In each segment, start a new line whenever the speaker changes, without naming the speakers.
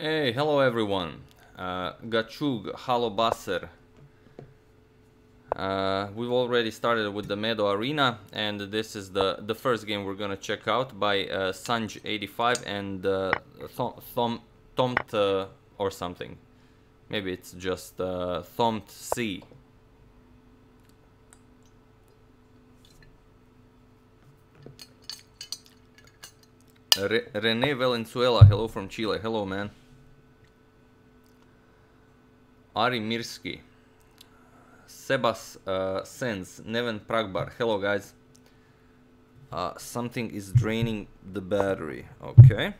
Hey, hello everyone. Gachug, Halo Basser. We've already started with the Meadow Arena, and this is the first game we're gonna check out by Sanj85 and Thomt or something. Maybe it's just Thomt C. Rene Valenzuela, hello from Chile. Hello, man. Ari Mirski. Sebas Sens, Neven Pragbar. Hello, guys. Something is draining the battery. Okay.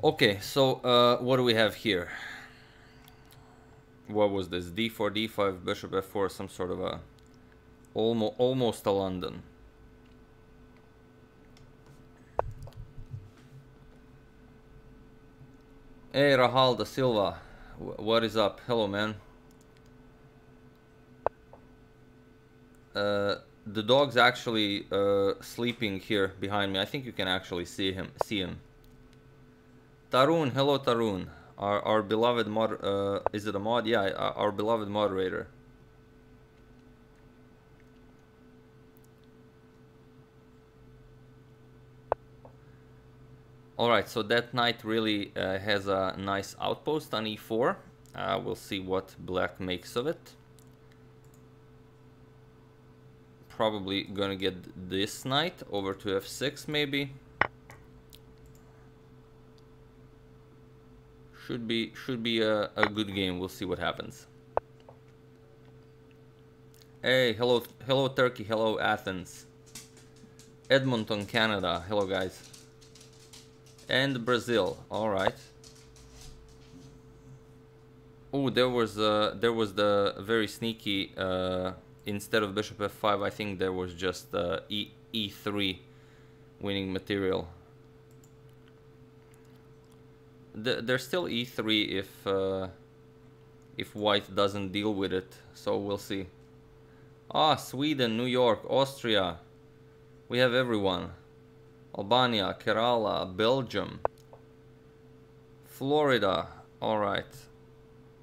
Okay, so what do we have here? What was this? D4, D5, Bishop F4, some sort of a almost a London. Hey, Rahal da Silva, what is up? Hello, man. The dog's actually sleeping here behind me. I think you can actually see him. Tarun, hello Tarun. Our beloved mod. Is it a mod? Yeah, our beloved moderator. Alright, so that knight really has a nice outpost on e4. We'll see what black makes of it. Probably gonna get this knight over to f6 maybe. Should be a good game. We'll see what happens. Hey, hello Turkey, hello Athens. Edmonton, Canada. Hello guys. And Brazil. All right. Oh, there was the very sneaky instead of bishop f5, I think there was just e3 winning material. There's still e3 if white doesn't deal with it, so we'll see. Ah, Sweden, New York, Austria. We have everyone. Albania, Kerala, Belgium, Florida. All right.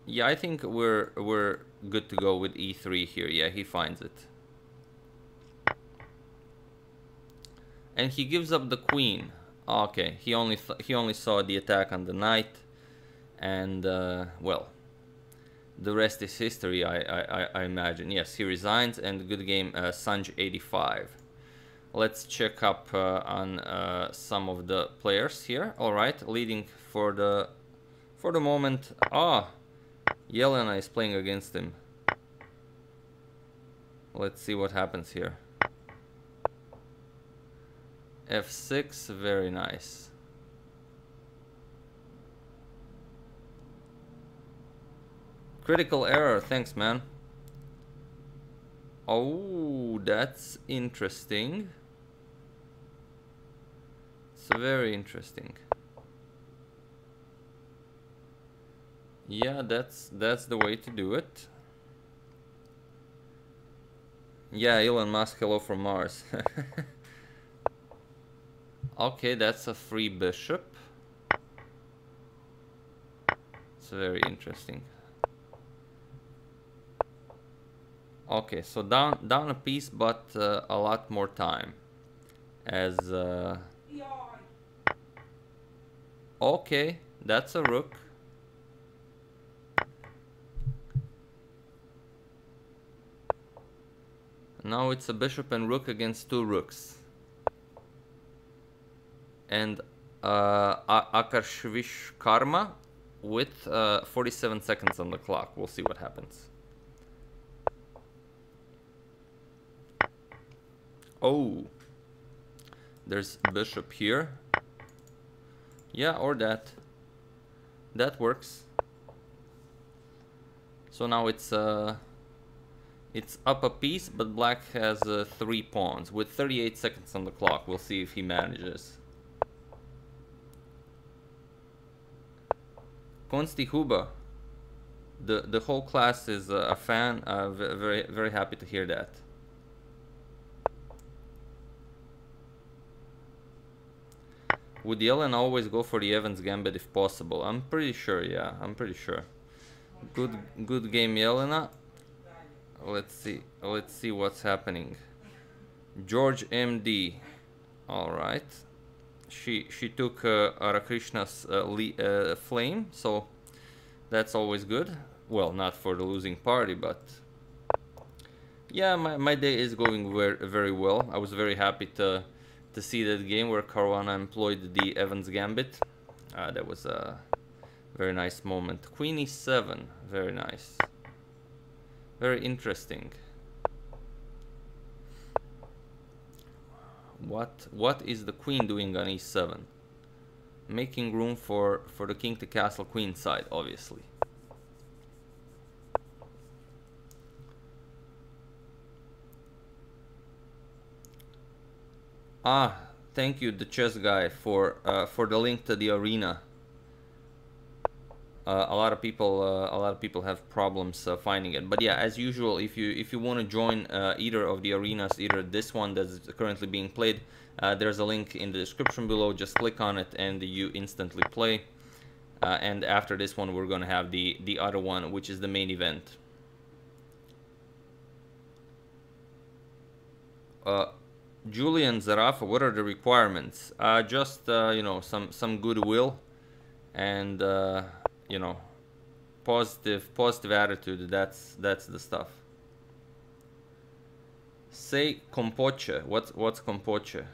Yeah, I think we're good to go with e3 here. Yeah, he finds it. And he gives up the queen. Okay, he only saw the attack on the knight, and well, the rest is history. I imagine. Yes, he resigns, and good game, Sanj85. Let's check up on some of the players here. All right, leading for the moment. Ah, Yelena is playing against him. Let's see what happens here. F6, very nice. Critical error, thanks, man. Oh, that's interesting. It's very interesting. Yeah, that's the way to do it. Yeah, Elon Musk, hello from Mars. Okay, that's a free bishop. It's very interesting. Okay, so down a piece, but a lot more time. As okay, that's a rook. Now it's a bishop and rook against two rooks. And Akarshvish Karma with 47 seconds on the clock. We'll see what happens. Oh, there's bishop here. Yeah, or that. That works. So now it's up a piece, but black has 3 pawns with 38 seconds on the clock. We'll see if he manages. Konsti Huba, the whole class is a fan. Very happy to hear that. Would Yelena always go for the Evans Gambit if possible? I'm pretty sure, yeah, I'm pretty sure. Good game, Yelena. Let's see what's happening. George MD. Alright. She took Arakrishna's flame, so that's always good. Well, not for the losing party, but yeah, my day is going very well. I was very happy to see that game where Caruana employed the Evans Gambit. That was a very nice moment. Queen e7, very nice. Very interesting. What is the queen doing on e7? Making room for the king to castle queen side, obviously. Ah, thank you, the chess guy, for the link to the arena. A lot of people have problems finding it, but yeah, as usual, if you want to join either of the arenas, either this one that's currently being played, there's a link in the description below. Just click on it and you instantly play. And after this one, we're gonna have the other one, which is the main event. Julian Zarafa, what are the requirements? Just you know, some goodwill and you know, positive attitude. That's the stuff. Say kompoche. What's kompoche?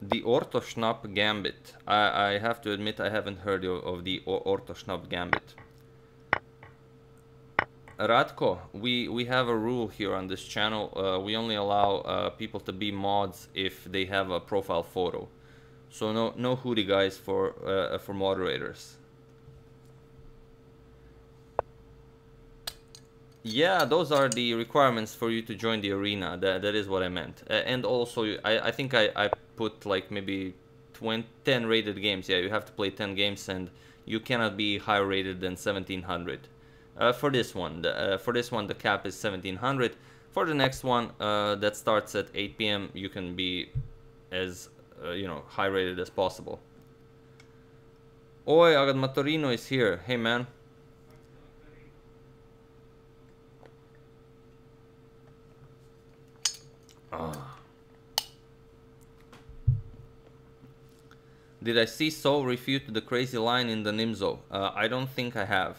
The Orthoschnapp Gambit. I have to admit I haven't heard of the Orthoschnapp Gambit. Radko, we have a rule here on this channel. We only allow people to be mods if they have a profile photo. So no hoodie guys for moderators. Yeah, those are the requirements for you to join the arena. That is what I meant. And also, I think I put like maybe 10 rated games. Yeah, you have to play 10 games, and you cannot be higher rated than 1700. For this one, the cap is 1700. For the next one, that starts at 8 p.m., you can be as you know, high rated as possible. Oi, Agad Matorino is here. Hey man. Did I see Sol refute the crazy line in the Nimzo? I don't think I have.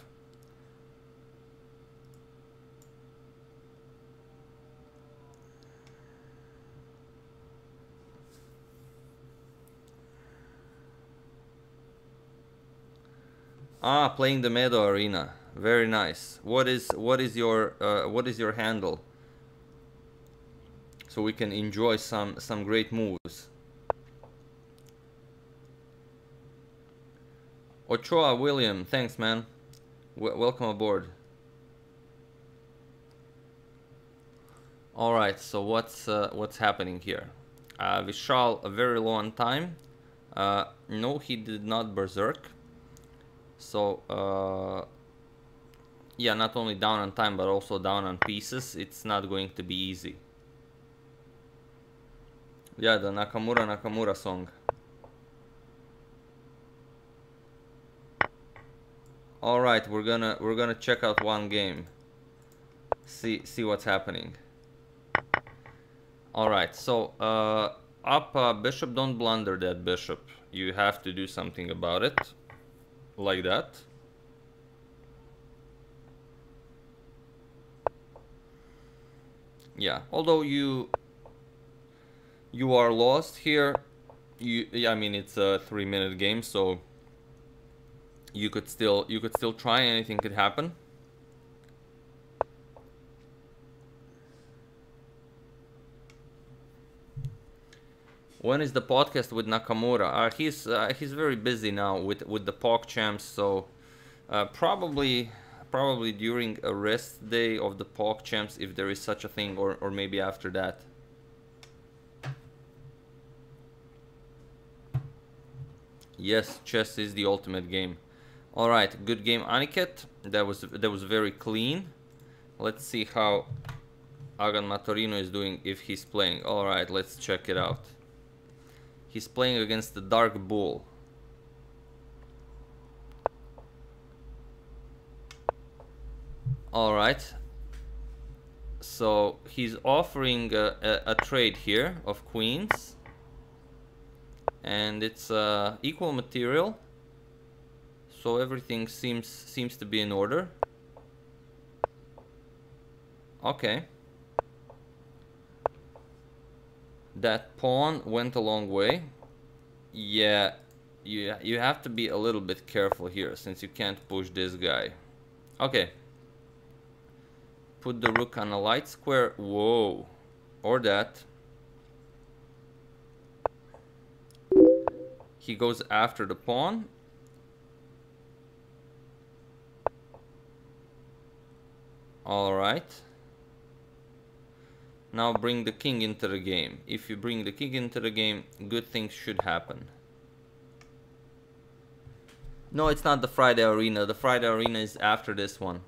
Ah, playing the Meadow Arena. Very nice. What is your handle? So we can enjoy some great moves. Ochoa William, thanks man. Welcome aboard. All right, so what's happening here? Vishal, a very low on time. No, he did not berserk. So yeah, not only down on time but also down on pieces. It's not going to be easy. Yeah, the Nakamura song. All right, we're gonna check out one game. See what's happening. All right, so up bishop. Don't blunder that bishop. You have to do something about it. Like that. Yeah, although you are lost here, I mean, it's a 3-minute game, so you could still try. Anything could happen. When is the podcast with Nakamura? He's very busy now with the PogChamps, so probably during a rest day of the PogChamps, if there is such a thing, or maybe after that. Yes, chess is the ultimate game. All right, good game, Aniket. That was very clean. Let's see how Agan Matorino is doing if he's playing. Alright, let's check it out. He's playing against the Dark Bull. Alright. So he's offering a trade here of queens. And it's equal material. So everything seems to be in order. Okay. That pawn went a long way. Yeah, you have to be a little bit careful here since you can't push this guy. Okay. Put the rook on a light square. Whoa. Or that. He goes after the pawn. Alright. Now bring the king into the game. If you bring the king into the game, good things should happen. No, it's not the Friday Arena. The Friday Arena is after this one.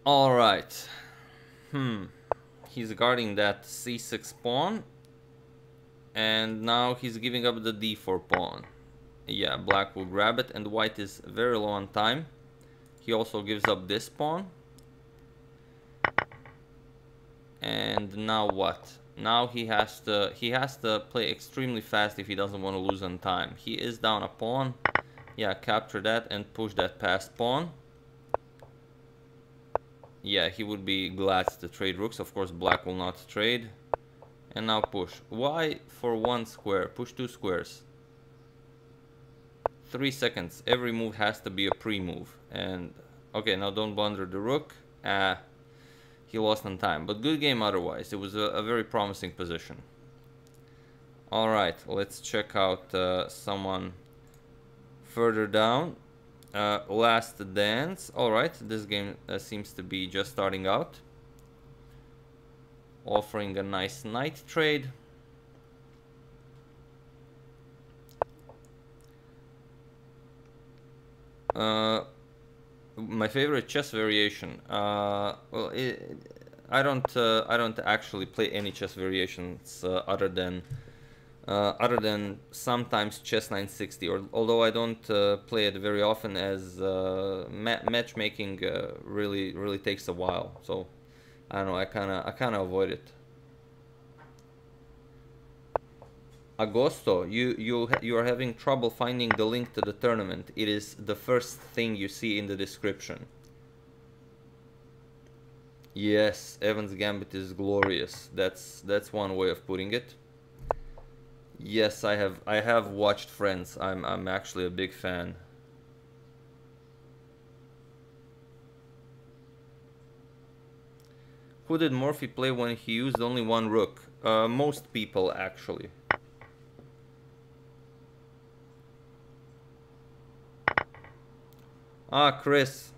Alright. He's guarding that c6 pawn. And now he's giving up the d4 pawn. Yeah, black will grab it, and white is very low on time. He also gives up this pawn. And now what? Now he has to play extremely fast if he doesn't want to lose on time. He is down a pawn. Yeah, capture that and push that past pawn. Yeah, he would be glad to trade rooks. Of course, black will not trade. And now push. Why for one square? Push two squares. 3 seconds. Every move has to be a pre-move. And okay, now don't blunder the rook. He lost on time, but good game otherwise. It was a very promising position. Alright, let's check out someone further down. Last Dance. Alright, this game seems to be just starting out. Offering a nice knight trade. My favorite chess variation. Well, I don't actually play any chess variations other than sometimes chess 960. Although I don't play it very often, as matchmaking really takes a while. So I don't know. I kind of avoid it. Agosto, you are having trouble finding the link to the tournament. It is the first thing you see in the description. Yes, Evan's Gambit is glorious. That's one way of putting it. Yes, I have watched Friends. I'm actually a big fan. Who did Morphy play when he used only one rook? Most people, actually. Chris,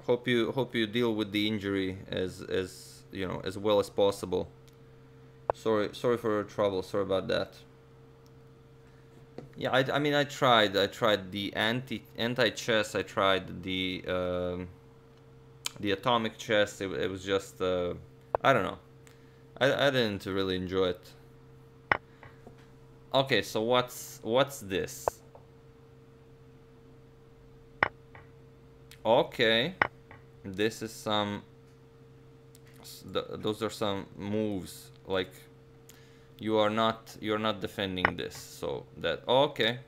hope you deal with the injury as you know, as well as possible. Sorry for your trouble. Sorry about that. Yeah, I mean I tried the anti-chess. I tried the atomic chess. It was just I don't know. I didn't really enjoy it. Okay, so what's this? Okay, this is some. Those are some moves. Like you're not defending this. So that okay.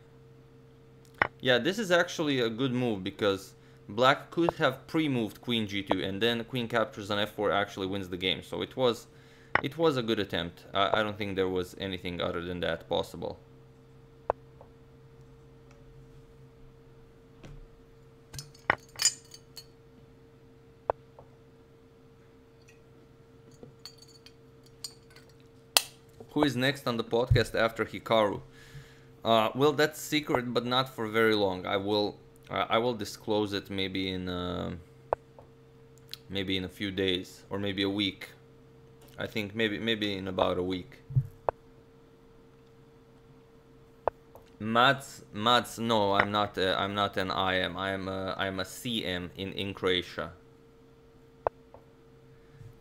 Yeah, this is actually a good move because black could have pre-moved queen g2 and then queen captures on f4 actually wins the game. So it was a good attempt. I don't think there was anything other than that possible. Who is next on the podcast after Hikaru? Well, that's secret, but not for very long. I will disclose it maybe in maybe in a few days or maybe a week. I think maybe in about a week. Mads, no, I'm not. I'm not an IM. I'm a CM in Croatia.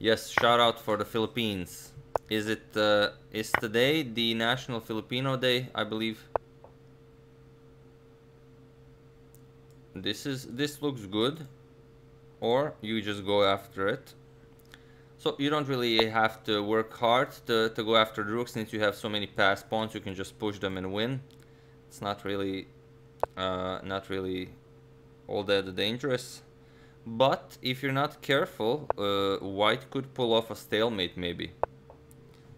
Yes, shout out for the Philippines. Is today the National Filipino Day? I believe. This looks good, or you just go after it. So you don't really have to work hard to go after the rook, since you have so many passed pawns. You can just push them and win. It's not really all that dangerous. But if you're not careful, white could pull off a stalemate maybe.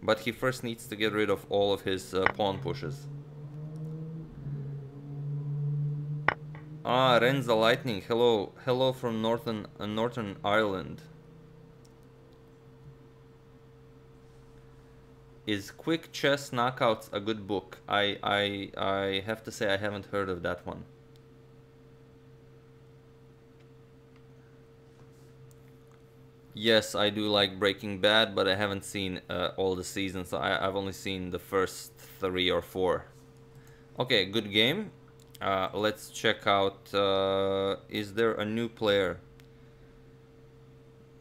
But he first needs to get rid of all of his pawn pushes. Ah, Renza Lightning, hello, hello from Northern Ireland. Is Quick Chess Knockouts a good book? I have to say I haven't heard of that one. Yes, I do like Breaking Bad, but I haven't seen all the seasons. I've only seen the first 3 or 4. Okay, good game. Let's check out, is there a new player?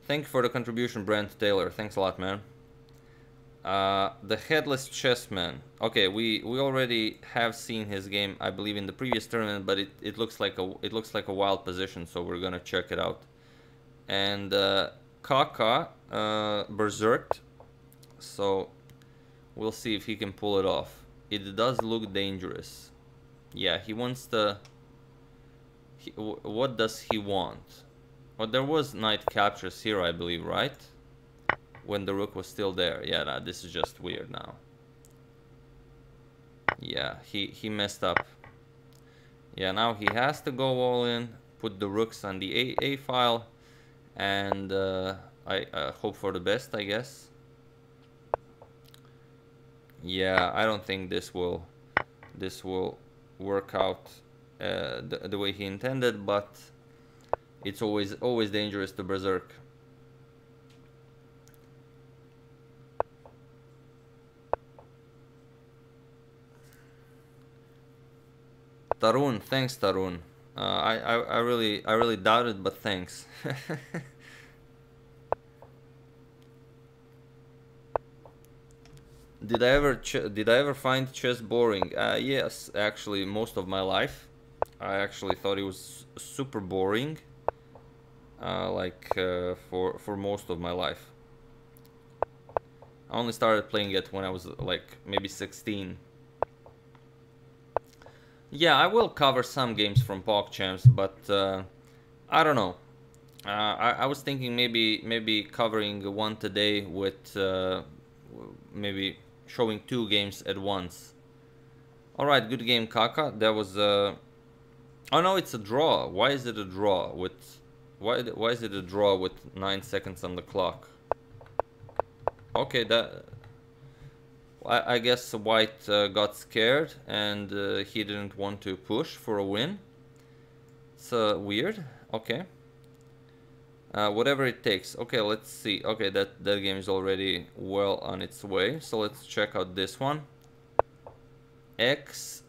Thank you for the contribution, Brent Taylor. Thanks a lot, man. The Headless Chessman. Okay, we already have seen his game, I believe, in the previous tournament, but it looks like a wild position, so we're gonna check it out. And Kaka berserked, so we'll see if he can pull it off. It does look dangerous. Yeah, he wants to. What does he want? Well, there was knight captures here, I believe, right? When the rook was still there. Yeah, nah, this is just weird now. Yeah, he messed up. Yeah, now he has to go all in, put the rooks on the A file, and I hope for the best, I guess. Yeah, I don't think this will work out the way he intended, but it's always dangerous to berserk. Tarun, thanks Tarun. I really doubt it, but thanks. Did I ever find chess boring? Yes, actually, most of my life. I actually thought it was super boring. For most of my life. I only started playing it when I was like maybe 16. Yeah, I will cover some games from PogChamps, but I don't know. I was thinking maybe covering one today with maybe showing 2 games at once. All right, good game, Kaka. That was oh no, it's a draw. Why is it a draw with why is it a draw with 9 seconds on the clock? Okay, that I guess white got scared and he didn't want to push for a win. It's weird. Okay. Whatever it takes. Okay, let's see. Okay, that game is already well on its way. So let's check out this one.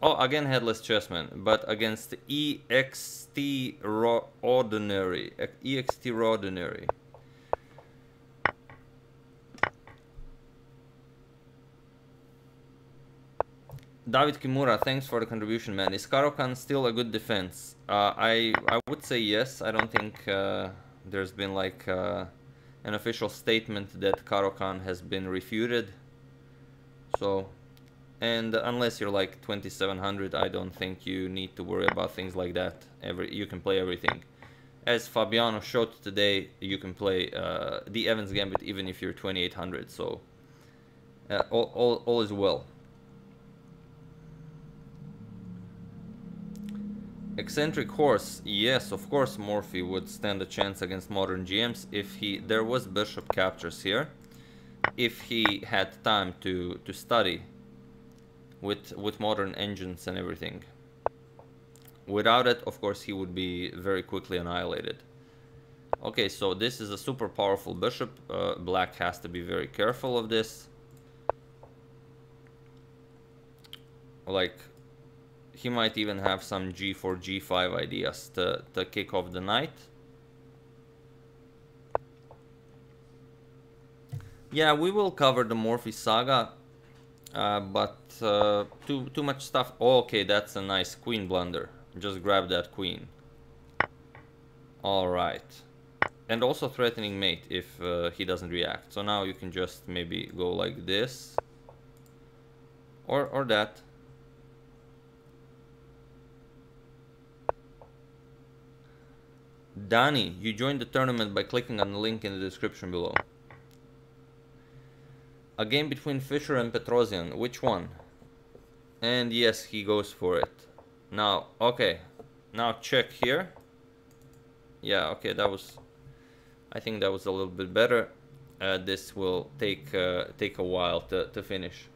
Oh, again Headless Chessman, but against EXT Ordinary. EXT Ordinary. David Kimura, thanks for the contribution, man. Is Caro-Kann still a good defense? I would say yes. I don't think there's been like an official statement that Caro-Kann has been refuted. So, and unless you're like 2700, I don't think you need to worry about things like that. You can play everything. As Fabiano showed today, you can play the Evans Gambit even if you're 2800. So all is well. Eccentric Horse, yes, of course Morphy would stand a chance against modern GMs if there was bishop captures here, if he had time to study with modern engines and everything. Without it, of course, he would be very quickly annihilated. Okay, so this is a super powerful bishop. Black has to be very careful of this. Like, he might even have some g4, g5 ideas to kick off the knight. Yeah, we will cover the Morphy saga, but too much stuff. Oh, okay, that's a nice queen blunder. Just grab that queen. All right. And also threatening mate if he doesn't react. So now you can just maybe go like this. Or that. Danny, you joined the tournament by clicking on the link in the description below. A game between Fischer and Petrosian. Which one? And yes, he goes for it. Now, okay. Now check here. Yeah, okay, that was... I think that was a little bit better. This will take a while to finish.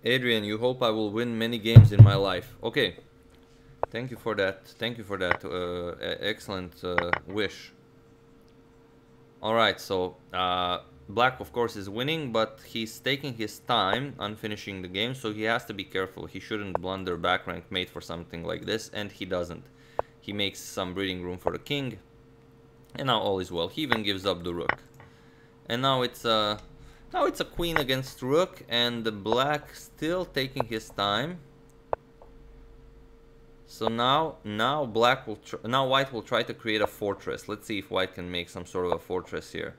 Adrian, you hope I will win many games in my life. Okay. Thank you for that. Thank you for that. Excellent wish. Alright, so Black, of course, is winning, but he's taking his time on finishing the game, so he has to be careful. He shouldn't blunder back rank mate for something like this, and he doesn't. He makes some breathing room for the king, and now all is well. He even gives up the rook. And now it's a queen against rook, and the Black still taking his time. So now Black will now White will try to create a fortress. Let's see if White can make some sort of a fortress here.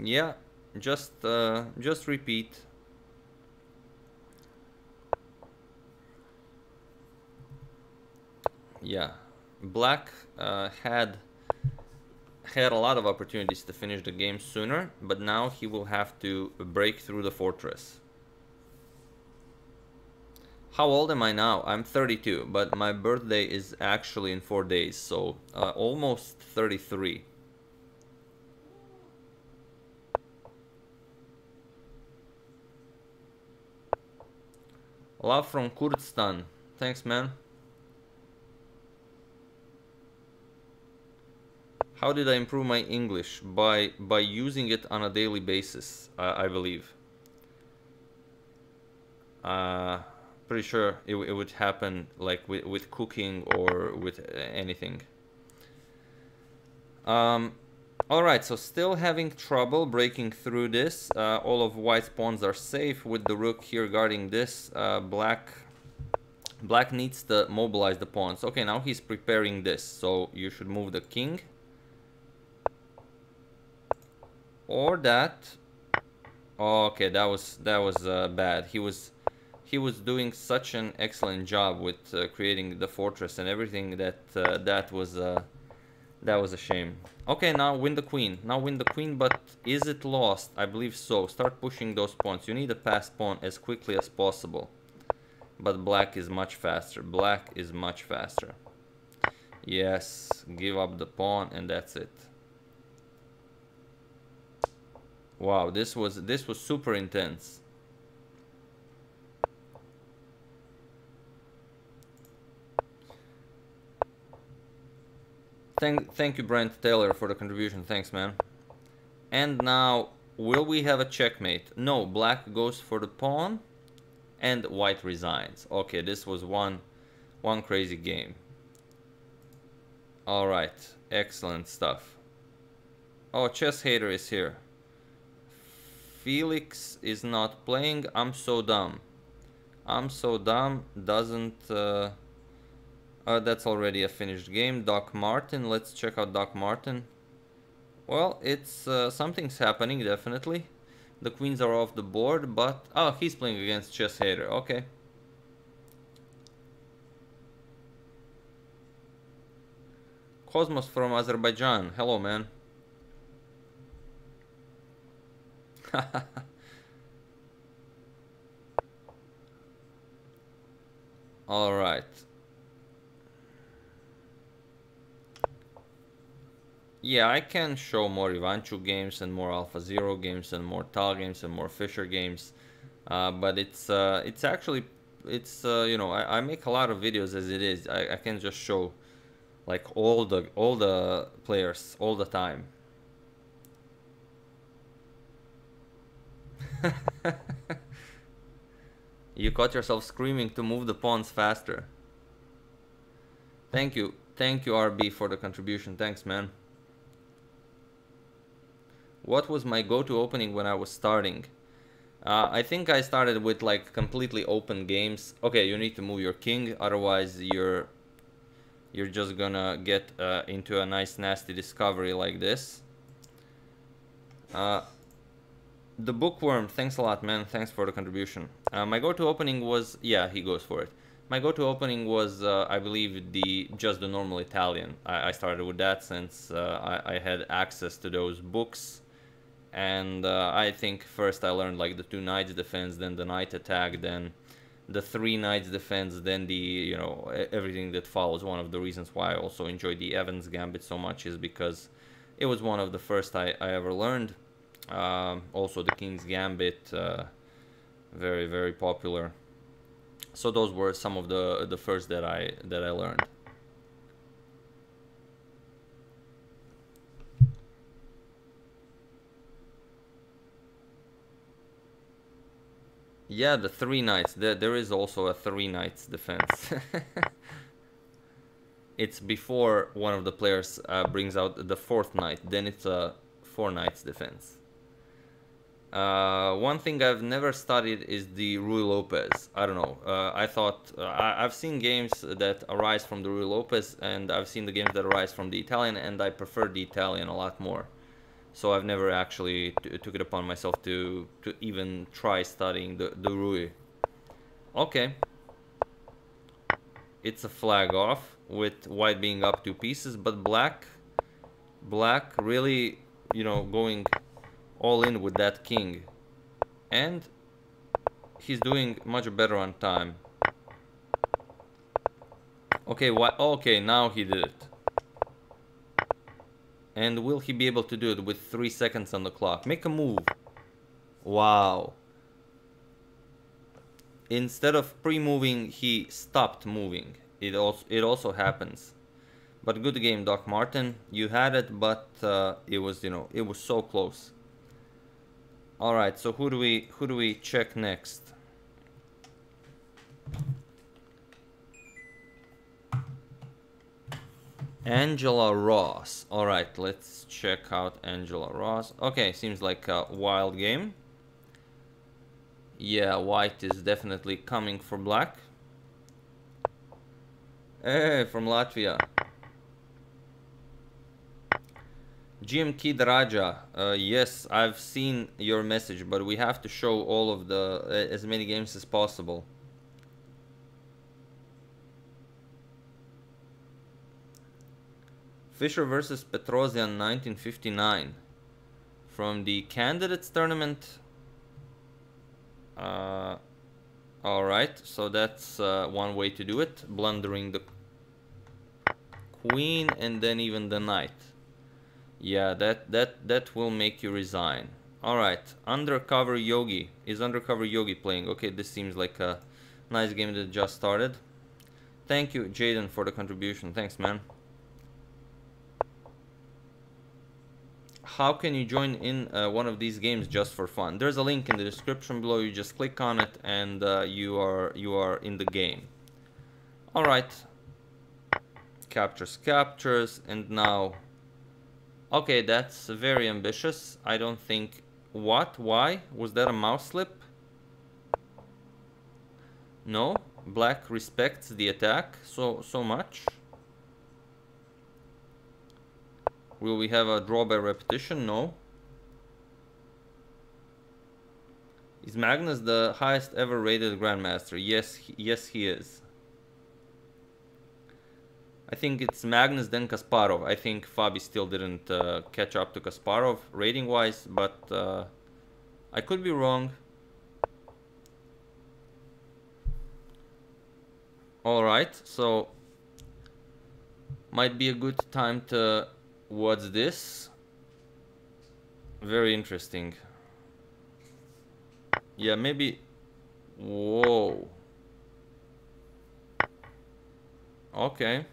Yeah, just repeat. Yeah, Black had a lot of opportunities to finish the game sooner, but now he will have to break through the fortress. How old am I now? I'm 32, but my birthday is actually in 4 days, so almost 33. Love from Kurdistan. Thanks, man. How did I improve my English? By using it on a daily basis, I believe. Pretty sure it would happen like with cooking or with anything. Alright, so still having trouble breaking through this. All of White's pawns are safe with the rook here guarding this. Black needs to mobilize the pawns. Okay, now he's preparing this, so you should move the king. Or that. Okay, that was bad. He was doing such an excellent job with creating the fortress and everything that that was a shame. Okay, now win the queen. But is it lost? I believe so. Start pushing those pawns. You need a passed pawn as quickly as possible. But Black is much faster. Yes, give up the pawn and that's it. Wow, this was super intense. Thank you, Brent Taylor, for the contribution. Thanks, man. And now, will we have a checkmate? No, Black goes for the pawn, and White resigns. Okay, this was one crazy game. All right, excellent stuff. Oh, Chess Hater is here. Felix is not playing. I'm so dumb. Doesn't... that's already a finished game. Doc Martin. Let's check out Doc Martin. Well, it's... something's happening, definitely. The queens are off the board, but... Oh, he's playing against Chess Hater. Okay. Cosmos from Azerbaijan. Hello, man. All right. Yeah, I can show more Ivanchuk games and more Alpha Zero games and more Tal games and more Fischer games, but it's actually you know, I make a lot of videos as it is. I can just show like all the players all the time. You caught yourself screaming to move the pawns faster. Thank you RB for the contribution. Thanks, man. What was my go-to opening when I was starting? I think I started with like completely open games. Okay, you need to move your king, otherwise you're just gonna get into a nice nasty discovery like this. The bookworm, thanks a lot, man. Thanks for the contribution. My go-to opening was, yeah, he goes for it. My go-to opening was, I believe, just the normal Italian. I started with that since I had access to those books. And I think first I learned like the 2 knights defense, then the knight attack, then the 3 knights defense, then the, you know, everything that follows. One of the reasons why I also enjoy the Evans Gambit so much is because it was one of the first I ever learned. Also the King's Gambit, very, very popular. So those were some of the first that I learned. Yeah, the 3 knights. There is also a 3 knights defense. It's before one of the players brings out the 4th knight. Then it's a 4 knights defense. One thing I've never studied is the Ruy Lopez. I don't know. I thought I've seen games that arise from the Ruy Lopez, and I've seen the games that arise from the Italian, and I prefer the Italian a lot more. So I've never actually took it upon myself to even try studying the Ruy. Okay. It's a flag off with white being up 2 pieces, but black really, you know, going all in with that king, and he's doing much better on time. Okay, okay, now he did it. And will he be able to do it with 3 seconds on the clock? Make a move. Wow. Instead of pre-moving, he stopped moving. It also happens. But good game, Doc Martin. You had it, but it was, you know, it was so close. All right, so who do we check next? Angela Ross. All right, let's check out Angela Ross. Okay, seems like a wild game. Yeah, white is definitely coming for black. Hey, from Latvia. GM Kid Raja, yes, I've seen your message, but we have to show all of as many games as possible. Fischer versus Petrosian 1959 from the Candidates Tournament. Alright, so that's one way to do it, blundering the queen and then even the knight. Yeah, that will make you resign. Alright, Undercover Yogi. Is Undercover Yogi playing? Okay, this seems like a nice game that just started. Thank you, Jaden, for the contribution. Thanks, man. How can you join in one of these games just for fun? There's a link in the description below. You just click on it and you are in the game. Alright. Captures, and now... Okay, that's very ambitious. I don't think... What? Why? Was that a mouse slip? No. Black respects the attack so much. Will we have a draw by repetition? No. Is Magnus the highest ever rated Grandmaster? Yes, he is. I think it's Magnus, then Kasparov. I think Fabi still didn't catch up to Kasparov rating-wise, but I could be wrong. Alright, so might be a good time to What's this? Very interesting. Yeah, maybe... Whoa. Okay.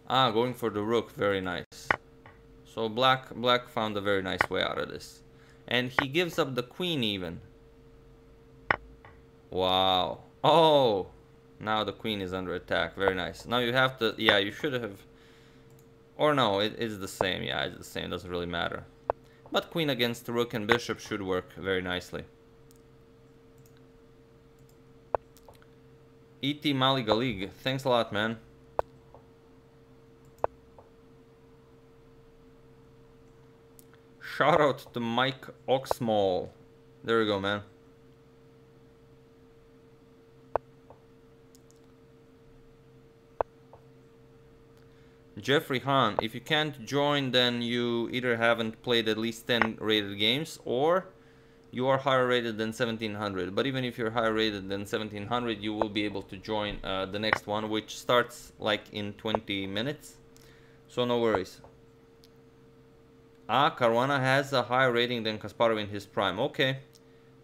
Ah, going for the rook. Very nice. So black found a very nice way out of this. And he gives up the queen even. Wow. Oh! Now the queen is under attack. Very nice. Now you have to... Yeah, you should have... Or no, it is the same. Yeah, it's the same. Doesn't really matter. But queen against rook and bishop should work very nicely. E.T. Maligalig. Thanks a lot, man. Shout out to Mike Oxmall. There we go, man. Jeffrey Hahn, if you can't join, then you either haven't played at least 10 rated games, or you are higher rated than 1700. But even if you're higher rated than 1700, you will be able to join the next one, which starts like in 20 minutes. So no worries. Ah, Caruana has a higher rating than Kasparov in his prime. Okay,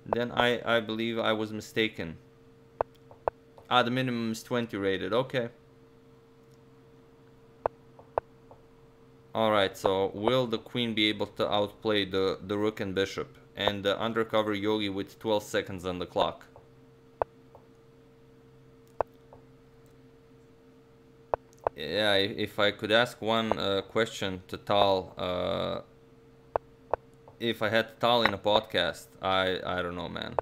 then I believe I was mistaken. Ah, the minimum is 20 rated. Okay. Alright, so will the queen be able to outplay the rook and bishop? And the undercover Yogi with 12 seconds on the clock. Yeah, if I could ask one question to Tal, if I had Tal in a podcast, I don't know, man.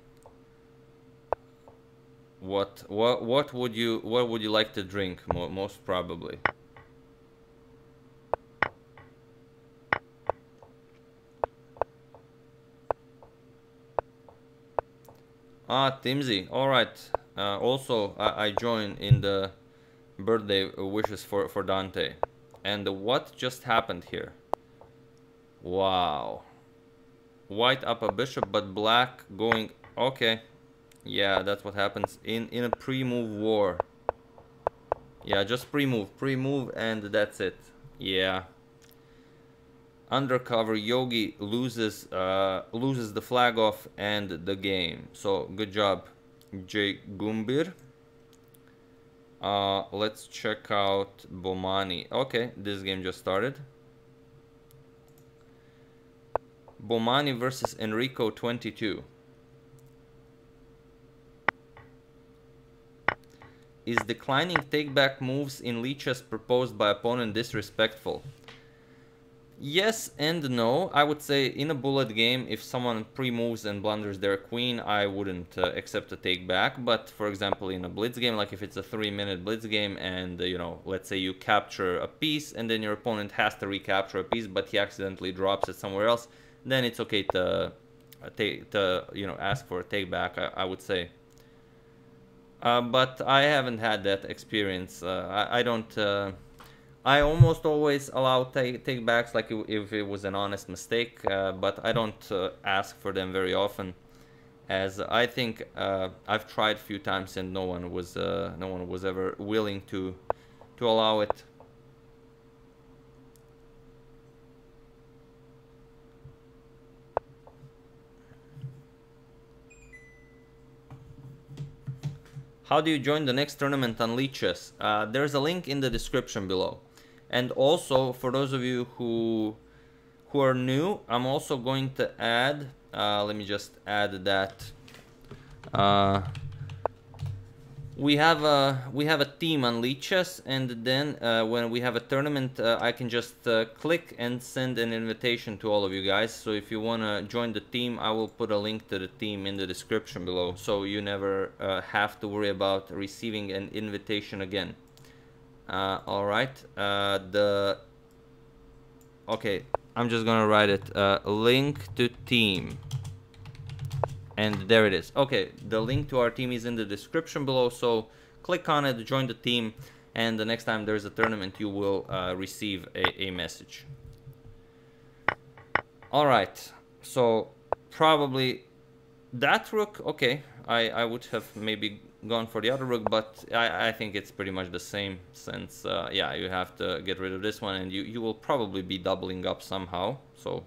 What would you like to drink most probably? Ah, Timsy. Alright. Also, I join in the birthday wishes for Dante. And what just happened here? Wow. White up a bishop, but black going... Okay. Yeah, that's what happens in a pre-move war. Yeah, just pre-move, and that's it. Yeah. Undercover Yogi loses the flag off and the game. So good job, Jay Gumbir. Let's check out Bomani. Okay, this game just started. Bomani versus Enrico 22. Is declining take-back moves in Lichess proposed by opponent disrespectful? Yes and no. I would say in a bullet game, if someone pre-moves and blunders their queen, I wouldn't accept a take back. But for example, in a blitz game, like if it's a 3-minute blitz game and, you know, let's say you capture a piece and then your opponent has to recapture a piece, but he accidentally drops it somewhere else, then it's okay to, you know, ask for a take back, I would say. But I haven't had that experience. I don't... I almost always allow take backs, like if it was an honest mistake, but I don't ask for them very often, as I think I've tried a few times and no one was ever willing to allow it. How do you join the next tournament on Lichess? There's a link in the description below. And also, for those of you who are new, I'm also going to add, let me just add that. We have a team on Lichess, and then when we have a tournament, I can just click and send an invitation to all of you guys. So if you want to join the team, I will put a link to the team in the description below, so you never have to worry about receiving an invitation again. All right. Okay, I'm just gonna write it. Link to team. And there it is. Okay, the link to our team is in the description below, so click on it, join the team, and the next time there's a tournament, you will receive a message. All right, so probably that rook. Okay, I would have maybe gone for the other rook, but I think it's pretty much the same, since yeah, you have to get rid of this one, and you will probably be doubling up somehow. So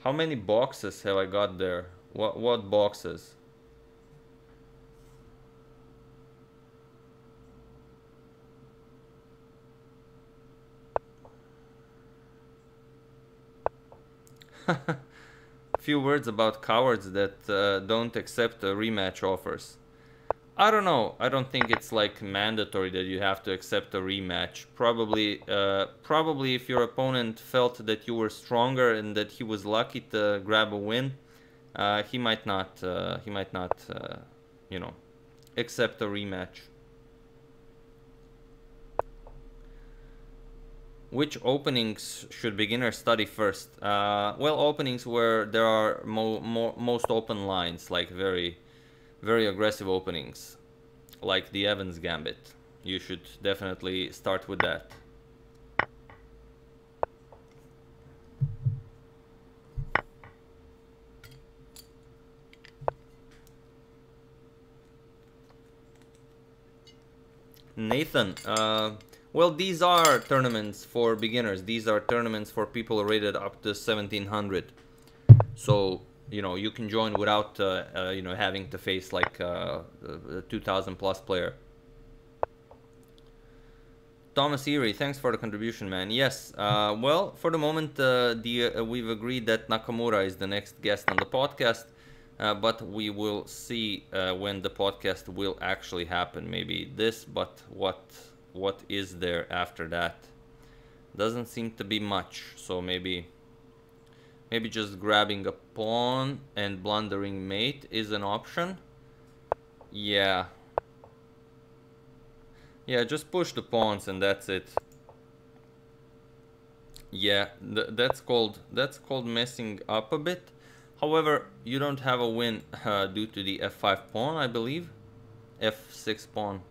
how many boxes have I got there? What boxes? Few words about cowards that don't accept rematch offers. I don't know. I don't think it's like mandatory that you have to accept a rematch. Probably if your opponent felt that you were stronger and that he was lucky to grab a win, he might not. You know, accept a rematch. Which openings should beginners study first? Well, openings where there are most open lines, like very aggressive openings, like the Evans Gambit. You should definitely start with that. Nathan, well, these are tournaments for beginners. These are tournaments for people rated up to 1700. So, you know, you can join without, you know, having to face like a 2000 plus player. Thomas Erie, thanks for the contribution, man. Yes, well, for the moment, we've agreed that Nakamura is the next guest on the podcast. But we will see when the podcast will actually happen. Maybe this, but what is there after that? Doesn't seem to be much. So maybe just grabbing a pawn and blundering mate is an option. Yeah. Yeah, just push the pawns and that's it. Yeah, that's called messing up a bit. However, you don't have a win due to the f5 pawn, I believe. f6 pawn.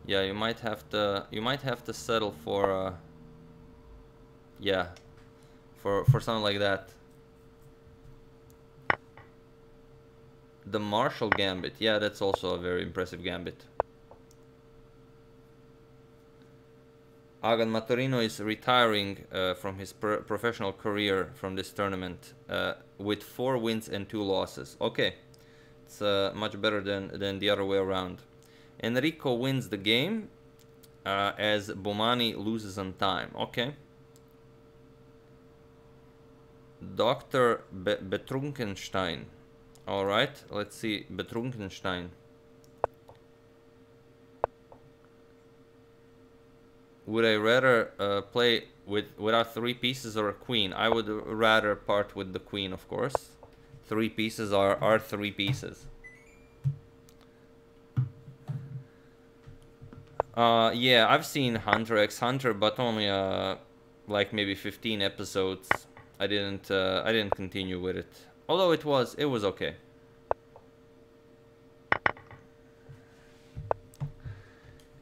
Yeah, you might have to settle for yeah, for something like that. The Marshall Gambit. Yeah, that's also a very impressive gambit. Agan Matorino is retiring from his professional career from this tournament with 4 wins and 2 losses. Okay, it's much better than the other way around. Enrico wins the game as Bomani loses on time. Okay. Dr. Betrunkenstein. Alright, let's see. Betrunkenstein. Would I rather play without 3 pieces or a queen? I would rather part with the queen, of course. 3 pieces are 3 pieces. Yeah, I've seen Hunter x Hunter, but only like maybe 15 episodes. I didn't continue with it. Although it was okay.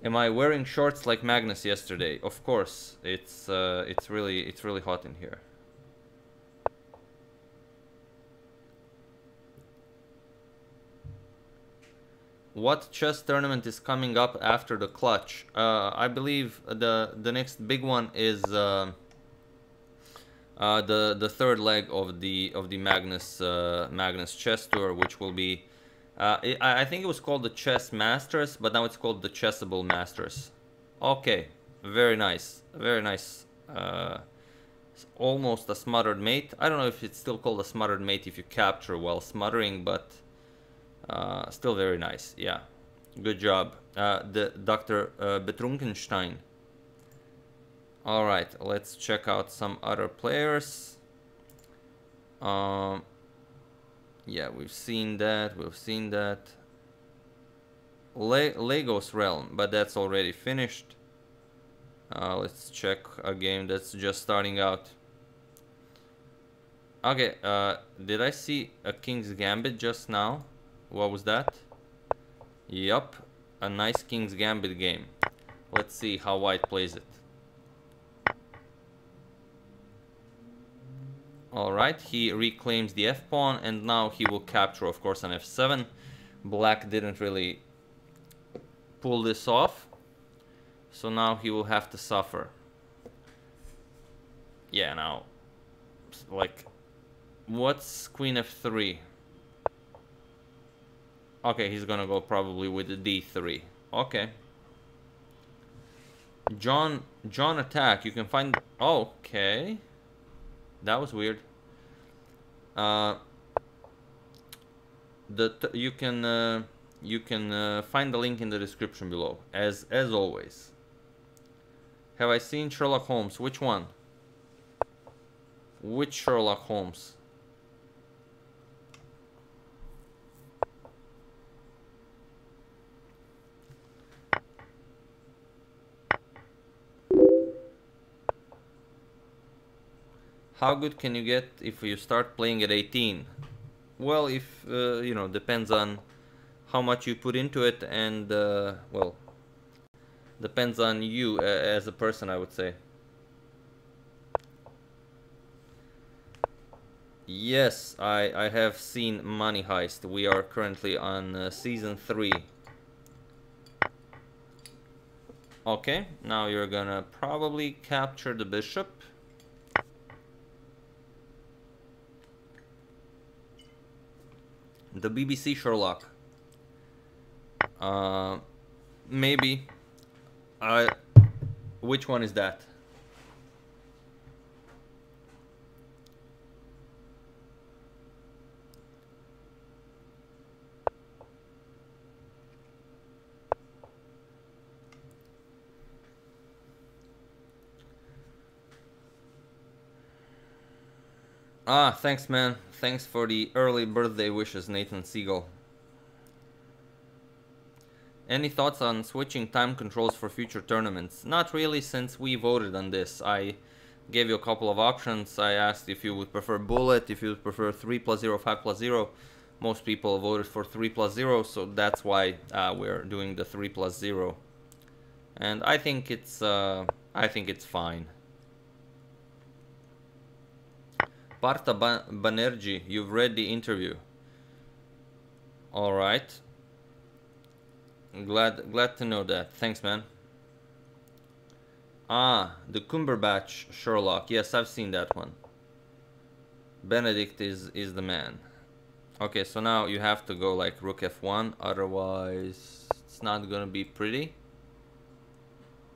Am I wearing shorts like Magnus yesterday? Of course. It's really hot in here. What chess tournament is coming up after the clutch? I believe the next big one is the third leg of the Magnus chess tour, which will be I think it was called the Chess Masters, but now it's called the Chessable Masters. Okay, very nice, very nice. Almost a smothered mate. I don't know if it's still called a smothered mate if you capture while smothering, but still very nice. Yeah, good job, the Dr. Betrunkenstein. All right, let's check out some other players. Yeah, we've seen that. Lagos Realm, but that's already finished. Let's check a game that's just starting out. Okay, did I see a King's Gambit just now? What was that? Yup, a nice King's Gambit game. Let's see how white plays it. Alright, he reclaims the f-pawn, and now he will capture, of course, on f7. Black didn't really pull this off, so now he will have to suffer. Yeah, now, like, what's queen f3? Okay, he's gonna go probably with the d3. Okay. John attack. You can find. Okay, that was weird. You can find the link in the description below. As always. Have I seen Sherlock Holmes? Which one? Which Sherlock Holmes? How good can you get if you start playing at 18? Well, if you know, depends on how much you put into it, and well, depends on you as a person, I would say. Yes, I have seen Money Heist. We are currently on season 3. Okay, now you're gonna probably capture the bishop. The BBC Sherlock. Maybe. Which one is that? Ah, thanks, man. Thanks for the early birthday wishes, Nathan Siegel. Any thoughts on switching time controls for future tournaments? Not really, since we voted on this. I gave you a couple of options. I asked if you would prefer bullet, if you would prefer 3+0, 5+0. Most people voted for 3+0, so that's why we're doing the 3+0. And I think it's fine. Partha Banerjee, you've read the interview. All right. Glad to know that. Thanks, man. Ah, the Cumberbatch Sherlock. Yes, I've seen that one. Benedict is the man. Okay, so now you have to go like rook f1, otherwise it's not gonna be pretty.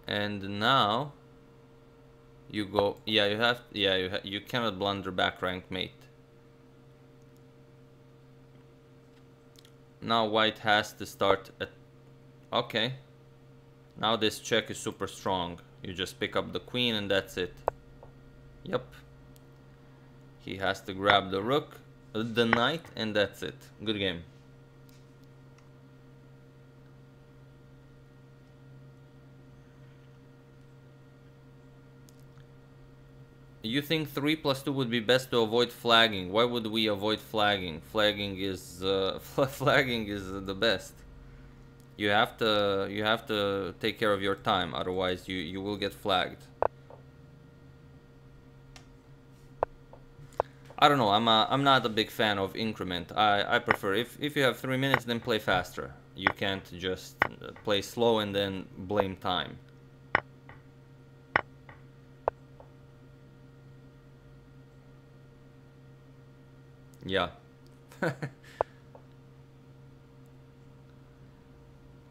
And now you go, yeah, you cannot blunder back rank mate. Now white has to start at, okay. Now this check is super strong. You just pick up the queen and that's it. Yep. He has to grab the rook, the knight, and that's it. Good game. You think 3+2 would be best to avoid flagging? Why would we avoid flagging? Flagging is flagging is the best. You have to take care of your time, otherwise you will get flagged. I don't know. I'm not a big fan of increment. I prefer if you have 3 minutes, then play faster. You can't just play slow and then blame time. Yeah.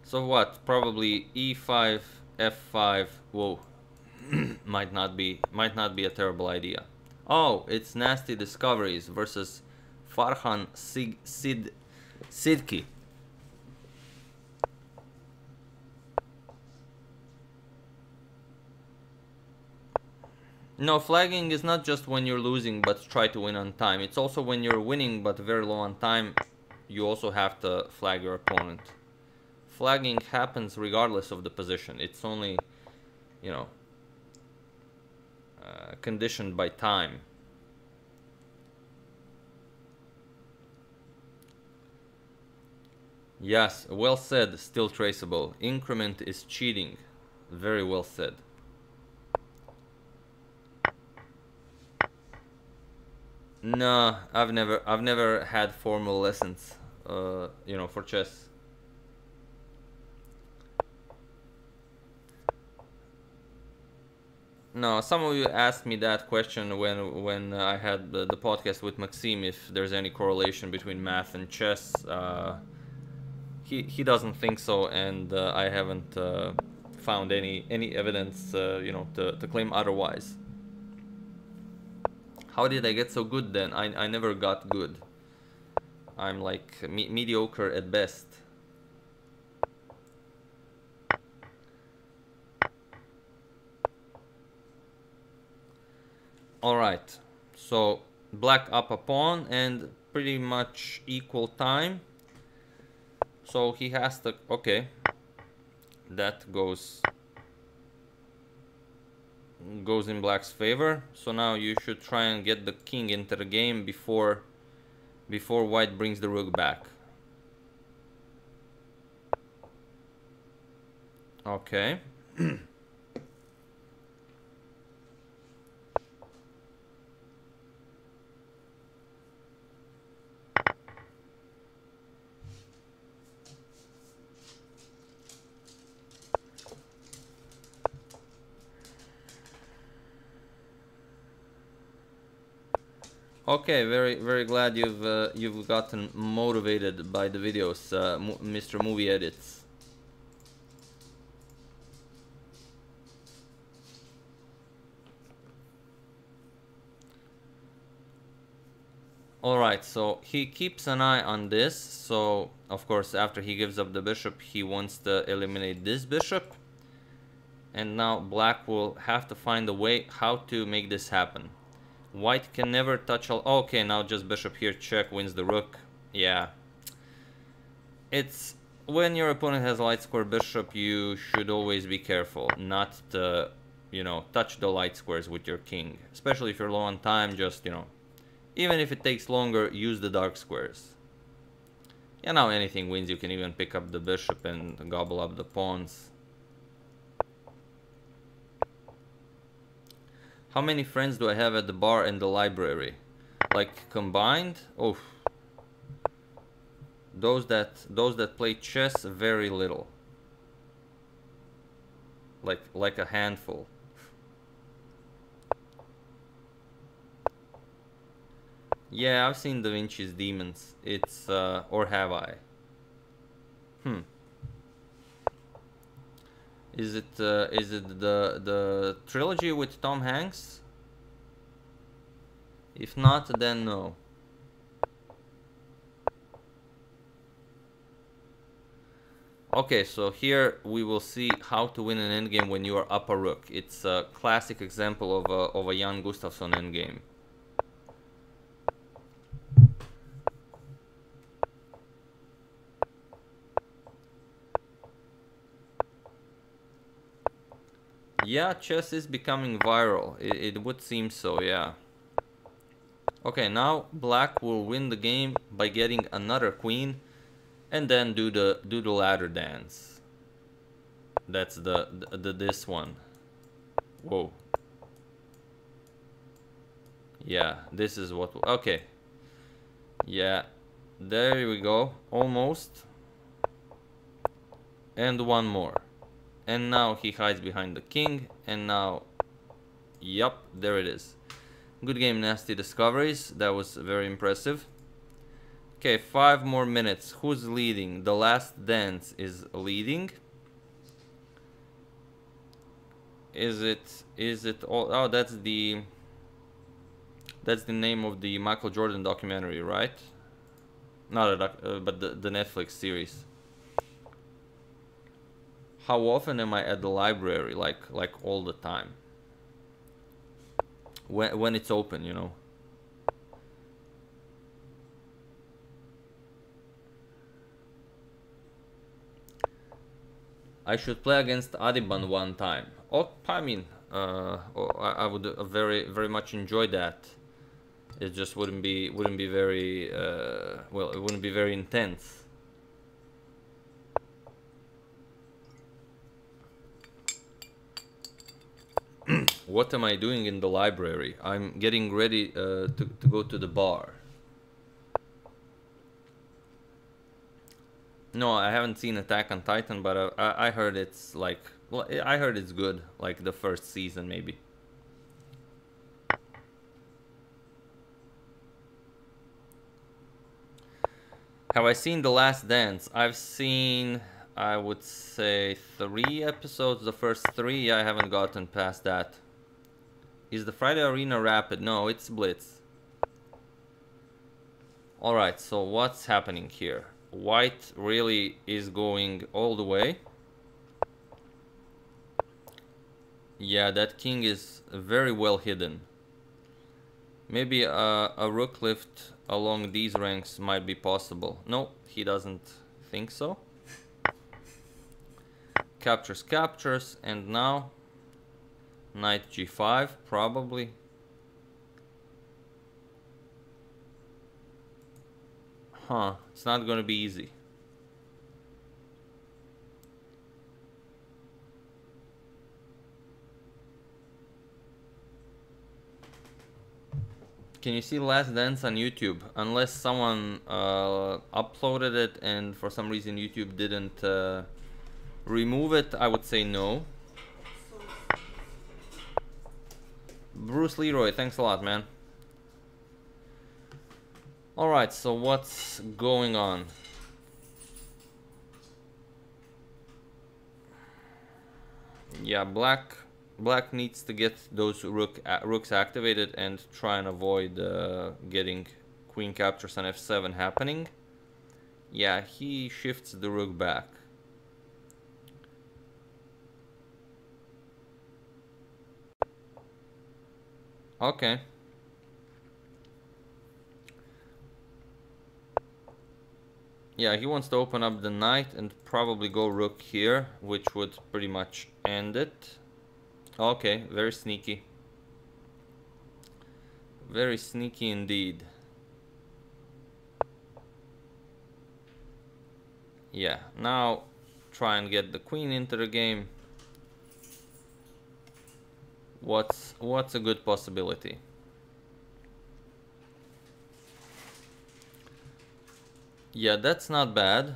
So what? Probably e5, f5. Whoa. might not be a terrible idea. Oh, it's Nasty Discoveries versus Farhan Sidki. No, flagging is not just when you're losing but try to win on time. It's also when you're winning but very low on time, you also have to flag your opponent. Flagging happens regardless of the position. It's only, you know, conditioned by time. Yes, well said, still traceable. Increment is cheating. Very well said. No, I've never had formal lessons, you know, for chess. No, some of you asked me that question when I had the podcast with Maxime, if there's any correlation between math and chess. He doesn't think so, and I haven't found any evidence, you know, to claim otherwise. How did I get so good then? I never got good. I'm like mediocre at best. Alright, so black up a pawn and pretty much equal time. So he has to, okay, that goes in black's favor. So now you should try and get the king into the game before white brings the rook back. Okay. Okay, very glad you've gotten motivated by the videos, Mr. Movie Edits. Alright, so he keeps an eye on this, so of course after he gives up the bishop he wants to eliminate this bishop. And now black will have to find a way how to make this happen. White can never touch all. Okay, now just bishop here, check, wins the rook. Yeah. It's when your opponent has a light square bishop, you should always be careful not to, you know, touch the light squares with your king. Especially if you're low on time, just, you know, even if it takes longer, use the dark squares. Yeah, now anything wins. You can even pick up the bishop and gobble up the pawns. How many friends do I have at the bar and the library? Like combined? Oh, those that play chess, very little. Like a handful. Yeah, I've seen Da Vinci's Demons. It's or have I? Is it the trilogy with Tom Hanks? If not, then no. Okay, so here we will see how to win an endgame when you are up a rook. It's a classic example of a Jan Gustafsson endgame. Yeah, chess is becoming viral. It would seem so, yeah. Okay, now black will win the game by getting another queen and then do the ladder dance. That's this one. Whoa. Yeah, this is what, okay. Yeah, there we go, almost. And one more. And now he hides behind the king, and now, yup, there it is. Good game, Nasty Discoveries. That was very impressive. Okay, 5 more minutes. Who's leading? The Last Dance is leading. Is it all? Oh, that's the name of the Michael Jordan documentary, right? Not a doc, but the Netflix series. How often am I at the library? Like all the time. When it's open, you know. I should play against Adiban one time. Oh, I mean, I would very much enjoy that. It just wouldn't be very well. It wouldn't be very intense. What am I doing in the library? I'm getting ready to go to the bar. No, I haven't seen Attack on Titan, but I heard it's like... Well, I heard it's good, like the first season maybe. Have I seen The Last Dance? I've seen, I would say, 3 episodes. The first 3, I haven't gotten past that. Is the Friday Arena rapid? No, it's Blitz. Alright, so what's happening here? White really is going all the way. Yeah, that king is very well hidden. Maybe a rook lift along these ranks might be possible. No, he doesn't think so. Captures, captures, and now knight g5 probably. Huh, it's not gonna be easy. Can you see Last Dance on YouTube? Unless someone uploaded it and for some reason YouTube didn't remove it, I would say no. Bruce Leroy, thanks a lot, man. Alright, so what's going on? Yeah, black needs to get those rooks activated and try and avoid getting queen captures on f7 happening. Yeah, he shifts the rook back. Okay. Yeah, he wants to open up the knight and probably go rook here, which would pretty much end it. Okay, very sneaky. Very sneaky indeed. Yeah, now try and get the queen into the game. What's a good possibility? Yeah, that's not bad.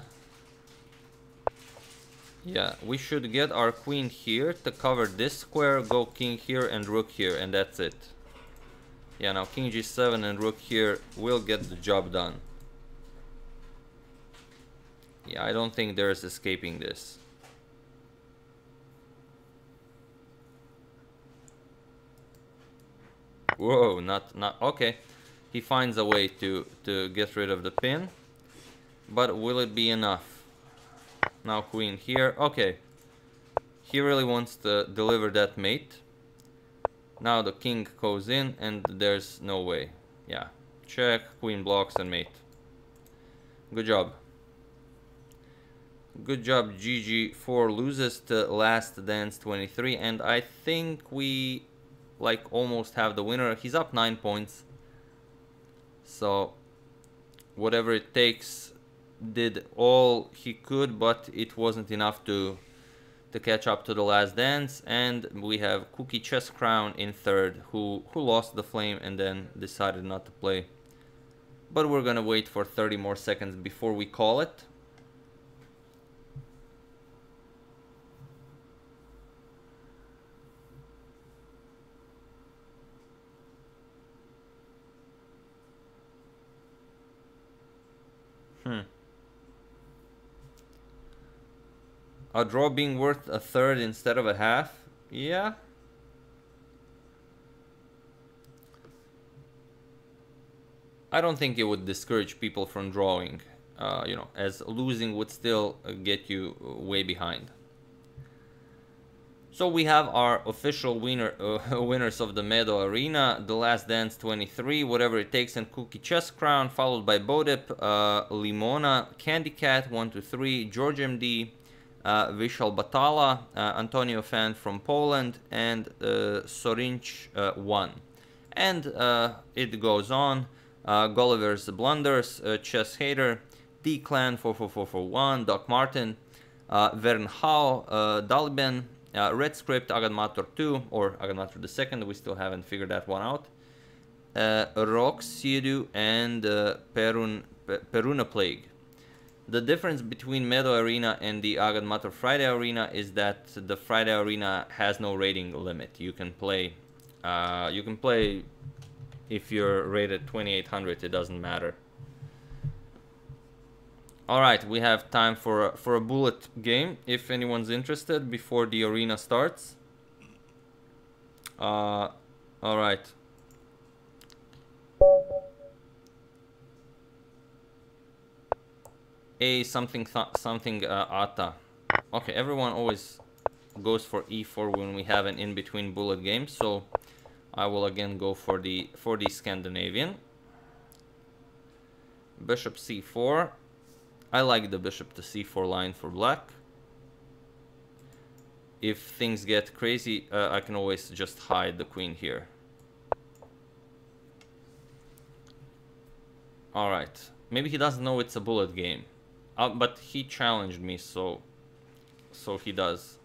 Yeah, we should get our queen here to cover this square, go king here and rook here, and that's it. Yeah, now king g7 and rook here will get the job done. Yeah, I don't think there's escaping this. Whoa, not okay. He finds a way to get rid of the pin, but will it be enough? Now queen here. Okay, he really wants to deliver that mate. Now the king goes in and there's no way. Yeah, check, queen blocks and mate. Good job. Good job, GG4 loses to Last Dance 23, and I think we like almost have the winner. He's up 9 points, so whatever it takes, did all he could, but it wasn't enough to catch up to The Last Dance. And we have Cookie Chess Crown in third, who lost the flame and then decided not to play. But we're gonna wait for 30 more seconds before we call it. A draw being worth a third instead of a half? Yeah. I don't think it would discourage people from drawing, you know, as losing would still get you way behind. So we have our official winners of the Meadow Arena, The Last Dance 23, Whatever It Takes, and Cookie Chess Crown, followed by Bodip, Limona, Candy Cat 123, George MD, Vishal Batala, Antonio Fan from Poland, and Sorinch 1. And it goes on. Gulliver's Blunders, Chess Hater, D-Clan 44441, Doc Martin, Vern Hao, Daliben, Red Script, Agadmator 2, or Agadmator the 2nd, we still haven't figured that one out. Roxidu and Peruna Plague. The difference between Meadow Arena and the Agadmator Friday Arena is that the Friday Arena has no rating limit. You can play if you're rated 2800, it doesn't matter. Alright, we have time for a bullet game, if anyone's interested, before the arena starts. Alright. A something Ata. Okay, everyone always goes for e4 when we have an in-between bullet game, so I will again go for the Scandinavian. Bishop c4. I like the bishop to c4 line for black. If things get crazy, I can always just hide the queen here. Alright, maybe he doesn't know it's a bullet game. But he challenged me, so he does.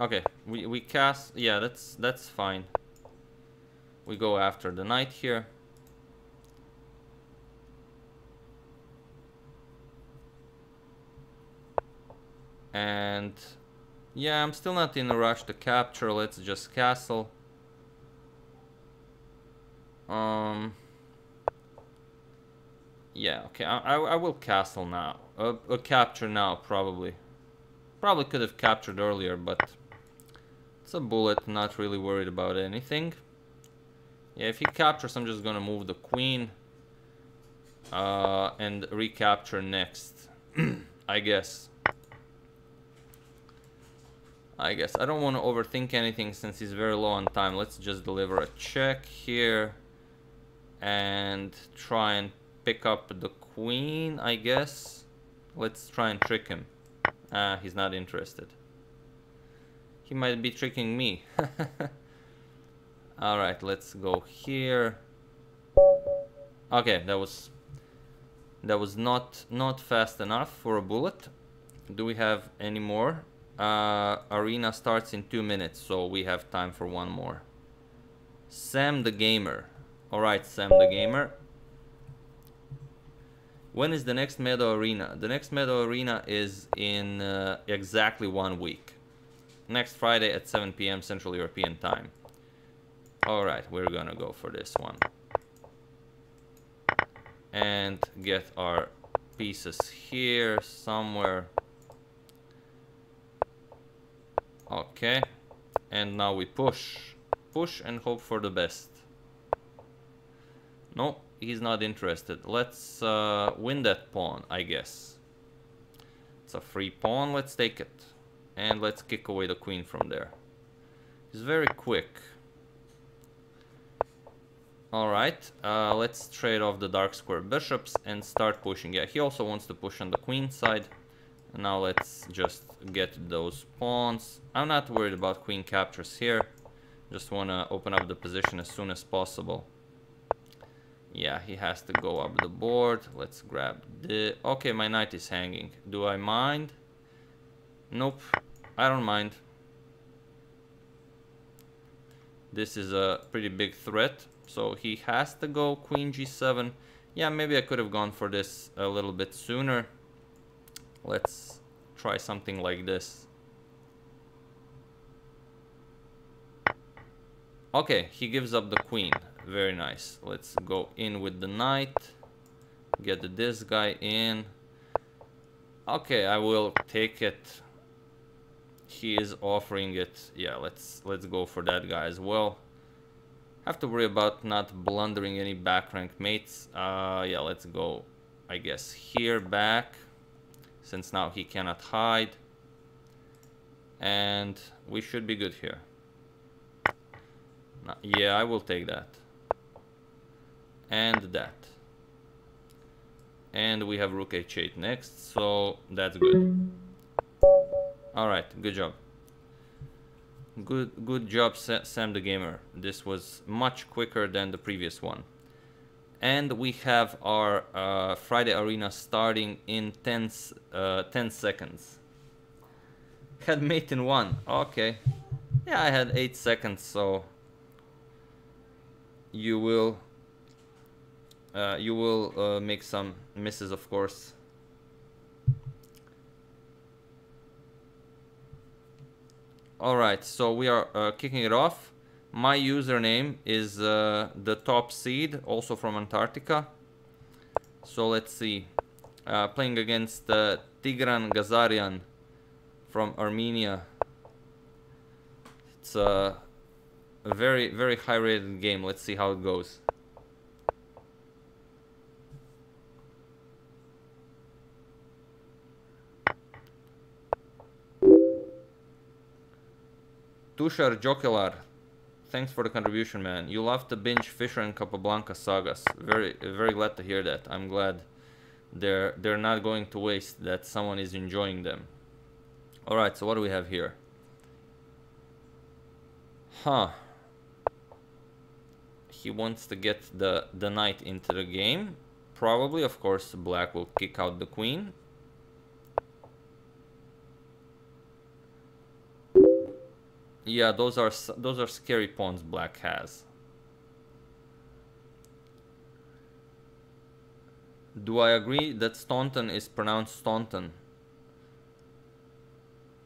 Okay, we cast. Yeah, that's fine. We go after the knight here. And yeah, I'm still not in a rush to capture. Let's just castle. Yeah, okay, I will castle now. Capture now, probably. Probably could have captured earlier, but it's a bullet, not really worried about anything. Yeah, if he captures, I'm just gonna move the queen and recapture next. I guess. I don't want to overthink anything since he's very low on time. Let's just deliver a check here and try and pick up the queen, I guess. Let's try and trick him. He's not interested. He might be tricking me. Alright, let's go here. Okay, that was not fast enough for a bullet. Do we have any more? Arena starts in 2 minutes, so we have time for one more. Sam the Gamer. Alright, Sam the Gamer. When is the next Meadow Arena? The next Meadow Arena is in exactly 1 week. Next Friday at 7 PM Central European Time. Alright, we're gonna go for this one. And get our pieces here somewhere. Okay. And now we push. Push and hope for the best. No, he's not interested. Let's win that pawn, I guess. It's a free pawn, let's take it. And let's kick away the queen from there. He's very quick. Alright, let's trade off the dark square bishops and start pushing. Yeah, he also wants to push on the queen side. And now let's just get those pawns. I'm not worried about queen captures here. Just want to open up the position as soon as possible. Yeah, he has to go up the board. Let's grab the... Okay, my knight is hanging. Do I mind? Nope, I don't mind. This is a pretty big threat. So he has to go queen g7. Yeah, maybe I could have gone for this a little bit sooner. Let's try something like this. Okay, he gives up the queen. Very nice. Let's go in with the knight. Get this guy in. Okay, I will take it. He is offering it. Yeah, let's go for that guy as well. Have to worry about not blundering any back rank mates. Yeah, let's go, I guess, here back, since now he cannot hide. And we should be good here. Yeah, I will take that. And that. And we have rook h8 next, so that's good. Alright, good job. Good job, Sam the Gamer. This was much quicker than the previous one. And we have our Friday Arena starting in 10 seconds. Had mate in 1. Okay. Yeah, I had 8 seconds, so you will make some misses, of course. Alright, so we are kicking it off. My username is the top seed, also from Antarctica. So let's see. Playing against Tigran Gazarian from Armenia. It's a very, very high rated game. Let's see how it goes. Tushar Jokelar, thanks for the contribution, man. You love to binge Fisher and Capablanca sagas. Very, very glad to hear that. I'm glad they're not going to waste, that someone is enjoying them. Alright, so what do we have here? Huh. He wants to get the knight into the game. Probably, of course, black will kick out the queen. Yeah, those are scary pawns black has. Do I agree that Staunton is pronounced Staunton?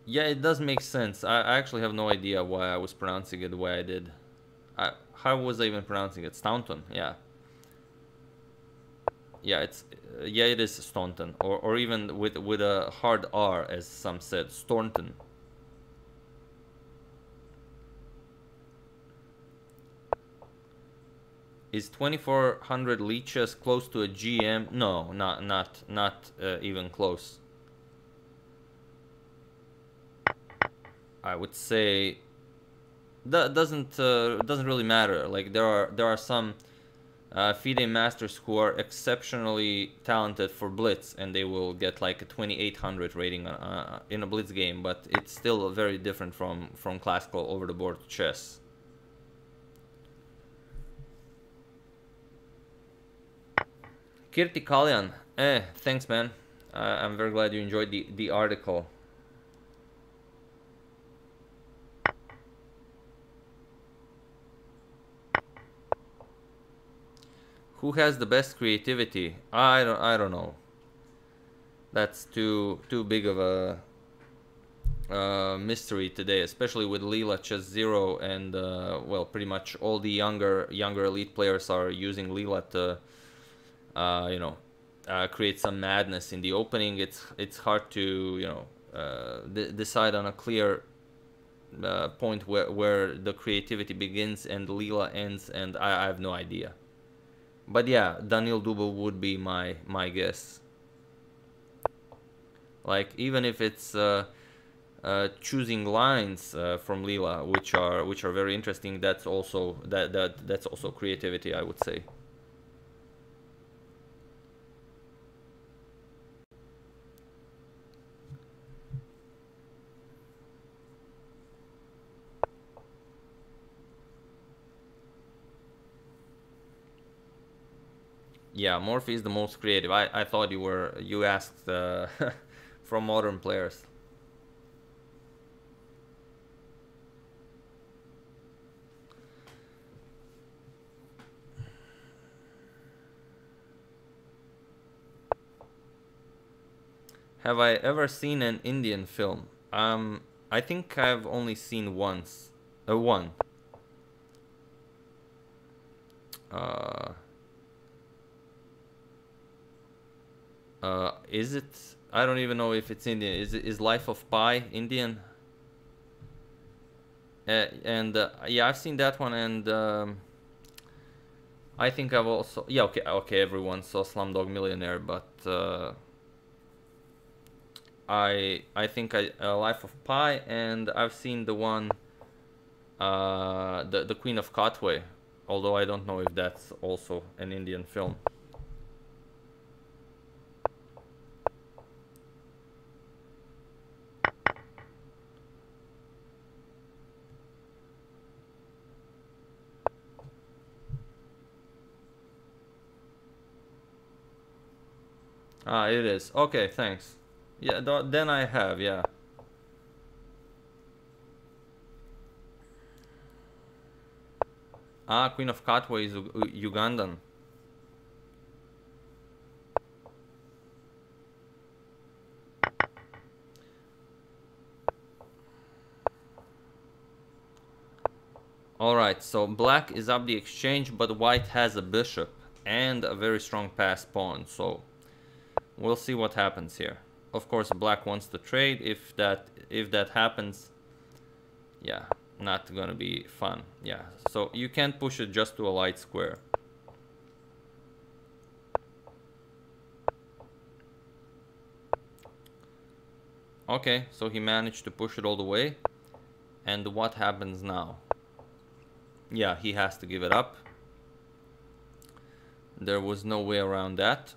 Yeah, it does make sense. I actually have no idea why I was pronouncing it the way I did. How was I even pronouncing it? Staunton, yeah. Yeah, it is Staunton, or even with a hard R, as some said, Staunton. Is 2400 leeches close to a GM? No, not even close. I would say that doesn't really matter. Like there are some FIDE masters who are exceptionally talented for blitz, and they will get like a 2800 rating in a blitz game, but it's still very different from classical over the board chess. Kirti Kalyan, thanks, man. I'm very glad you enjoyed the article. Who has the best creativity? I don't know. That's too big of a mystery today, especially with Leela Chess Zero, and well, pretty much all the younger elite players are using Leela to create some madness in the opening. It's hard to decide on a clear point where the creativity begins and Leela ends, and I have no idea. But yeah, Daniil Dubov would be my guess. Like, even if it's choosing lines from Leela, which are very interesting, that's also that's also creativity, I would say. Yeah, Morphy is the most creative. I thought you asked from modern players. Have I ever seen an Indian film? I think I've only seen once. One. Is it? I don't even know if it's Indian. Is Life of Pi Indian? And yeah, I've seen that one, and I think I've also, yeah, okay, everyone saw Slumdog Millionaire, but I think Life of Pi, and I've seen the one the Queen of Katwe, although I don't know if that's also an Indian film. Ah, it is. Okay, thanks. Yeah, then I have, yeah. Ah, Queen of Katwe is Ugandan. Alright, so black is up the exchange, but white has a bishop and a very strong passed pawn, so we'll see what happens here. Of course, black wants to trade. If that happens, yeah, not gonna be fun. Yeah, so you can't push it just to a light square. Okay, so he managed to push it all the way. And what happens now? Yeah, he has to give it up. There was no way around that.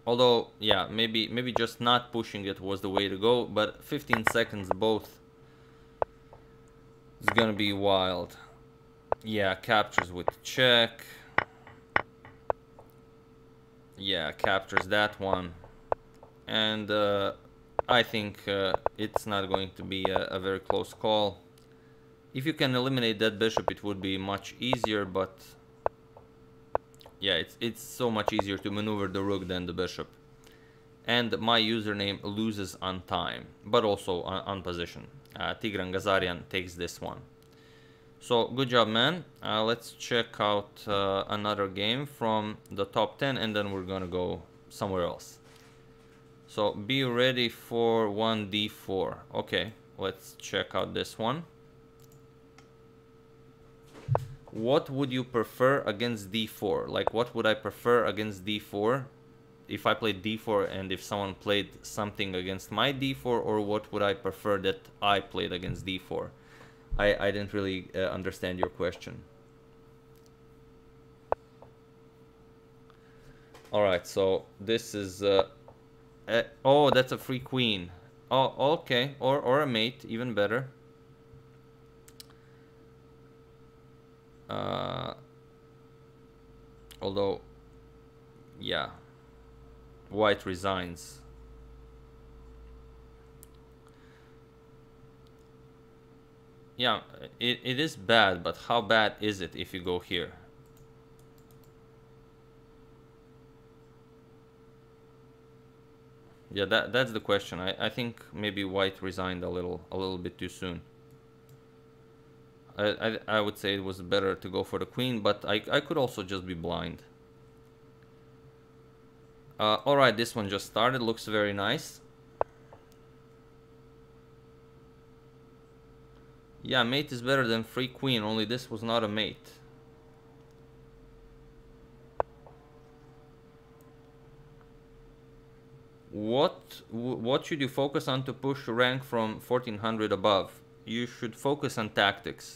Although, yeah, maybe just not pushing it was the way to go, but 15 seconds both is gonna be wild. Yeah, captures with check. Yeah, captures that one. And I think it's not going to be a very close call. If you can eliminate that bishop, it would be much easier, but yeah, it's so much easier to maneuver the rook than the bishop. And my username loses on time, but also on position. Tigran Gazarian takes this one. So good job, man. Let's check out another game from the top 10, and then we're gonna go somewhere else. So be ready for 1d4. Okay, let's check out this one. What would you prefer against d4? Like, what would I prefer against d4? If I played d4 and if someone played something against my d4, or what would I prefer that I played against d4? I didn't really understand your question. Alright, so this is... oh, that's a free queen. Oh, okay. Or a mate, even better. Although, yeah, white resigns. Yeah, it is bad, but how bad is it if you go here? Yeah, that's the question. I think maybe white resigned a little bit too soon. I would say it was better to go for the queen, but I could also just be blind. Alright, this one just started. Looks very nice. Yeah, mate is better than free queen, only this was not a mate. What should you focus on to push rank from 1400 above? You should focus on tactics.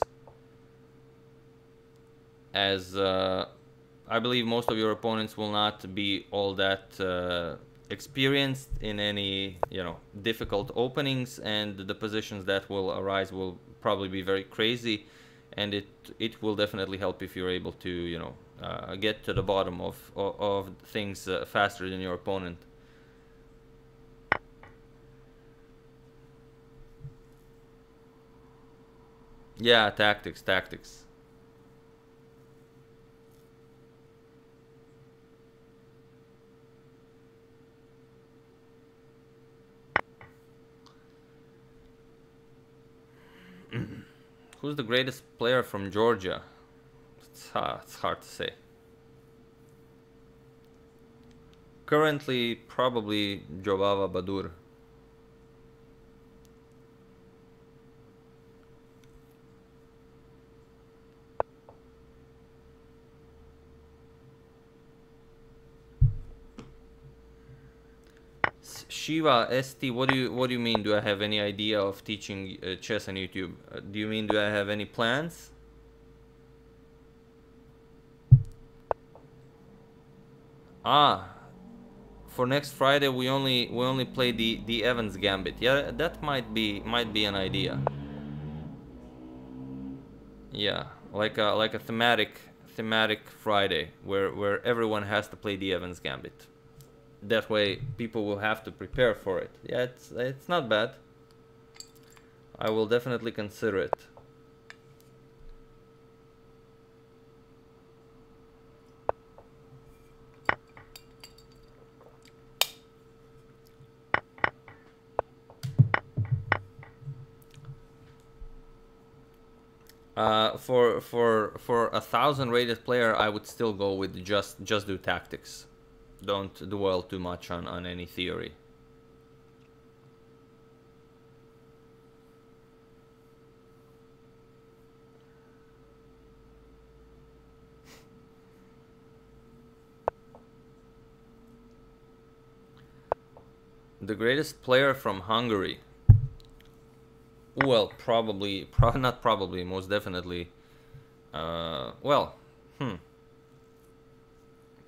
As I believe most of your opponents will not be all that experienced in any, you know, difficult openings, and the positions that will arise will probably be very crazy, and it will definitely help if you're able to, you know, get to the bottom of things faster than your opponent. Yeah, tactics. Who's the greatest player from Georgia? It's hard to say. Currently, probably Jobava Badur. Shiva ST, what do you mean? Do I have any idea of teaching chess on YouTube? Do you mean do I have any plans? Ah, for next Friday we only play the Evans Gambit. Yeah, that might be an idea. Yeah, like a thematic Friday where everyone has to play the Evans Gambit. That way people will have to prepare for it. Yeah, it's not bad. I will definitely consider it. For 1,000 rated player, I would still go with just do tactics. Don't dwell too much on any theory. The greatest player from Hungary. Well, not probably, most definitely. Well,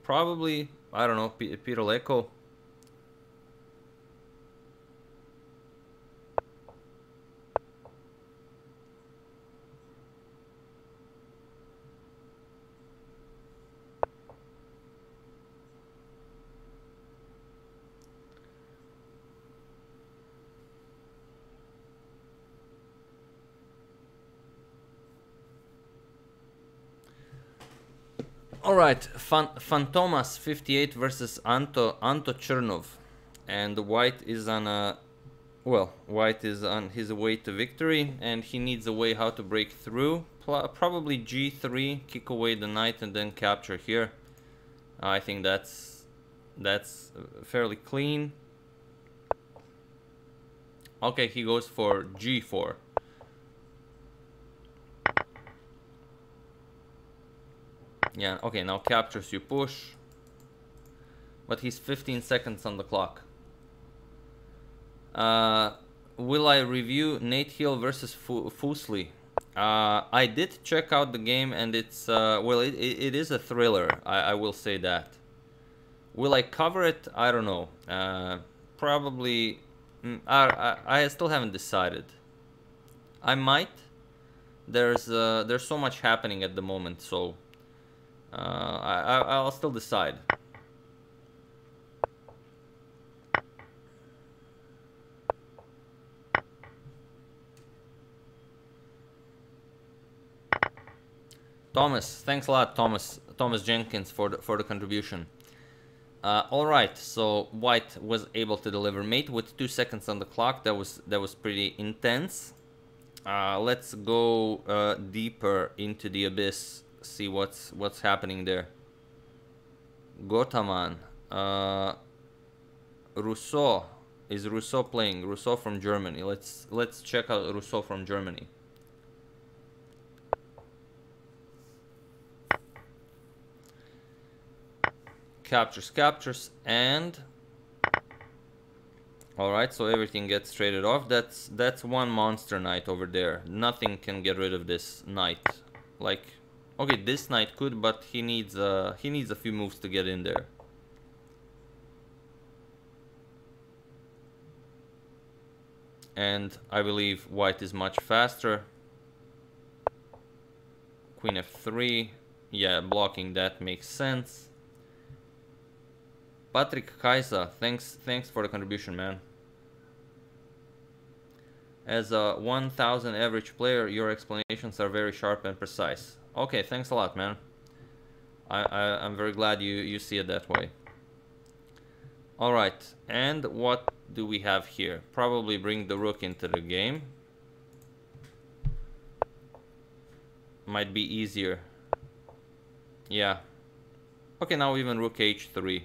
probably, I don't know, Peter Leko. All right, Fantomas 58 versus Anto Chernov, and White is on a White is on his way to victory, and he needs a way how to break through. Probably G3, kick away the knight, and then capture here. I think that's fairly clean. Okay, he goes for G4. Yeah, okay, now captures, you push. But he's 15 seconds on the clock. Will I review Nate Hill versus Fusli? I did check out the game, and it's, well, it is a thriller, I will say that. Will I cover it? I don't know. Probably, I still haven't decided. I might. There's so much happening at the moment, so I'll still decide. Thomas, thanks a lot, Thomas Jenkins, for the contribution. All right, so White was able to deliver mate with 2 seconds on the clock. That was pretty intense. Let's go deeper into the abyss. See what's happening there. Gotaman, Rousseau, is Rousseau playing? Rousseau from Germany. Let's check out Rousseau from Germany. Captures, and all right, so everything gets traded off. That's one monster knight over there. Nothing can get rid of this knight. Like, okay, this knight could, but he needs a few moves to get in there. And I believe White is much faster. Queen f3. Yeah, blocking that makes sense. Patrick Kaiser, thanks for the contribution, man. As a 1000 average player, your explanations are very sharp and precise. Okay, thanks a lot, man. I'm very glad you see it that way. All right, and what do we have here? Probably bring the rook into the game. Might be easier. Yeah. Okay, now even rook h3.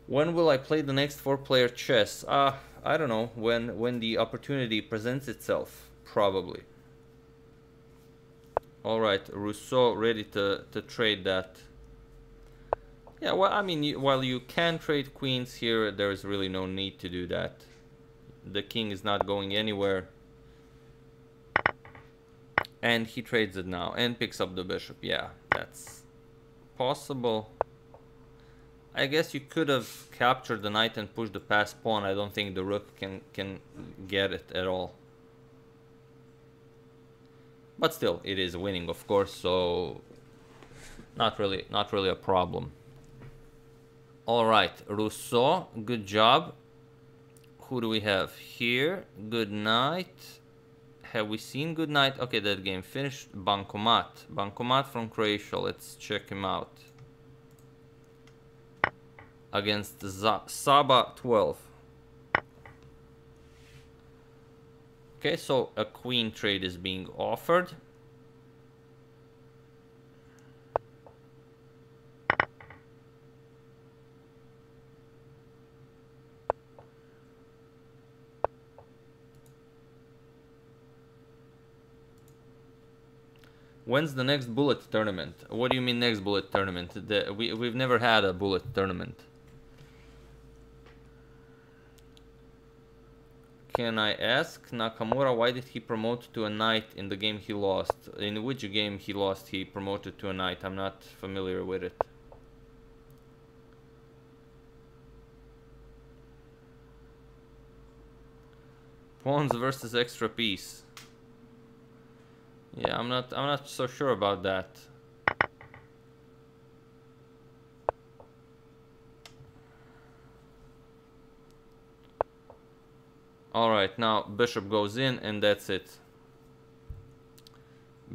When will I play the next 4-player chess? I don't know. When the opportunity presents itself, probably. All right, Rousseau ready to trade that. Yeah, well, I mean, while you can trade queens here, there's really no need to do that. The king is not going anywhere. And he trades it now and picks up the bishop. Yeah, that's possible. I guess you could have captured the knight and pushed the passed pawn. I don't think the rook can get it at all. But still, it is winning, of course, so not really a problem. All right, Rousseau, good job. Who do we have here? Good night. Have we seen good night? Okay, that game finished. Bankomat from Croatia. Let's check him out. Against Saba 12. Okay, so a queen trade is being offered. When's the next bullet tournament? What do you mean next bullet tournament? We've never had a bullet tournament. Can I ask Nakamura why did he promote to a knight in the game he lost? In which game he lost he promoted to a knight? I'm not familiar with it. Pawns versus extra piece. Yeah, I'm not so sure about that. Alright, now bishop goes in and that's it.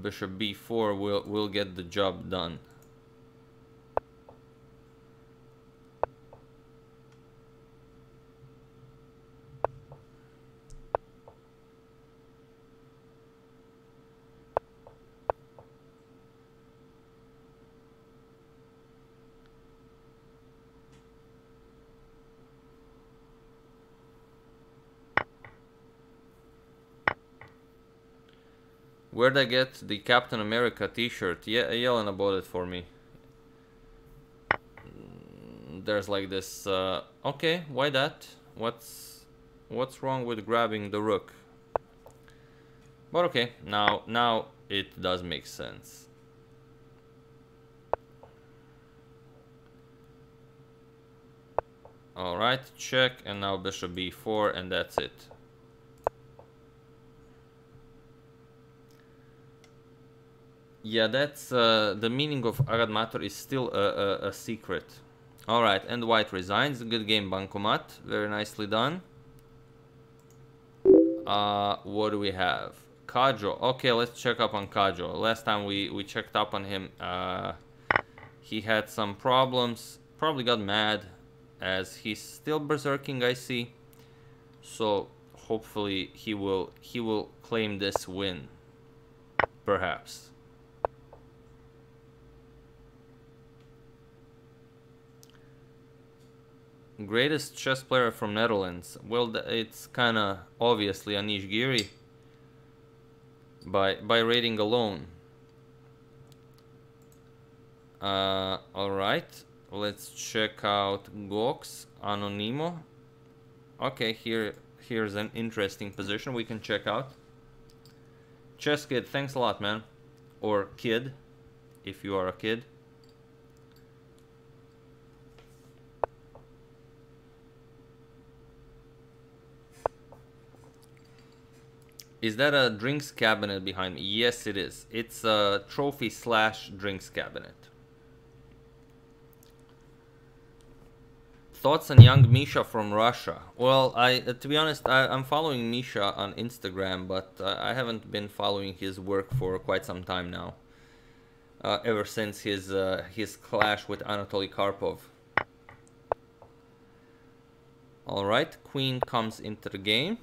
Bishop b4 will get the job done. Where'd I get the Captain America t-shirt? Yeah, Yelena bought it for me. There's like this, okay, why that? What's wrong with grabbing the rook? But okay, now it does make sense. Alright, check, and now bishop b4, and that's it. Yeah, that's the meaning of Arad Mator is still a secret. Alright, and white resigns. Good game, Bankomat. Very nicely done. What do we have? Kajo. Okay, let's check up on Kajo. Last time we checked up on him, he had some problems. Probably got mad, as he's still berserking, I see. So hopefully he will claim this win. Perhaps. Greatest chess player from Netherlands. Well, it's kind of obviously Anish Giri by rating alone. Alright, let's check out Gox Anonimo. Okay, here's an interesting position we can check out. Chess Kid, thanks a lot, man. Or kid, if you are a kid. Is that a drinks cabinet behind me? Yes, it is. It's a trophy / drinks cabinet. Thoughts on young Misha from Russia? Well, to be honest, I'm following Misha on Instagram, but I haven't been following his work for quite some time now. Ever since his clash with Anatoly Karpov. All right, queen comes into the game.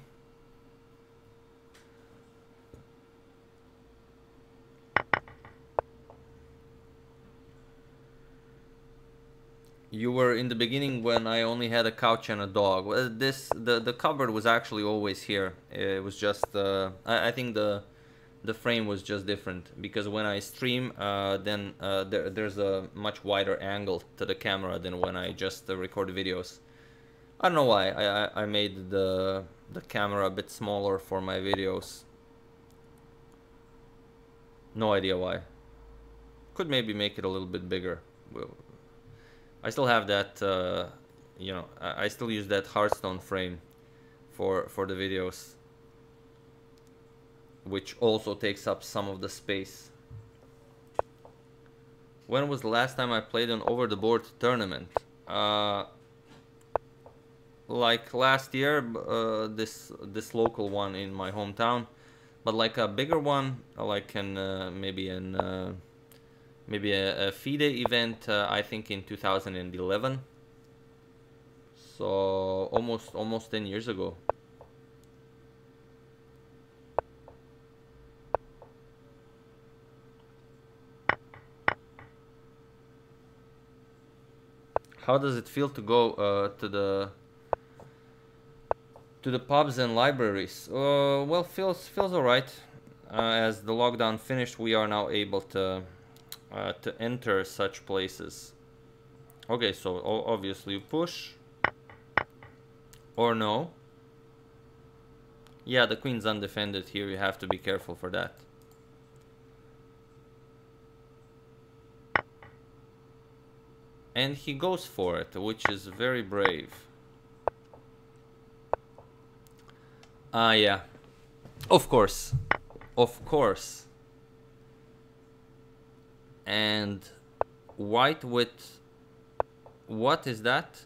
You were in the beginning when I only had a couch and a dog. Well, the cupboard was actually always here. It was just I think the frame was just different, because when I stream, then there's a much wider angle to the camera than when I just record videos. I don't know why I made the camera a bit smaller for my videos. No idea why. Could maybe make it a little bit bigger. Well, I still have that, you know, I still use that Hearthstone frame for the videos, which also takes up some of the space. When was the last time I played an over the board tournament? Like last year, this local one in my hometown, but like a bigger one, like maybe a FIDE event, I think in 2011. So almost 10 years ago. How does it feel to go to the pubs and libraries? Well, feels alright. As the lockdown finished, we are now able to enter such places. Okay, so obviously you push or no. Yeah, the queen's undefended here. You have to be careful for that. And he goes for it, which is very brave. Ah, yeah. Of course. Of course. And white with... What is that?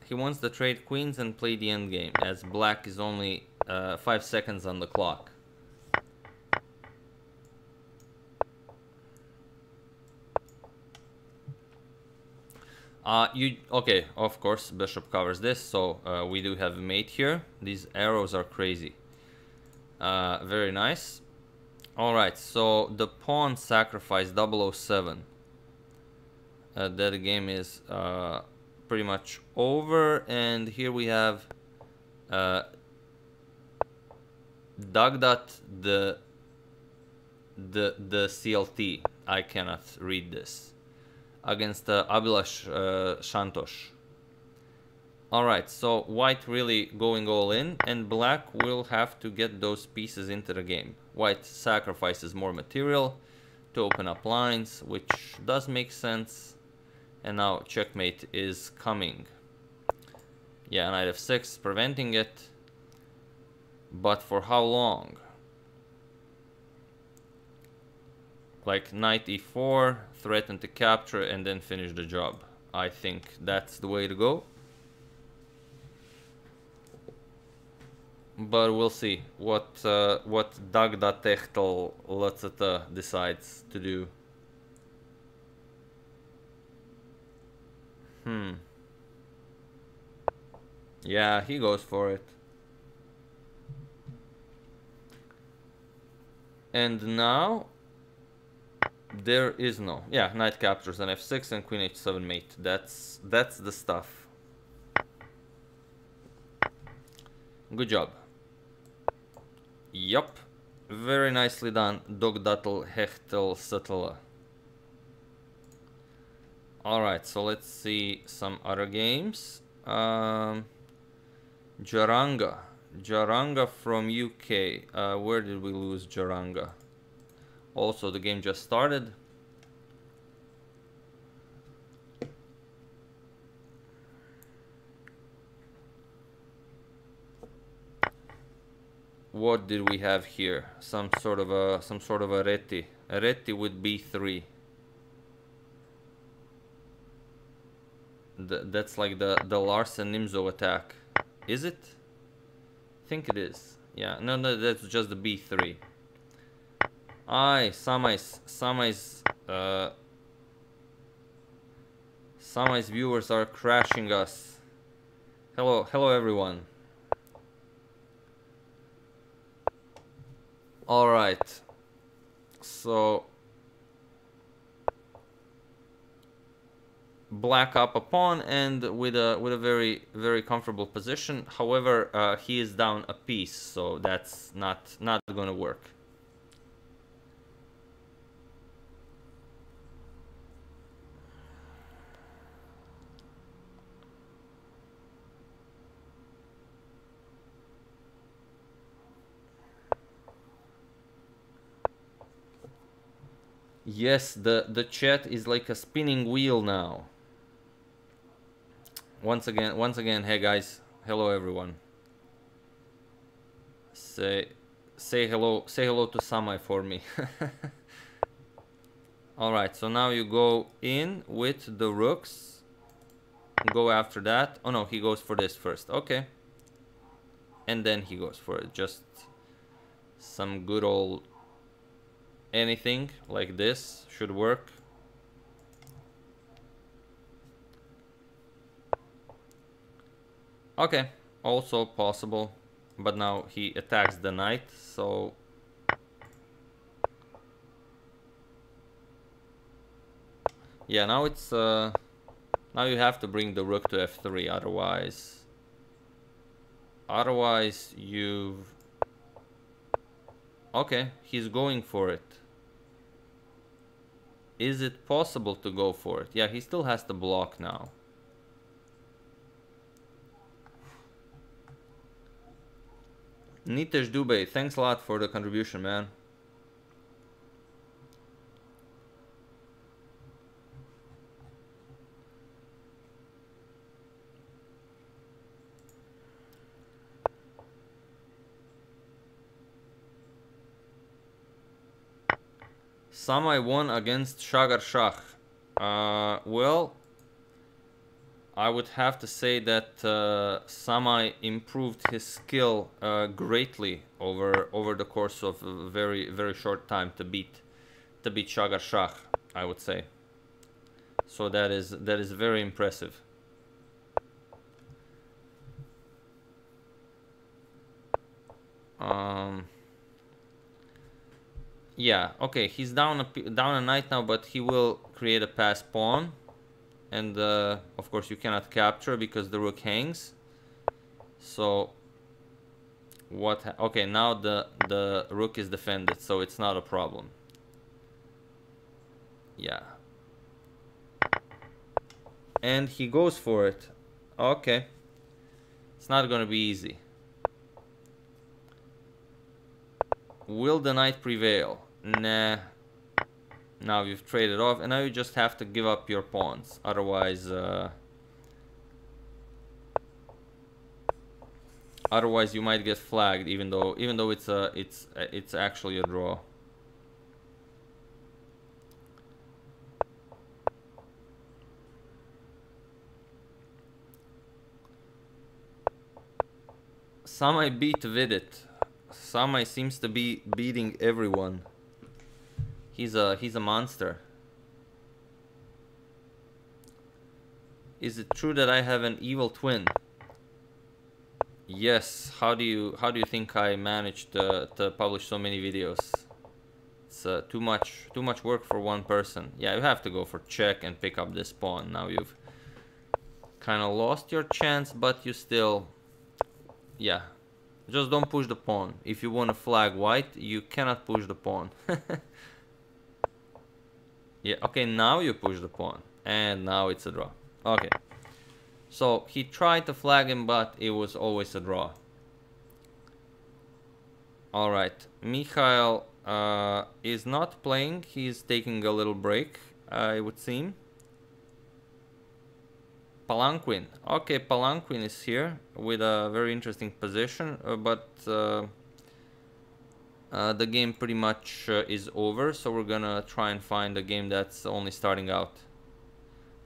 He wants to trade queens and play the endgame, as black is only 5 seconds on the clock. Okay, of course, bishop covers this, so we do have mate here. These arrows are crazy. Very nice. Alright, so the pawn sacrifice 007. That game is pretty much over, and here we have Dagdat the CLT. I cannot read this. Against Abhilash Shantosh. Alright, so white really going all in, and black will have to get those pieces into the game. White sacrifices more material to open up lines, which does make sense. And now checkmate is coming. Yeah, knight f6, preventing it. But for how long? Like knight e4, threaten to capture, and then finish the job. I think that's the way to go. But we'll see what Dagda Techtel Latsata decides to do. Yeah, he goes for it. And now there is no. Yeah, knight captures an f6 and queen h7 mate. That's the stuff. Good job. Yup. Very nicely done, Dogdatel Hechtel Satala. Alright, so let's see some other games. Jaranga. Jaranga from UK. Where did we lose Jaranga? Also, the game just started. What did we have here? Some sort of a reti. A reti with b3. That's like the Larsen Nimzo attack. Is it? I think it is. Yeah, no, that's just the b3. Aye, Samai's viewers are crashing us. Hello everyone. Alright. So black up a pawn and with a very comfortable position. However, he is down a piece, so that's not gonna work. Yes, the chat is like a spinning wheel now. Once again, hey guys, hello everyone. Say hello to Samai for me. Alright, so now you go in with the rooks. Go after that. Oh no, he goes for this first. Okay. And then he goes for it. Just some good old anything like this should work. Okay, also possible, but now he attacks the knight, so yeah, now it's Now you have to bring the rook to f3, otherwise you've... Okay, he's going for it. Is it possible to go for it? Yeah, he still has to block now. Nitesh Dubey, thanks a lot for the contribution, man. Samai won against Shagar Shah. Well, I would have to say that Samai improved his skill greatly over the course of a very short time to beat Shagar Shah, I would say. So that is very impressive. Yeah, okay, he's down a knight now, but he will create a pass pawn, and of course you cannot capture because the rook hangs. So what? Okay, now the rook is defended, so it's not a problem. Yeah, and he goes for it. Okay, it's not gonna be easy. Will the knight prevail? Nah. Now you've traded off, and now you just have to give up your pawns. Otherwise, you might get flagged, even though it's actually a draw. Samai beat Vidit. Samai seems to be beating everyone. He's a monster. Is it true that I have an evil twin? Yes. How do you think I managed to publish so many videos? It's too much work for one person. Yeah, you have to go for check and pick up this pawn. Now you've kind of lost your chance, but you still, yeah. Just don't push the pawn. If you want to flag white, you cannot push the pawn. Yeah, okay, now you push the pawn. And now it's a draw. Okay. So he tried to flag him, but it was always a draw. Alright. Mikhail is not playing. He's taking a little break, it would seem. Palanquin. Okay, Palanquin is here with a very interesting position, but the game pretty much is over, so we're gonna try and find a game that's only starting out.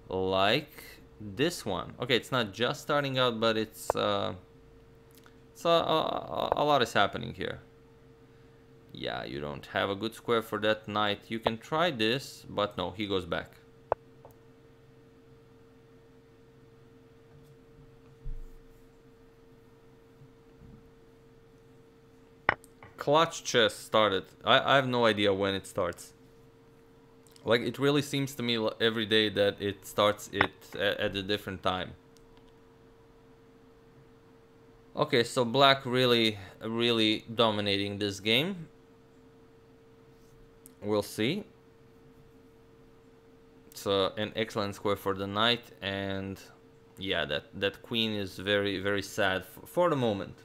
Like this one. Okay, it's not just starting out, but it's a lot is happening here. Yeah, you don't have a good square for that knight. You can try this, but no, he goes back. Clutch chess started. I have no idea when it starts. Like, it really seems to me every day that it starts at a different time. Okay, so black really dominating this game. We'll see. It's an excellent square for the knight, and yeah, that queen is very sad for the moment.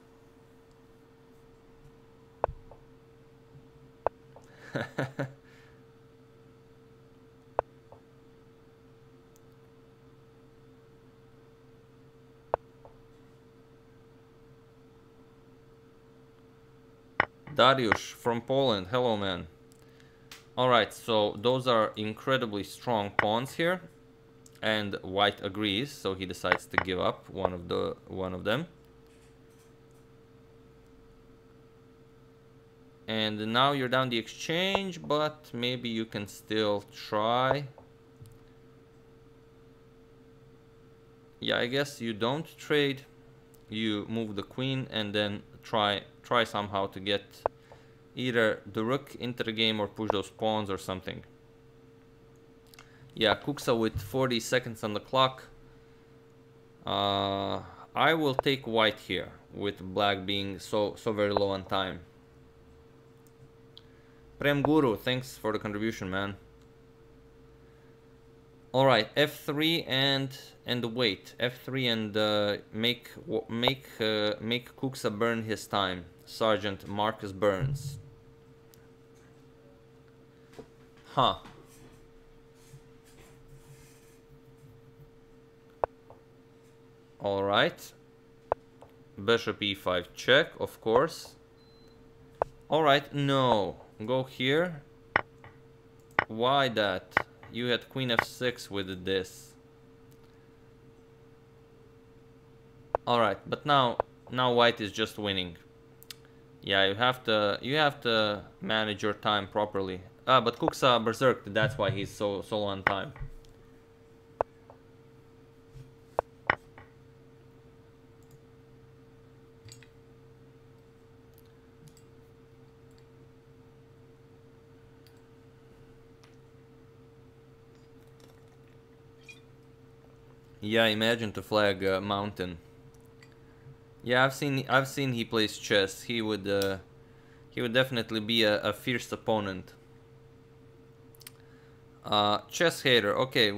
Dariusz from Poland, hello man. Alright, so those are incredibly strong pawns here, and white agrees, so he decides to give up one of them. And now you're down the exchange, but maybe you can still try. Yeah, I guess you don't trade. You move the queen and then try somehow to get either the rook into the game or push those pawns or something. Yeah, Kuksa with 40 seconds on the clock. I will take white here, with black being so very low on time. Prem Guru, thanks for the contribution, man. All right, F3 and wait, F3 and make Kuksa burn his time. Sergeant Marcus Burns. Huh. All right. Bishop E5 check, of course. All right, no. Go here. Why that? You had Queen F6 with this. All right, but now white is just winning. Yeah, you have to manage your time properly. But Kuksa berserked. That's why he's so on time. Yeah, imagine to flag mountain. Yeah, I've seen he plays chess. He would definitely be a fierce opponent. Chess hater. Okay,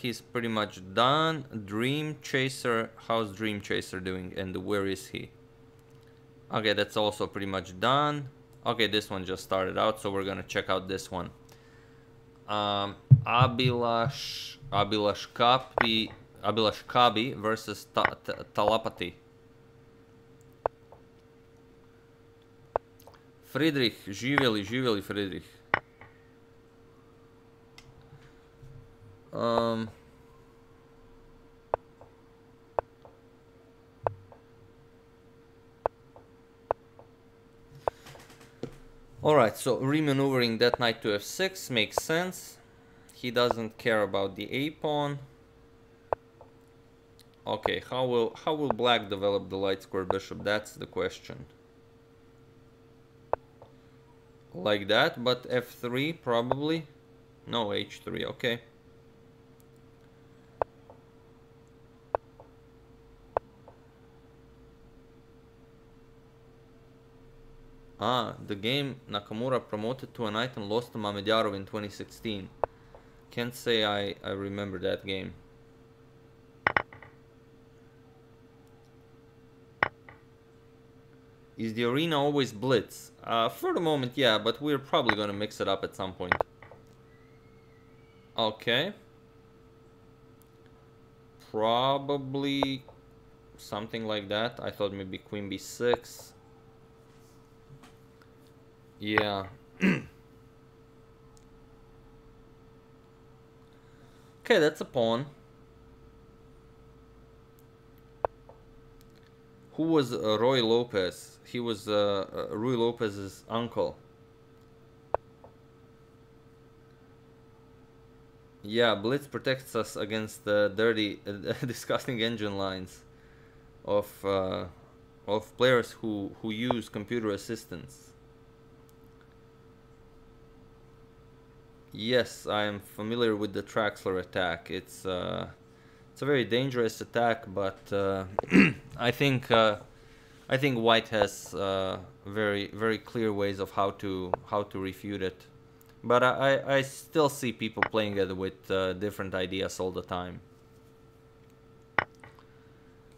he's pretty much done. Dream Chaser. How's Dream Chaser doing? And where is he? Okay, that's also pretty much done. Okay, this one just started out, so we're gonna check out this one. Abhilash Kabi versus Talapati. Friedrich, živjeli Friedrich. Alright, so remaneuvering that knight to f6 makes sense. He doesn't care about the a-pawn. Okay, how will black develop the light square bishop? That's the question. Like that, but f3 probably. No, h3, okay. The game Nakamura promoted to a knight and lost to Mamedyarov in 2016. Can't say I remember that game. Is the arena always blitz? For the moment, yeah, but we're probably gonna mix it up at some point. Okay. Probably something like that. I thought maybe queen b6. Yeah. Okay, that's a pawn. Who was Roy Lopez? He was Ruy Lopez's uncle. Yeah, Blitz protects us against the dirty, disgusting engine lines of players who use computer assistance. Yes, I am familiar with the Traxler attack. It's a very dangerous attack, but I think White has very clear ways of how to refute it. But I still see people playing it with different ideas all the time.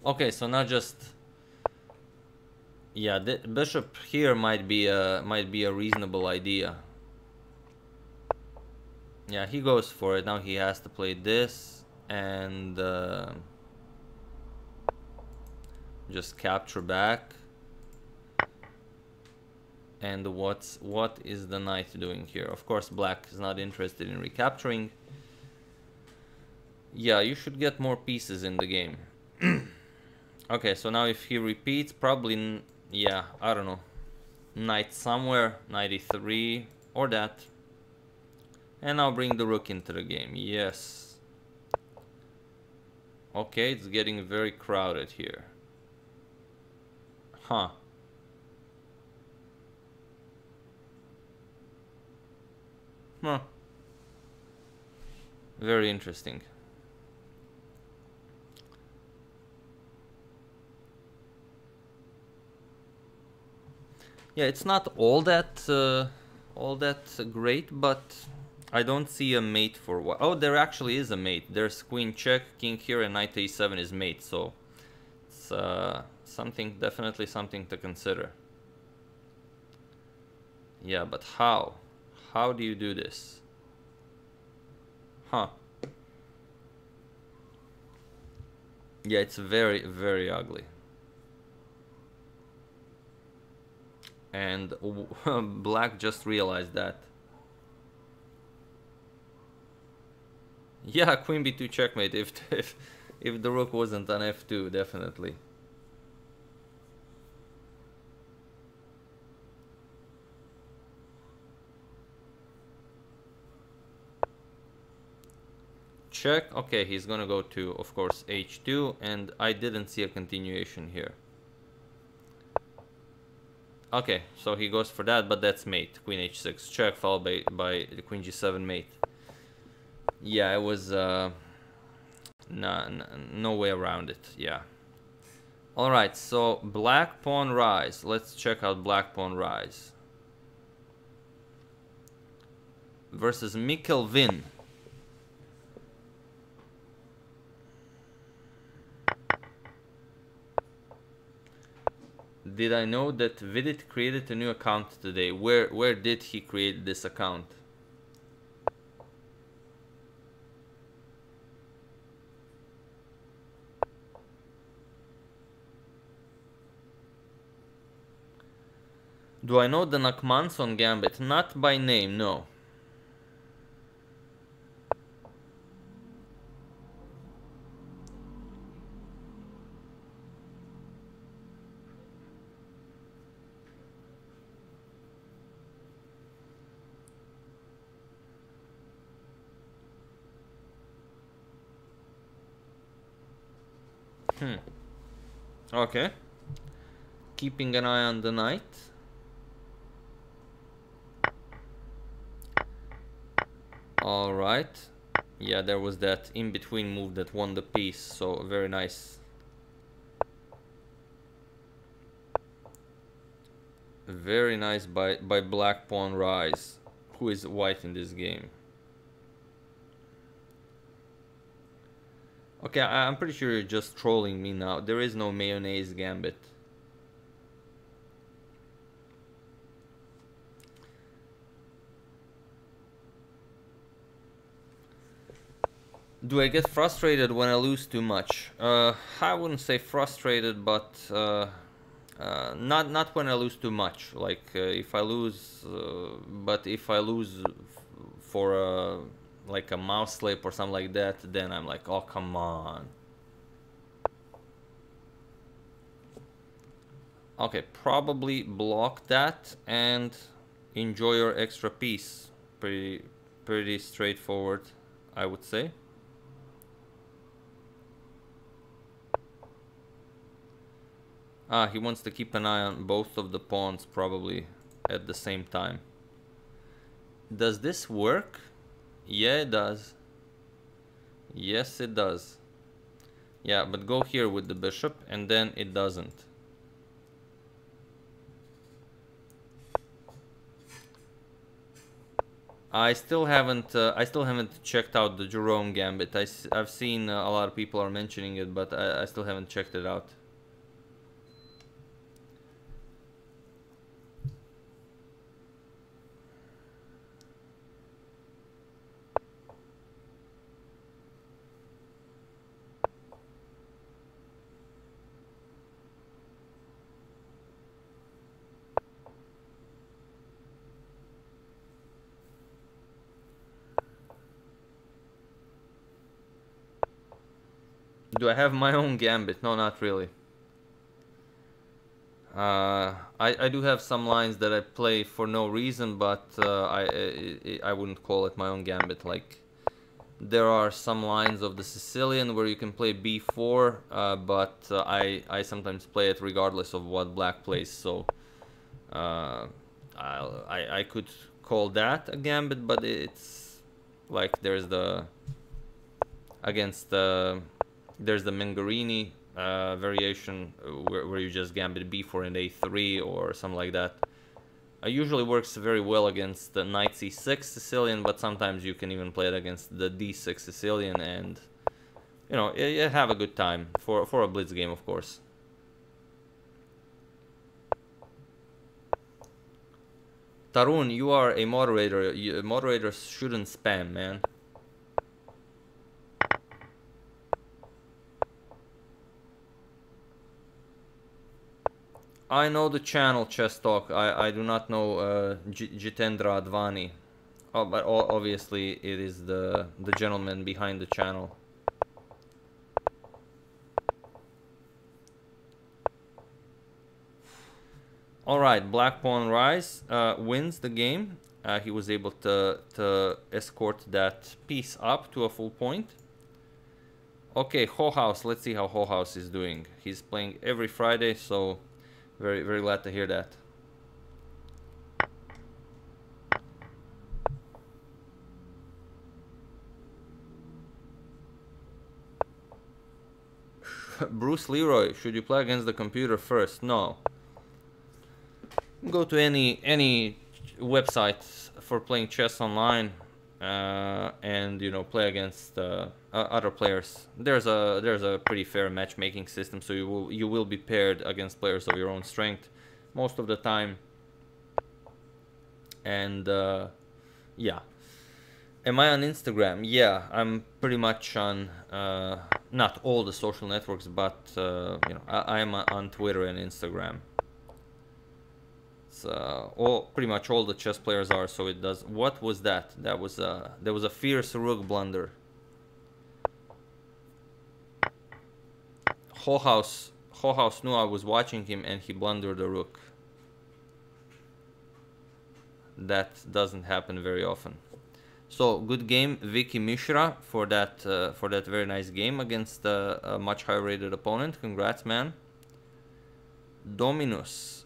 Okay, so now just yeah, the bishop here might be a reasonable idea. Yeah, he goes for it. Now he has to play this and just capture back. And what is the knight doing here? Of course, black is not interested in recapturing. Yeah, you should get more pieces in the game. Okay, so now if he repeats, probably, yeah, I don't know. Knight somewhere, knight e3, or that. And now bring the rook into the game, yes. Okay, it's getting very crowded here. Huh. Huh. Very interesting. Yeah, it's not all that great, but I don't see a mate for what. Oh, there actually is a mate. There's queen check, king here, and knight a7 is mate. So it's something, definitely something to consider. Yeah, but how? How do you do this? Huh? Yeah, it's very, very ugly. And black just realized that. Yeah, queen b2 checkmate if the rook wasn't on f2, definitely. Check. Okay, he's gonna go to, of course, h2, and I didn't see a continuation here. Okay, so he goes for that, but that's mate. Queen h6 check, followed by the queen g7 mate. Yeah, it was no way around it. Yeah. All right, so black pawn rise. Let's check out black pawn rise versus Mikkel Vin. Did I know that Vidit created a new account today? Where did he create this account? Do I know the Nachmanson Gambit? Not by name, no. Okay. Keeping an eye on the knight. Alright. Yeah, there was that in-between move that won the piece, so very nice. Very nice by black pawn rise, who is white in this game. Okay, I'm pretty sure you're just trolling me now. There is no mayonnaise gambit. Do I get frustrated when I lose too much? I wouldn't say frustrated, but not when I lose too much. Like if I lose, but if I lose for like a mouse slip or something like that, then I'm like, oh come on. Okay, probably block that and enjoy your extra piece. Pretty straightforward, I would say. Ah, he wants to keep an eye on both of the pawns probably at the same time. Does this work? Yeah, it does. Yes, it does. Yeah, but go here with the bishop and then it doesn't. I still haven't checked out the Jerome Gambit. I've seen a lot of people are mentioning it, but I still haven't checked it out. Do I have my own gambit? No, not really. I do have some lines that I play for no reason, but I wouldn't call it my own gambit. Like there are some lines of the Sicilian where you can play b4, but I sometimes play it regardless of what black plays. So I could call that a gambit, but it's like there's the against there's the Mengarini variation where you just gambit b4 and a3 or something like that. Usually works very well against the knight c6 Sicilian, but sometimes you can even play it against the d6 Sicilian, and you know, you have a good time for a blitz game, of course. Tarun, you are a moderator. Moderators shouldn't spam, man. I know the channel Chess Talk. I do not know Jitendra Advani. Oh, but obviously it is the gentleman behind the channel. All right, Black Pawn Rise wins the game. He was able to escort that piece up to a full point. Okay, Hohaus. Let's see how Hohaus is doing. He's playing every Friday, so very, very glad to hear that. Bruce Leroy, should you play against the computer first? No. Go to any website for playing chess online, and you know, play against other players. There's a pretty fair matchmaking system, so you will be paired against players of your own strength most of the time. And yeah. Am I on Instagram? Yeah, I'm pretty much on not all the social networks, but you know, I am on Twitter and Instagram. Pretty much all the chess players are, so it does. What was that? There was a fierce rook blunder. Hohaus knew I was watching him and he blundered the rook. That doesn't happen very often. So good game, Vicky Mishra, for that very nice game against a much higher rated opponent. Congrats, man. Dominus.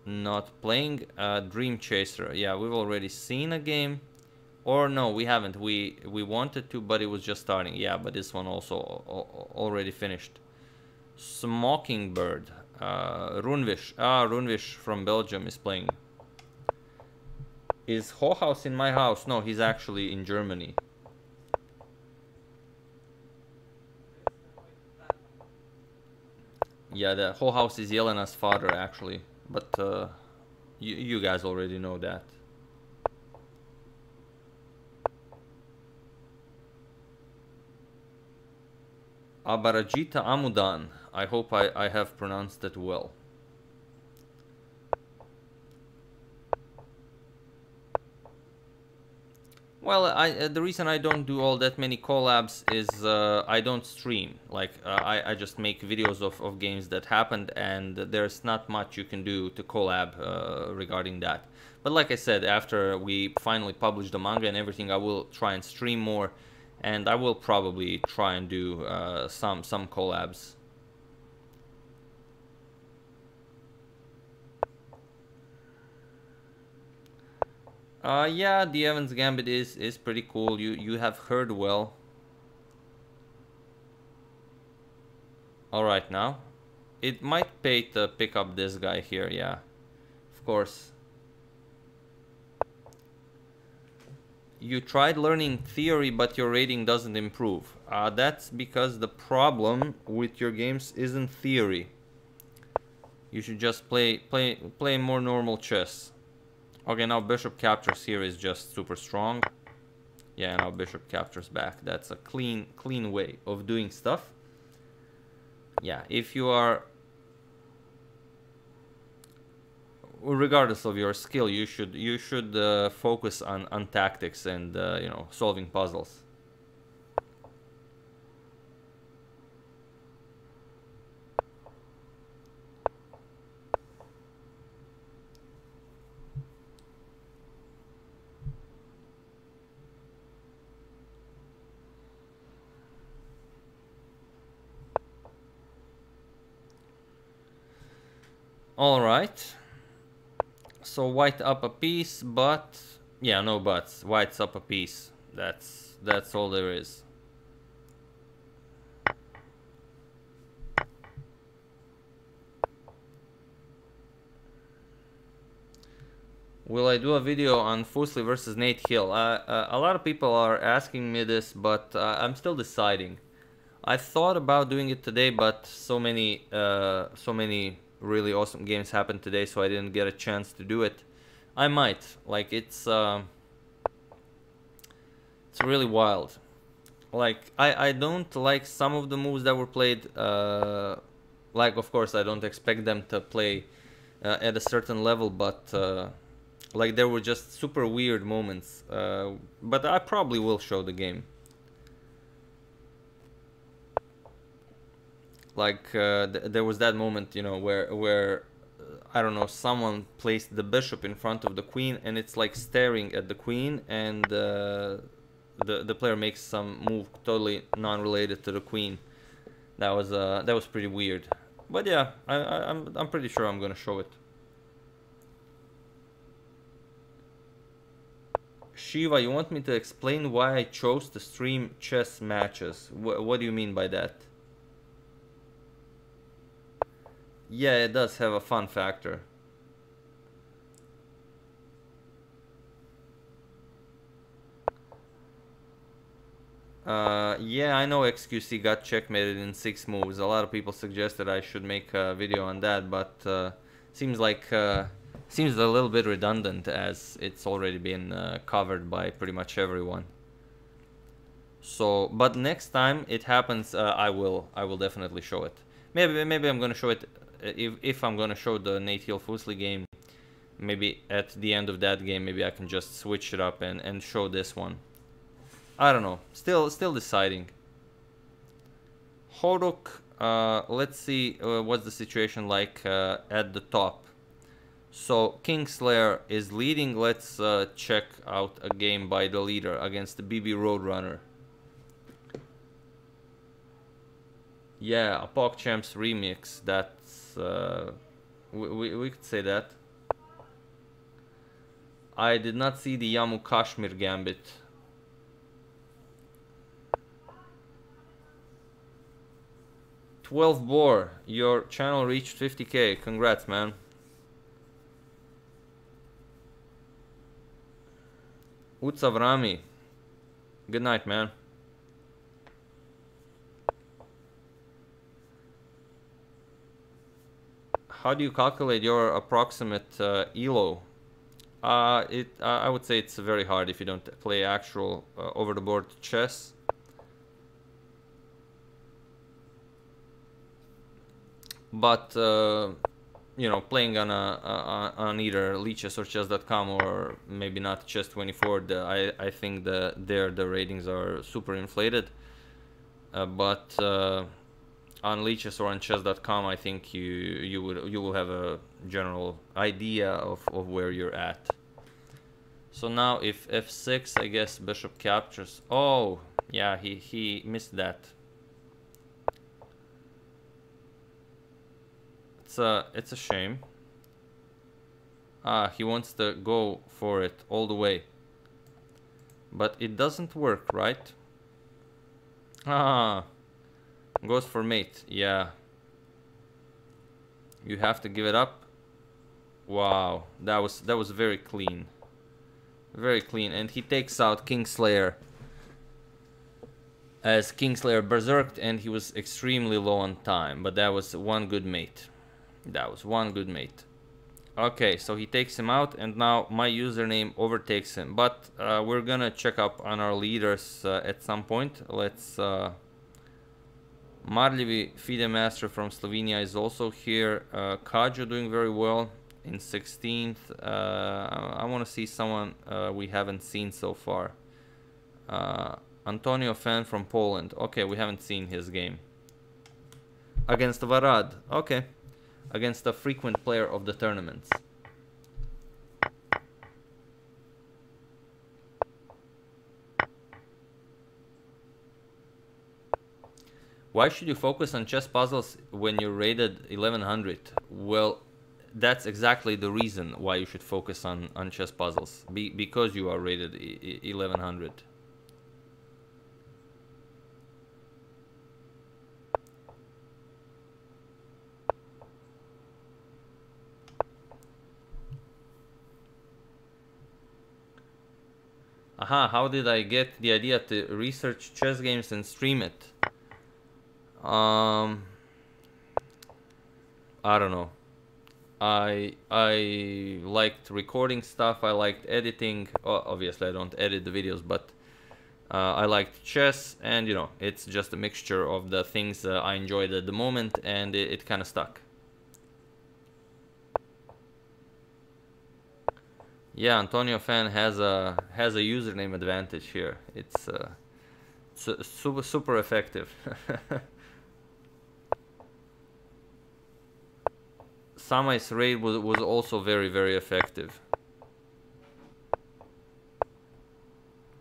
Not playing. Dream Chaser. Yeah, we've already seen a game. Or no, we haven't. We wanted to, but it was just starting. Yeah, but this one also already finished. Smockingbird. Runvish. Runvish from Belgium is playing. Is Hohaus in my house? No, he's actually in Germany. Yeah, the Hohaus is Yelena's father, actually. But you guys already know that. Abarajita Amudan. I hope I have pronounced it well. Well, the reason I don't do all that many collabs is I don't stream. Like, I just make videos of games that happened, and there's not much you can do to collab regarding that. But like I said, after we finally publish the manga and everything, I will try and stream more, and I will probably try and do some collabs. Yeah, the Evans Gambit is pretty cool. You have heard well. Alright, now. It might pay to pick up this guy here, yeah. Of course. You tried learning theory, but your rating doesn't improve. That's because the problem with your games isn't theory. You should just play more normal chess. Okay, now bishop captures here is just super strong. Yeah, now bishop captures back. That's a clean way of doing stuff. Yeah, if you are, regardless of your skill, you should focus on tactics and you know, solving puzzles. All right. So white up a piece, but yeah, no buts. White's up a piece. That's That's all there is. Will I do a video on Fuslie versus Nate Hill? A lot of people are asking me this, but I'm still deciding. I thought about doing it today, but so many really awesome games happened today, so I didn't get a chance to do it. I might. Like, it's really wild. Like, I don't like some of the moves that were played. Like, of course, I don't expect them to play at a certain level, but like, there were just super weird moments. But I probably will show the game. Like, there was that moment, you know, where I don't know, someone placed the bishop in front of the queen, and it's like staring at the queen, and the player makes some move totally non-related to the queen. That was pretty weird. But yeah, I'm pretty sure I'm gonna show it. Shiva, you want me to explain why I chose to stream chess matches? What do you mean by that? Yeah, it does have a fun factor. Yeah, I know XQC got checkmated in 6 moves. A lot of people suggested I should make a video on that, but seems a little bit redundant, as it's already been covered by pretty much everyone. So, but next time it happens, I will definitely show it. Maybe I'm gonna show it if I'm gonna show the Nate Hill Fuslie game. Maybe at the end of that game, maybe I can just switch it up and show this one. I don't know. Still deciding. Horuk, let's see what's the situation like at the top. So Kingslayer is leading. Let's check out a game by the leader against the BB Roadrunner. Yeah, a PogChamps remix. That's we could say that. I did not see the Jammu Kashmir Gambit. $12 Boar, your channel reached 50k. Congrats, man. Utsavrami, good night, man. How do you calculate your approximate ELO? I would say it's very hard if you don't play actual over-the-board chess. But you know, playing on either Lichess or chess.com, or maybe not chess24, I think the ratings are super inflated. But on Lichess or on chess.com, I think you will have a general idea of where you're at. So now if f6, I guess bishop captures. Oh yeah, he missed that. It's a shame. He wants to go for it all the way, but it doesn't work, right? Goes for mate. Yeah, you have to give it up. Wow, that was very clean, and he takes out Kingslayer, as Kingslayer berserked, and he was extremely low on time, but that was one good mate. Okay, so he takes him out, and now my username overtakes him. But we're gonna check up on our leaders at some point. Let's Marljevi FIDE Master from Slovenia is also here. Kajo doing very well in 16th. I want to see someone we haven't seen so far. Antonio Fan from Poland. Okay, we haven't seen his game. Against Varad. Okay. Against a frequent player of the tournaments. Why should you focus on chess puzzles when you're rated 1100? Well, that's exactly the reason why you should focus on chess puzzles. Because you are rated 1100. Aha, how did I get the idea to research chess games and stream it? I don't know. I liked recording stuff. I liked editing. Obviously, I don't edit the videos, but I liked chess, and you know, it's just a mixture of the things I enjoyed at the moment, and it kind of stuck. Yeah, Antonio Fan has a username advantage here. It's super effective. Samai's raid was also very effective.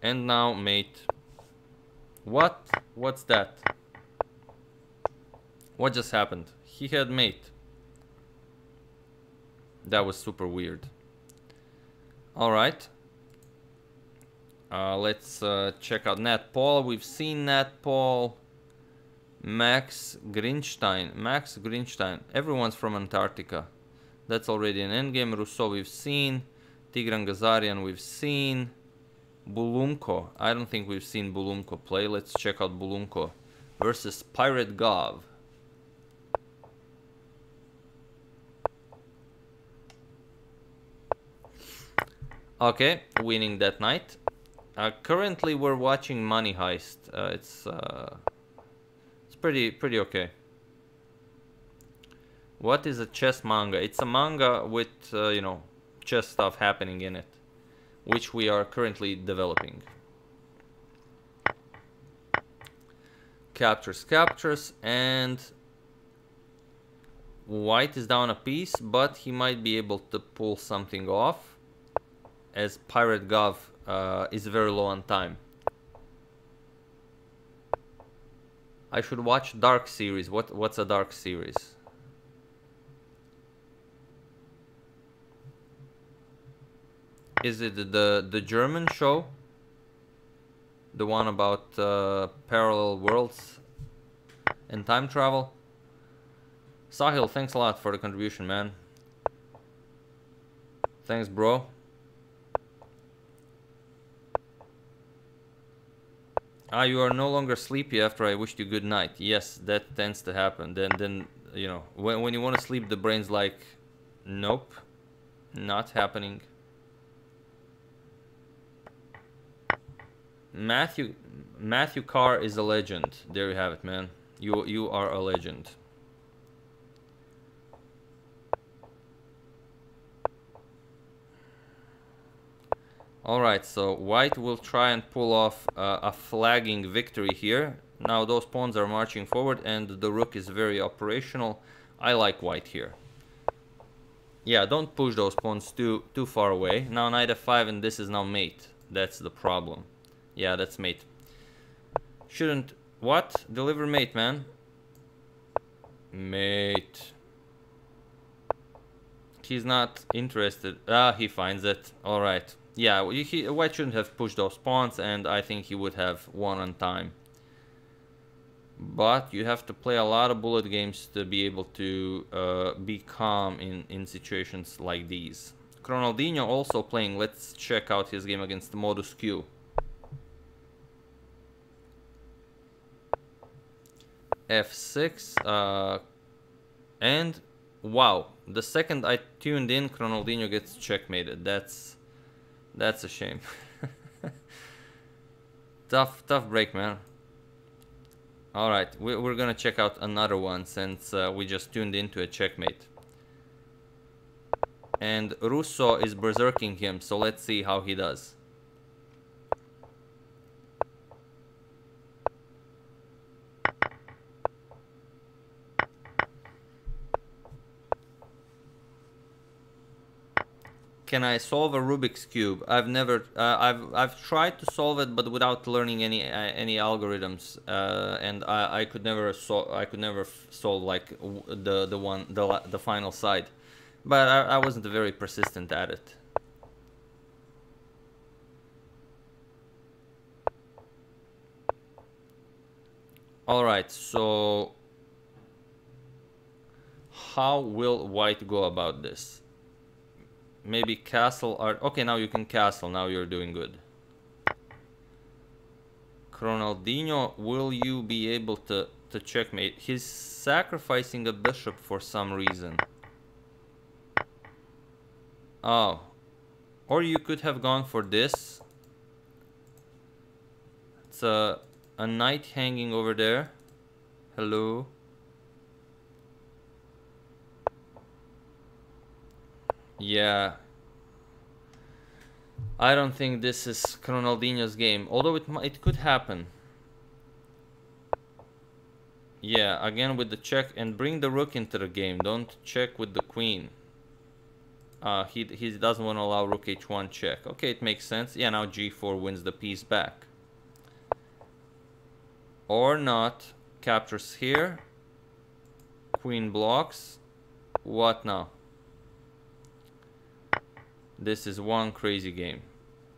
And now mate. What's that? What just happened? He had mate. That was super weird. Alright. Let's check out Nat Paul. We've seen Nat Paul. Max Grinstein. Everyone's from Antarctica. That's already an endgame. Rousseau we've seen. Tigran Gazarian we've seen. Bulumko. I don't think we've seen Bulumko play. Let's check out Bulumko versus Pirate Gov. Okay, winning that night. Currently we're watching Money Heist. It's pretty okay. What is a chess manga? It's a manga with you know, chess stuff happening in it, which we are currently developing. Captures, and white is down a piece, but he might be able to pull something off, as Pirate Gov is very low on time. I should watch Dark series. What's a Dark series? Is it the German show? The one about parallel worlds and time travel? Sahil, thanks a lot for the contribution, man. Thanks, bro. You are no longer sleepy after I wished you good night. Yes, that tends to happen. Then you know, when you want to sleep, the brain's like, nope, not happening. Matthew Carr is a legend. There you have it, man. You are a legend. Alright, so white will try and pull off a flagging victory here. Now those pawns are marching forward and the rook is very operational. I like white here. Yeah, don't push those pawns too far away. Now knight f5 and this is now mate. That's the problem. Yeah, that's mate. Shouldn't... What? Deliver mate, man. Mate. He's not interested. He finds it. Alright. Yeah, white shouldn't have pushed those pawns, and I think he would have won on time. But you have to play a lot of bullet games to be able to be calm in situations like these. Ronaldinho also playing. Let's check out his game against Modus Q. F6 and wow, the second I tuned in, Ronaldinho gets checkmated. That's a shame. tough break, man. Alright, we're gonna check out another one since we just tuned into a checkmate. And Russo is berserking him, so let's see how he does. Can I solve a Rubik's Cube? I've never, I've tried to solve it, but without learning any algorithms, and I could never solve like the final side, but I wasn't very persistent at it. All right, so how will white go about this? Maybe castle art. Okay, now you can castle. Now you're doing good. Ronaldinho, will you be able to checkmate? He's sacrificing a bishop for some reason. Oh. Or you could have gone for this. It's a knight hanging over there. Hello. Yeah. I don't think this is Ronaldinho's game, although it could happen. Yeah, again with the check, and bring the rook into the game. Don't check with the queen. He doesn't want to allow rook h1 check. Okay, it makes sense. Yeah, now g4 wins the piece back. Or not. Captures here. Queen blocks. What now? This is one crazy game.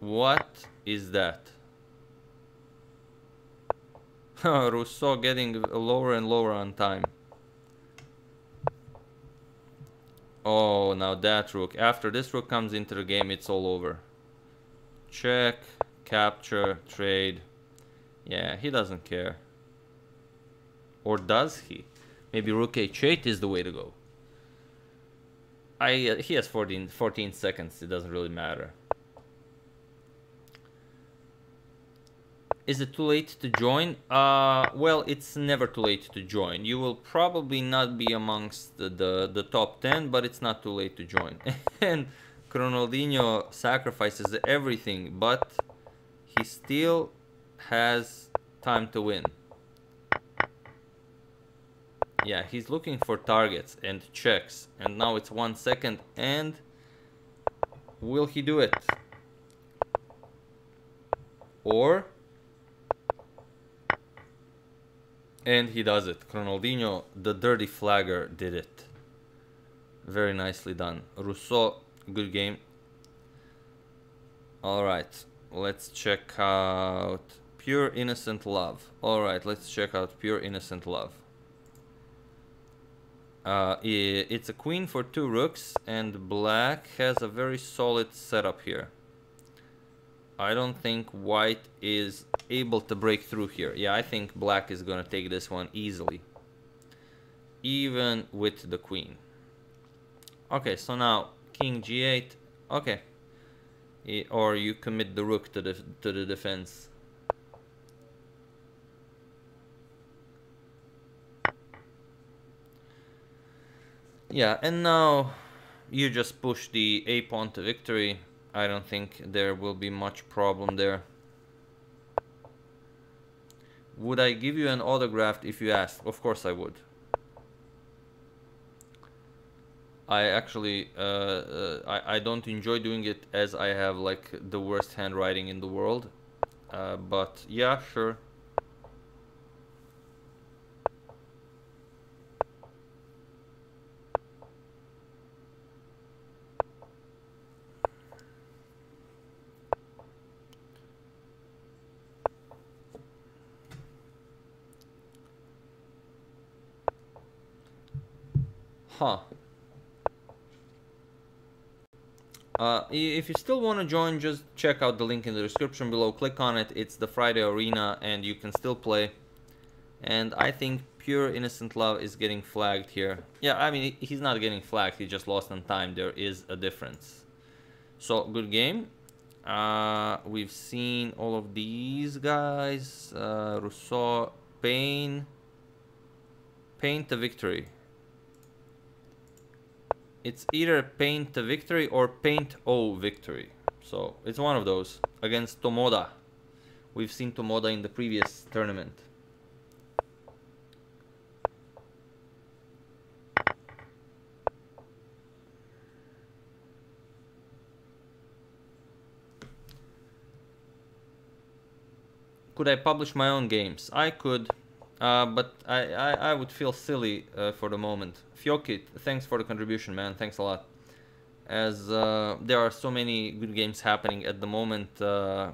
What is that? Rousseau getting lower and lower on time. Oh, now that rook. After this rook comes into the game, it's all over. Check, capture, trade. Yeah, he doesn't care. Or does he? Maybe rook h8 is the way to go. He has 14 seconds. It doesn't really matter. Is it too late to join? Well, it's never too late to join. You will probably not be amongst the top 10, but it's not too late to join. And Ronaldinho sacrifices everything, but he still has time to win. Yeah, he's looking for targets and checks, and now it's 1 second, and will he do it? Or... And he does it. Ronaldinho, the dirty flagger, did it. Very nicely done. Rousseau, good game. Alright, let's check out Pure Innocent Love. Alright, let's check out Pure Innocent Love. It's a queen for 2 rooks, and black has a very solid setup here. I don't think white is able to break through here. Yeah, I think black is gonna take this one easily, even with the queen. Okay, so now king g8. Okay, or you commit the rook to the defense. Yeah, and now you just push the a pawn to victory. I don't think there will be much problem there. Would I give you an autograph if you asked? Of course I would. I actually, I don't enjoy doing it as I have like the worst handwriting in the world. But yeah, sure. Huh. If you still want to join, just check out the link in the description below. Click on it. It's the Friday Arena, and you can still play. And I think Pure Innocent Love is getting flagged here. Yeah, I mean, he's not getting flagged. He just lost on time. There is a difference. So, good game. We've seen all of these guys. Rousseau, Pain to victory. It's either Paint to victory or Paint O victory. So it's one of those against Tomoda. We've seen Tomoda in the previous tournament. Could I publish my own games? I could. But I would feel silly for the moment. Fiokit, thanks for the contribution, man. Thanks a lot. As there are so many good games happening at the moment, I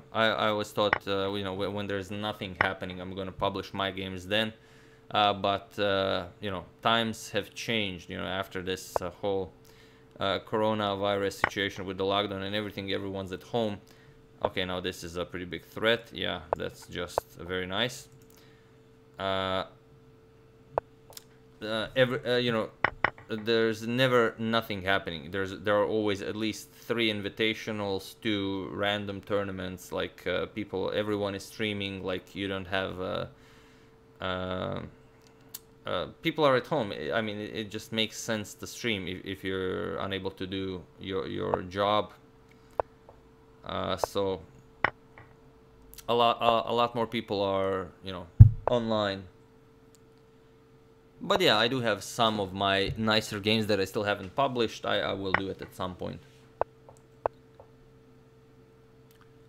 always thought, you know, when there's nothing happening, I'm going to publish my games then. But, you know, times have changed, you know, after this whole coronavirus situation with the lockdown and everything, everyone's at home. Okay, now this is a pretty big threat. Yeah, that's just very nice. You know, there's never nothing happening. There are always at least 3 invitationals, 2 random tournaments. Like everyone is streaming. Like you don't have people are at home. I mean, it just makes sense to stream if you're unable to do your job. So a lot more people are, you know, online. But yeah, I do have some of my nicer games that I still haven't published. I will do it at some point.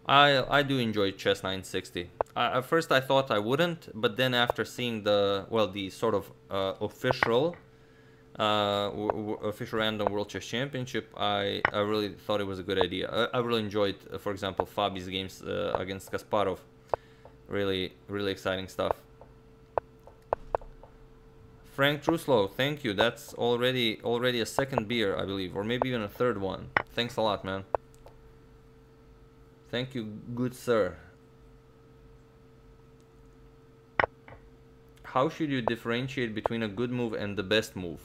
I do enjoy Chess 960. At first I thought I wouldn't, but then after seeing the sort of official random World Chess Championship, I really thought it was a good idea. I really enjoyed, for example, Fabi's games against Kasparov. Really exciting stuff. Frank Truslow, thank you. That's already a second beer, I believe, or maybe even a third one. Thanks a lot, man. Thank you, good sir. How should you differentiate between a good move and the best move?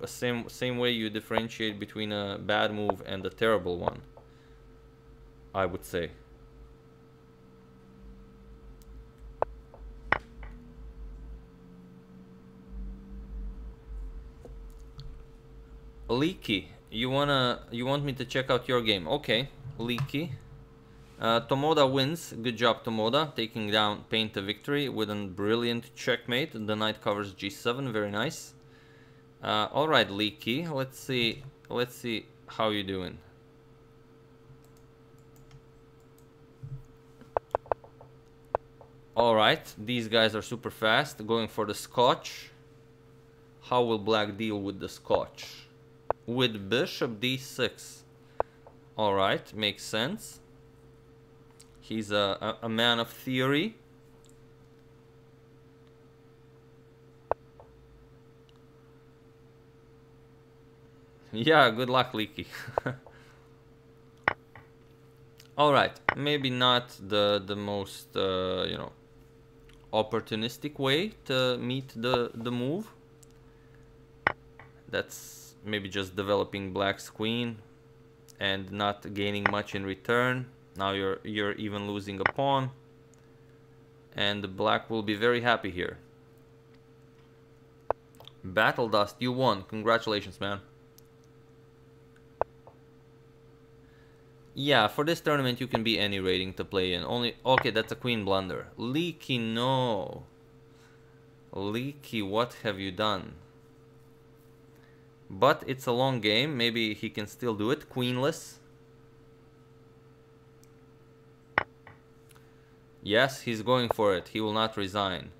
Same way you differentiate between a bad move and a terrible one, I would say. Leaky, you want me to check out your game? Okay, Leaky. Tomoda wins. Good job, Tomoda, taking down Paint to victory with a brilliant checkmate. The knight covers g7. Very nice. All right, Leaky. Let's see how you doing. All right, these guys are super fast. Going for the Scotch. How will Black deal with the Scotch? With bishop d6. All right, makes sense. He's a man of theory. Yeah, good luck, Leaky. All right, maybe not the most you know, opportunistic way to meet the move. That's maybe just developing Black's queen and not gaining much in return. Now you're even losing a pawn, and Black will be very happy here. Battle Dust, you won. Congratulations, man. Yeah, for this tournament you can be any rating to play in. Only okay, that's a queen blunder. Leaky, no. Leaky, what have you done? But it's a long game. Maybe he can still do it. Queenless. Yes, he's going for it. He will not resign.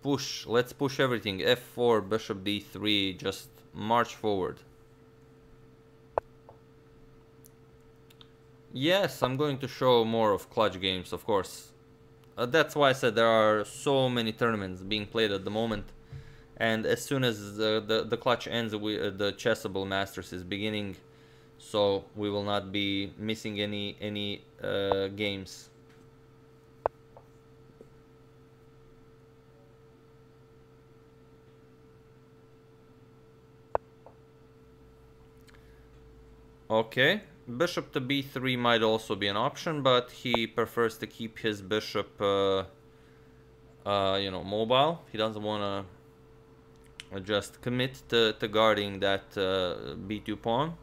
Push. Let's push everything. F4, bishop d3. Just march forward. Yes, I'm going to show more of clutch games, of course. That's why I said there are so many tournaments being played at the moment. And as soon as the clutch ends, the Chessable Masters is beginning. So we will not be missing any games. Okay, bishop to b3 might also be an option, but he prefers to keep his bishop, you know, mobile. He doesn't want to just commit to guarding that b2 pawn.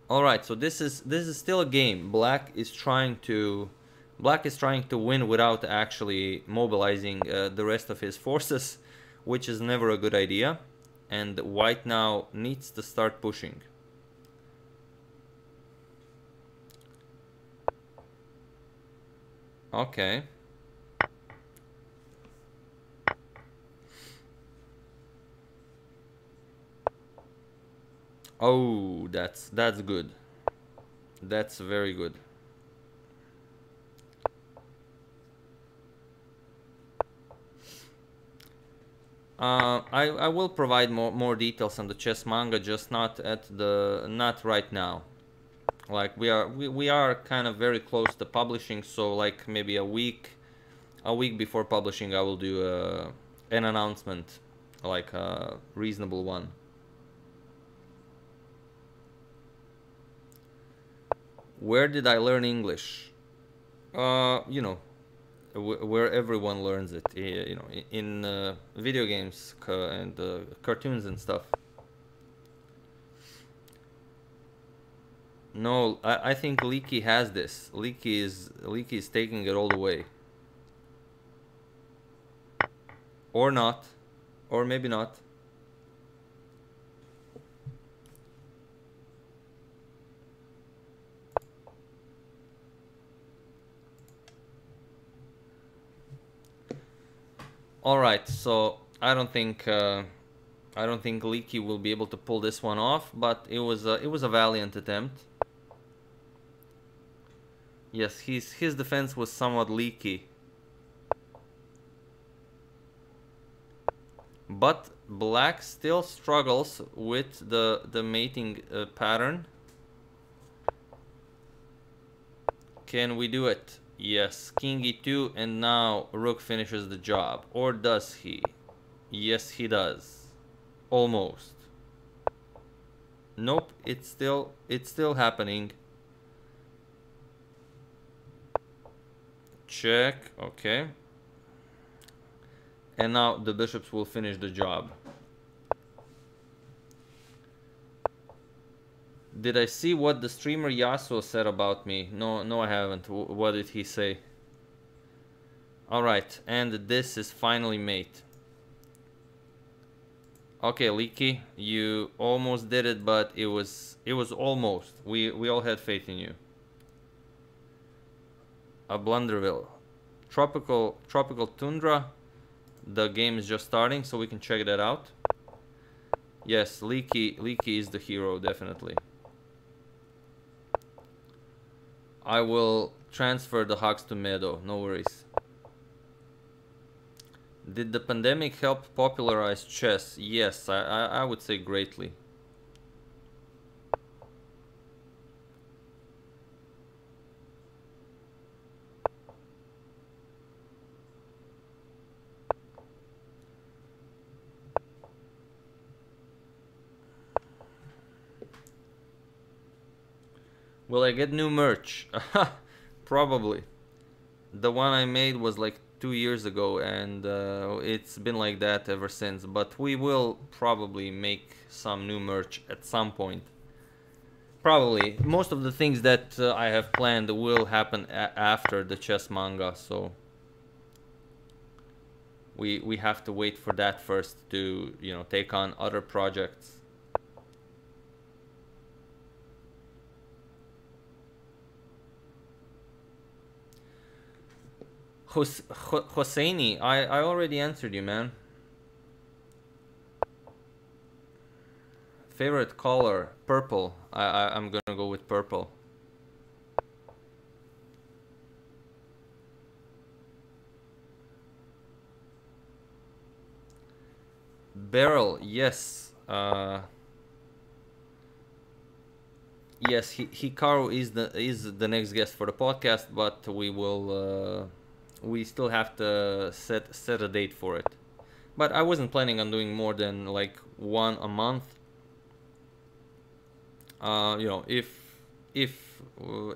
All right, so this is still a game. Black is trying to win without actually mobilizing the rest of his forces, which is never a good idea. And white now needs to start pushing. Okay. Oh, that's good. That's very good. I will provide more details on the chess manga, just not right now. Like we are kind of very close to publishing, so like maybe a week before publishing, I will do an announcement, like a reasonable one. Where did I learn English? You know, where everyone learns it. You know, in video games and cartoons and stuff. No, I think Leaky has this. Leaky is taking it all the way. Or not. Or maybe not. All right, so I don't think Leaky will be able to pull this one off, but it was a valiant attempt. Yes, his defense was somewhat leaky. But black still struggles with the mating pattern. Can we do it? Yes, king e2, and now rook finishes the job. Or does he? Yes, he does. Almost. Nope, it's still happening. Check, okay. And now the bishops will finish the job. Did I see what the streamer Yasuo said about me? No, I haven't. What did he say? Alright, and this is finally mate. Okay, Leaky, you almost did it, but it was almost. We all had faith in you. A Blunderville. Tropical Tundra. The game is just starting, so we can check that out. Yes, Leaky is the hero, definitely. I will transfer the hugs to Meadow, no worries. Did the pandemic help popularize chess? Yes, I would say greatly. Will I get new merch? Probably. The one I made was like 2 years ago, and it's been like that ever since. But we will probably make some new merch at some point. Probably. Most of the things that I have planned will happen after the chess manga, so we have to wait for that first to, you know, take on other projects. Hosseini, I already answered you, man. Favorite color, purple. I'm gonna go with purple. Beryl, yes. Yes, Hikaru is the next guest for the podcast, but we still have to set a date for it. But I wasn't planning on doing more than like one a month. You know, if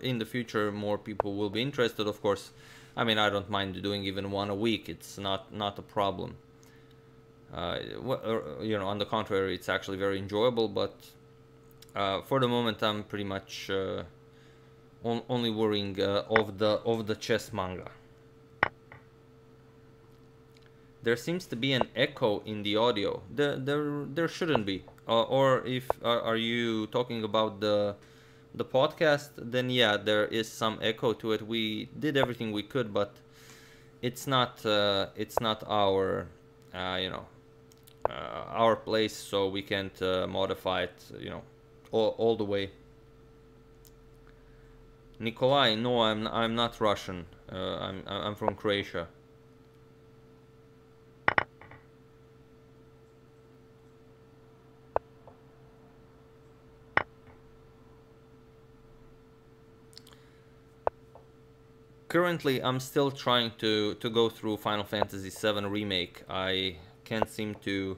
in the future more people will be interested, of course. I mean, I don't mind doing even one a week. It's not a problem. You know, on the contrary, it's actually very enjoyable. But for the moment, I'm pretty much only worrying of the chess manga. There seems to be an echo in the audio. There shouldn't be. Or if are you talking about the podcast? Then yeah, there is some echo to it. We did everything we could, but it's not our you know, our place, so we can't modify it, you know, all the way. Nikolai, no, I'm not Russian. I'm from Croatia. currently I'm still trying to go through Final Fantasy VII Remake. I can't seem to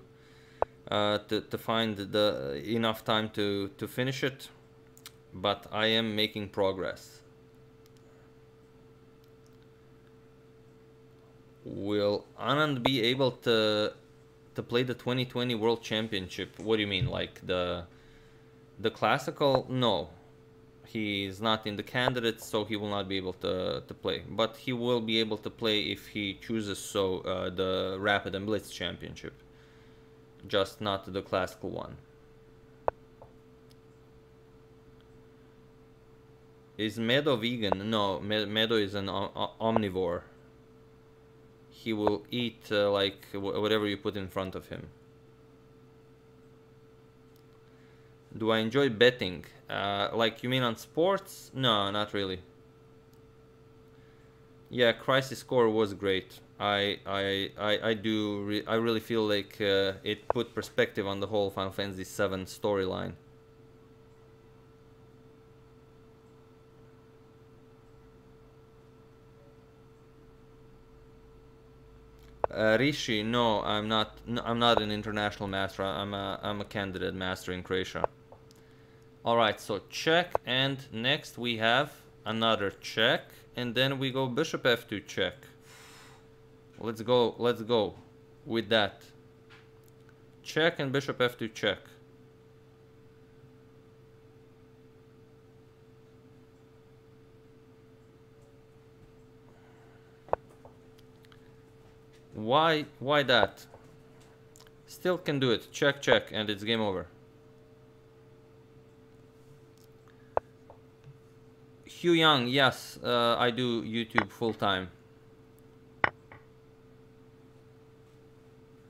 find the enough time to finish it, but I am making progress. Will Anand be able to play the 2020 World Championship? What do you mean, like the classical? No, he's not in the candidates, so he will not be able to play. But he will be able to play if he chooses so, the Rapid and Blitz Championship, just not the classical one. Is Meadow vegan? No, Meadow is an omnivore. He will eat like whatever you put in front of him. Do I enjoy betting? Like, you mean on sports? No, not really. Yeah, Crisis Core was great. I really feel like it put perspective on the whole Final Fantasy VII storyline. Rishi, no, I'm not. No, I'm not an international master. I'm a candidate master in Croatia. All right, so check, and next we have another check, and then we go Bishop F2 check. Let's go with that. Check and Bishop F2 check. Why that? Still can do it. Check, check, and it's game over. Hugh Young, yes, I do YouTube full time.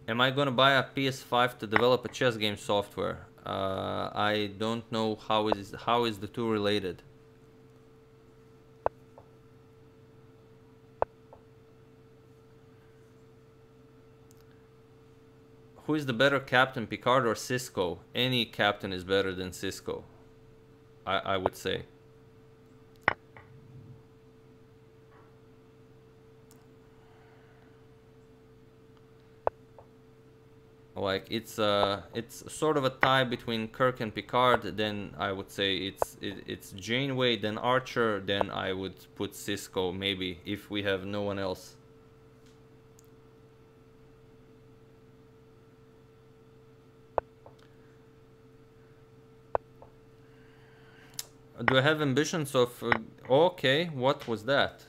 Am I gonna buy a PS5 to develop a chess game software? I don't know how is the two related. Who is the better captain, Picard or Sisko? Any captain is better than Sisko, I would say. Like, it's sort of a tie between Kirk and Picard. Then I would say it's Janeway, then Archer, then I would put Sisko maybe if we have no one else. Do I have ambitions of okay, what was that?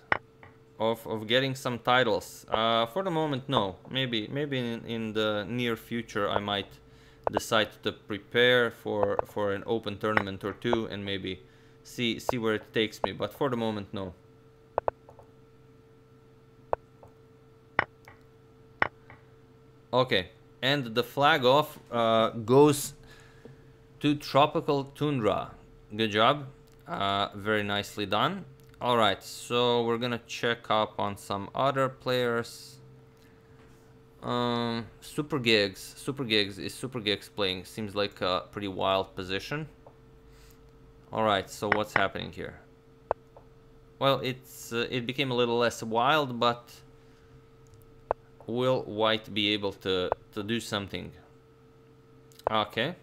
Of getting some titles. For the moment, no. Maybe in the near future I might decide to prepare for an open tournament or two and maybe see where it takes me. But for the moment, no. Okay, and the flag off goes to Tropical Tundra. Good job. Very nicely done. Alright, so we're gonna check up on some other players. Super Gigs. Is Super Gigs playing? Seems like a pretty wild position. Alright, so what's happening here? Well, it became a little less wild, but will White be able to do something? Okay.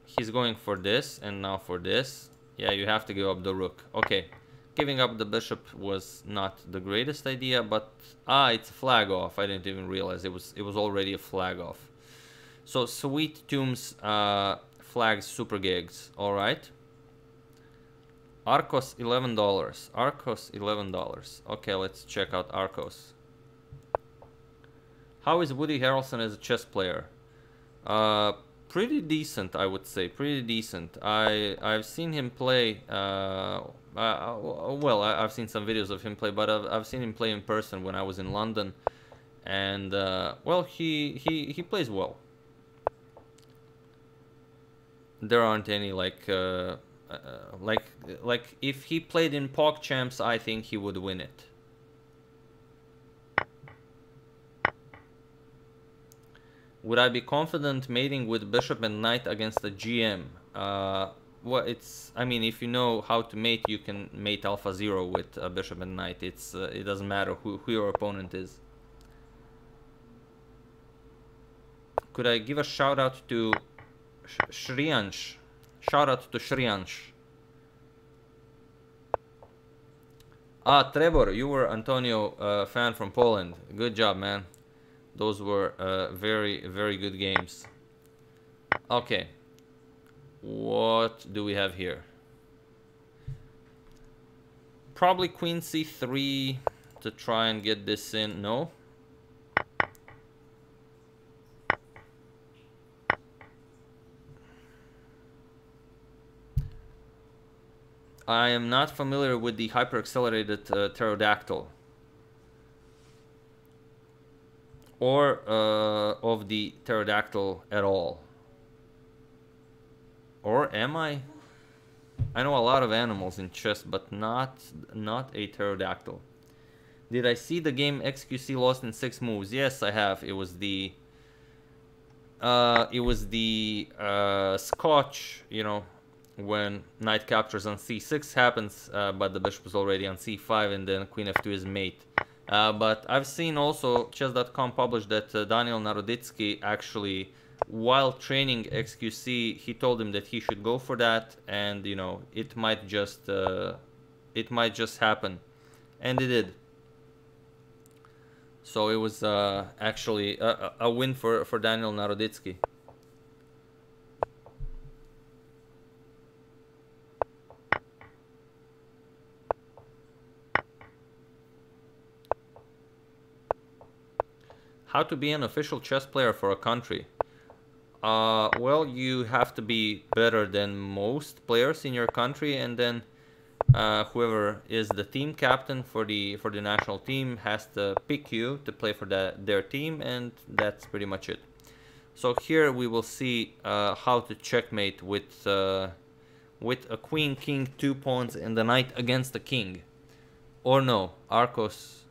He's going for this, and now for this. Yeah, you have to give up the rook. Okay. Giving up the bishop was not the greatest idea, but it's a flag off. I didn't even realize it was already a flag off. So Sweet Tombs flags Super Gigs. All right. Arcos $11. Arcos $11. Okay, let's check out Arcos. How is Woody Harrelson as a chess player? Pretty decent, I would say. Pretty decent. I've seen him play. Well, I've seen some videos of him play, but I've seen him play in person when I was in London, and well, he plays well. There aren't any like if he played in PogChamps, I think he would win it. Would I be confident mating with bishop and knight against the GM? well, it's, I mean, if you know how to mate, you can mate alpha 0 with bishop and knight. It doesn't matter who your opponent is. Could I give a shout out to Shriyansh? Shout out to Shriyansh. Ah, Trebor, you were Antonio fan from Poland. Good job, man. Those were very, very good games. Okay. What do we have here? Probably queen c3 to try and get this in. No? I am not familiar with the hyper-accelerated pterodactyl. Or of the pterodactyl at all. Or am I? I know a lot of animals in chess, but not a pterodactyl. Did I see the game XQC lost in 6 moves? Yes, I have. It was the Scotch, you know, when knight captures on c6 happens, but the bishop is already on c5, and then queen f2 is mate. But I've seen also chess.com publish that Daniel Naroditsky actually, while training XQC, he told him that he should go for that, and you know, it might just happen, and it did. So it was actually a win for Daniel Naroditsky. How to be an official chess player for a country? Well, you have to be better than most players in your country, and then whoever is the team captain for the national team has to pick you to play for their team, and that's pretty much it. So here we will see how to checkmate with a queen, king, 2 pawns, and the knight against the king. Or no, Arcos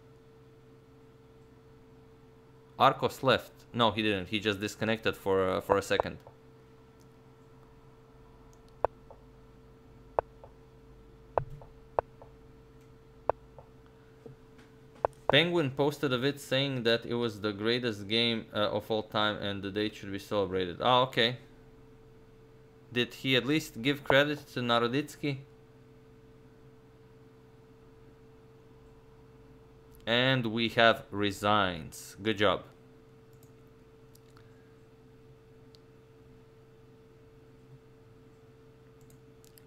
left. No, he didn't. He just disconnected for a second. Penguin posted a vid saying that it was the greatest game of all time and the date should be celebrated. Ah, okay. Did he at least give credit to Naroditsky? And we have resigns. Good job.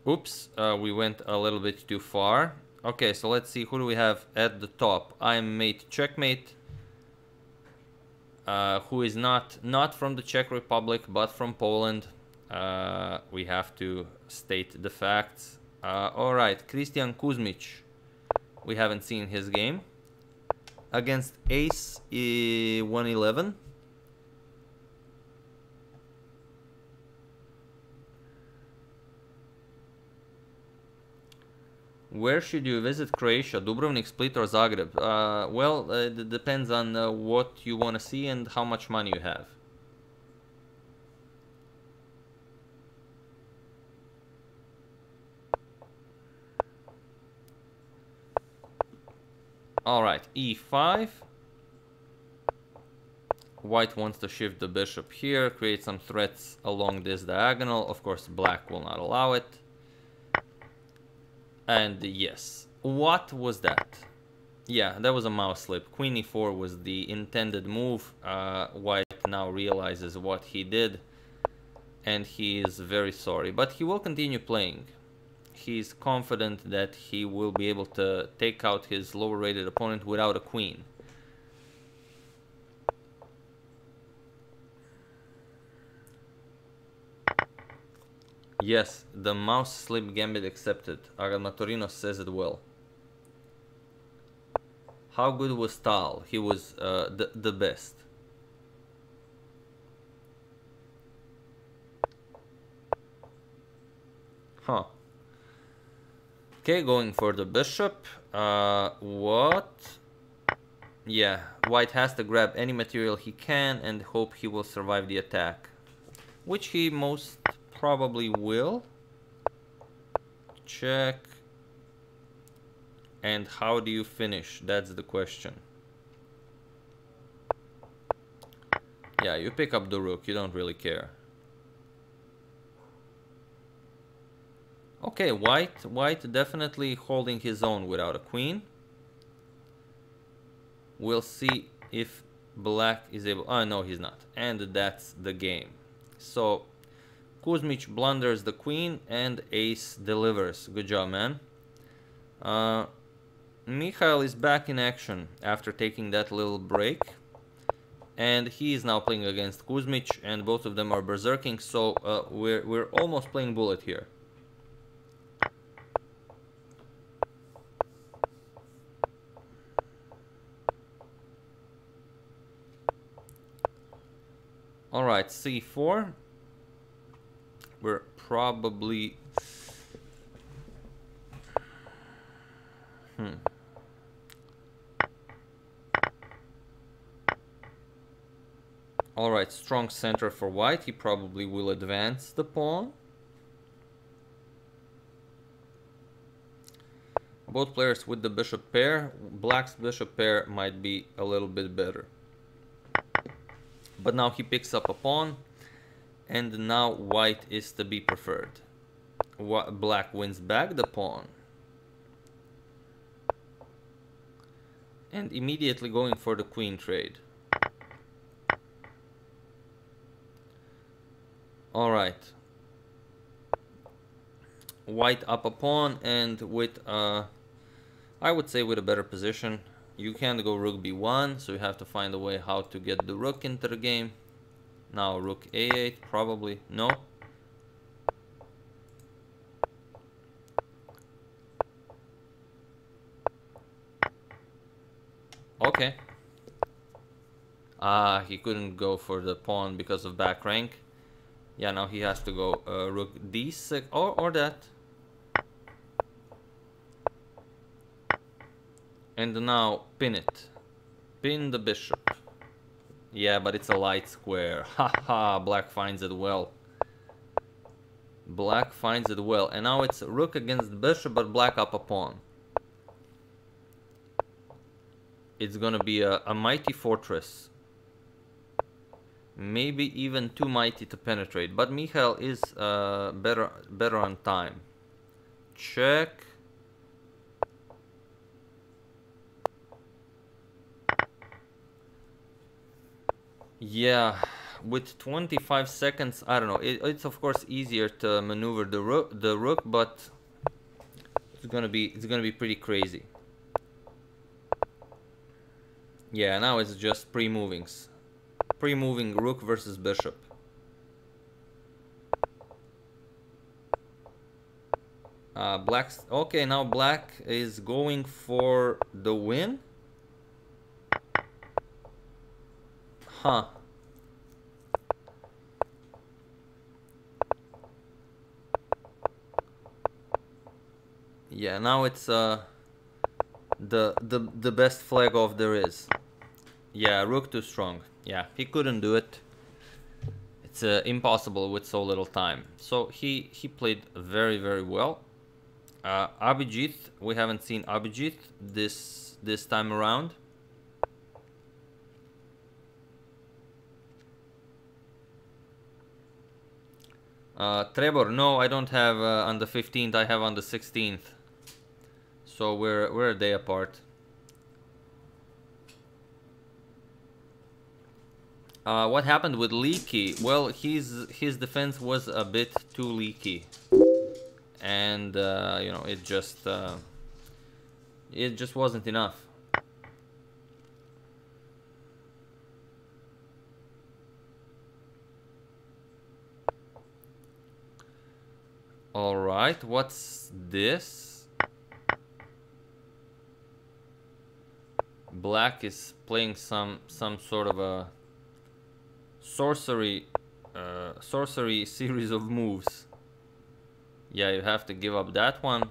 Oops, we went a little bit too far. Okay, so let's see, who do we have at the top? I'm mate checkmate, who is not from the Czech Republic, but from Poland. We have to state the facts. All right, Christian Kuzmic. We haven't seen his game. Against Ace 111. Where should you visit Croatia? Dubrovnik, Split, or Zagreb? Well, it depends on what you want to see and how much money you have. Alright, e5. White wants to shift the bishop here, create some threats along this diagonal. Of course, black will not allow it. And yes, what was that? Yeah, that was a mouse slip. Queen e4 was the intended move. White now realizes what he did, and he is very sorry. But he will continue playing. He's confident that he will be able to take out his lower rated opponent without a queen. Yes, the mouse slip gambit accepted. Aramatorino says it well. How good was Tal? He was the best. Huh. Okay, going for the bishop. What? Yeah, white has to grab any material he can and hope he will survive the attack. Which he most probably will. check. And how do you finish? That's the question. Yeah, you pick up the rook, you don't really care. Okay, white definitely holding his own without a queen. We'll see if black is able... Oh, no, he's not. And that's the game. So, Kuzmich blunders the queen and ace delivers. Good job, man. Mikhail is back in action after taking that little break. And he is now playing against Kuzmich, and both of them are berserking, so we're almost playing bullet here. Alright, c4. We're probably... Alright, strong center for white. He probably will advance the pawn. Both players with the bishop pair. Black's bishop pair might be a little bit better. But now he picks up a pawn, and now white is to be preferred. Black wins back the pawn. And immediately going for the queen trade. Alright. White up a pawn, and with I would say with a better position. You can't go rook b1, so you have to find a way how to get the rook into the game. Now rook a8, probably. No. Okay. He couldn't go for the pawn because of back rank. Yeah, now he has to go rook d6, or that. And now pin it. Pin the bishop. Yeah, but it's a light square. Haha, black finds it well. Black finds it well. And now it's rook against the bishop, but black up a pawn. It's gonna be a mighty fortress. Maybe even too mighty to penetrate. But Mikhail is better on time. Check. Yeah, with 25 seconds, I don't know. It's of course easier to maneuver the rook, but it's gonna be pretty crazy. Yeah, now it's just pre-movings. Pre-moving rook versus bishop. Black's okay. Now black is going for the win. Huh. Yeah, now it's the best flag off there is. Yeah, rook too strong. Yeah, he couldn't do it. It's impossible with so little time. So he played very well. Abhijit, we haven't seen Abhijit this time around. Trebor, no, I don't have on the 15th, I have on the 16th. So we're a day apart. What happened with Leaky? Well, his defense was a bit too leaky. And you know, it just wasn't enough. All right, what's this? Black is playing some sort of a sorcery series of moves. Yeah, you have to give up that one.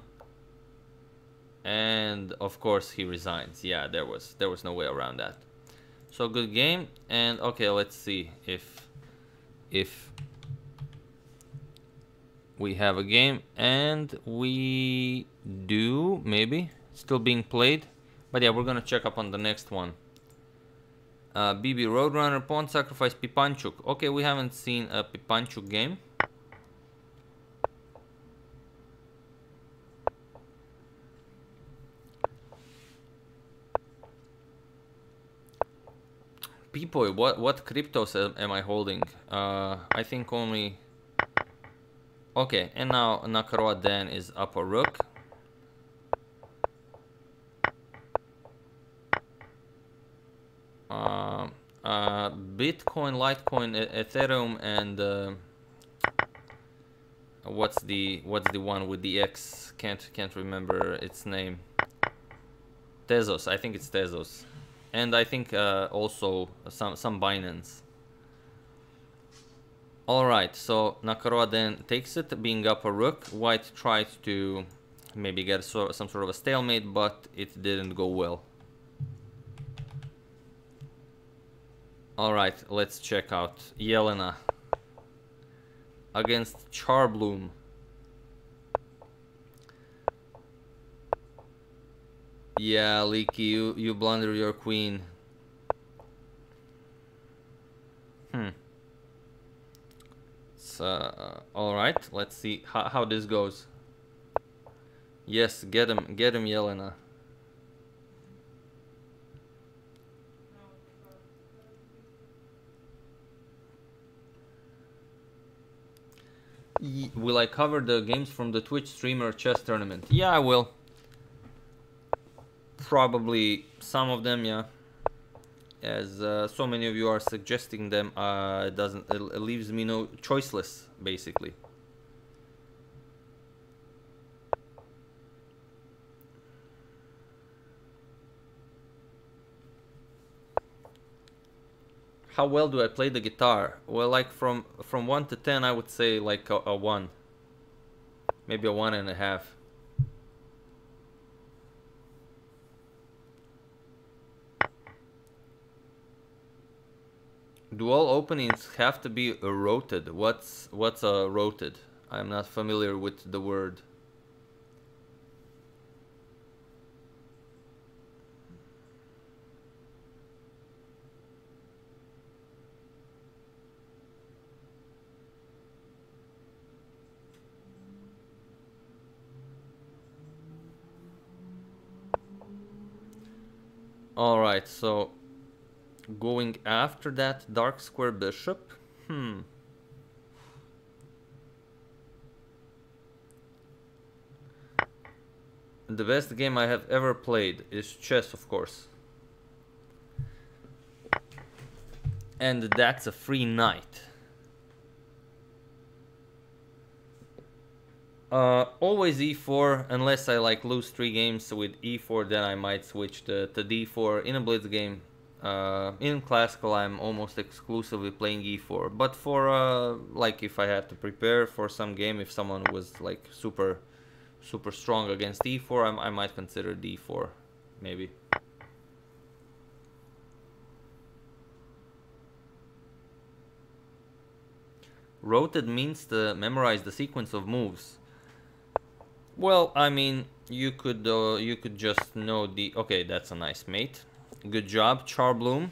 And of course he resigns. Yeah, there was no way around that. So good game. And okay, let's see if We have a game, and we do, maybe. Still being played. But yeah, we're gonna check up on the next one. BB Roadrunner, Pawn Sacrifice, Pipanchuk. Okay, we haven't seen a Pipanchuk game. Peepoy, what cryptos am I holding? I think only... Okay, and now Nakaroa Dan is up a rook. Bitcoin, Litecoin, Ethereum, and what's the one with the X? Can't remember its name. Tezos, I think it's Tezos, and I think also some Binance. All right, so Nakaroa then takes it, being up a rook. White tried to maybe get some sort of a stalemate, but it didn't go well. All right, let's check out Yelena against Charbloom. Yeah, Leaky, you blunder your queen. All right, let's see how this goes. Yes, get him, Yelena. Will I cover the games from the Twitch streamer chess tournament? Yeah, I will. Probably some of them, yeah. As so many of you are suggesting them, it leaves me no choiceless, basically. How well do I play the guitar? Well, like from 1 to 10, I would say like a 1. Maybe a 1.5. Do all openings have to be roted? What's a roted? I'm not familiar with the word. All right, so going after that dark square bishop. The best game I have ever played is chess, of course. And that's a free knight. Always e4, unless I like lose 3 games with e4, then I might switch to d4. In a blitz game, in classical, I'm almost exclusively playing e4. But for like if I had to prepare for some game, if someone was like super strong against e4, I might consider d4, maybe. Roted means to memorize the sequence of moves. Well, I mean, you could just know the... Okay, that's a nice mate. Good job, Charbloom.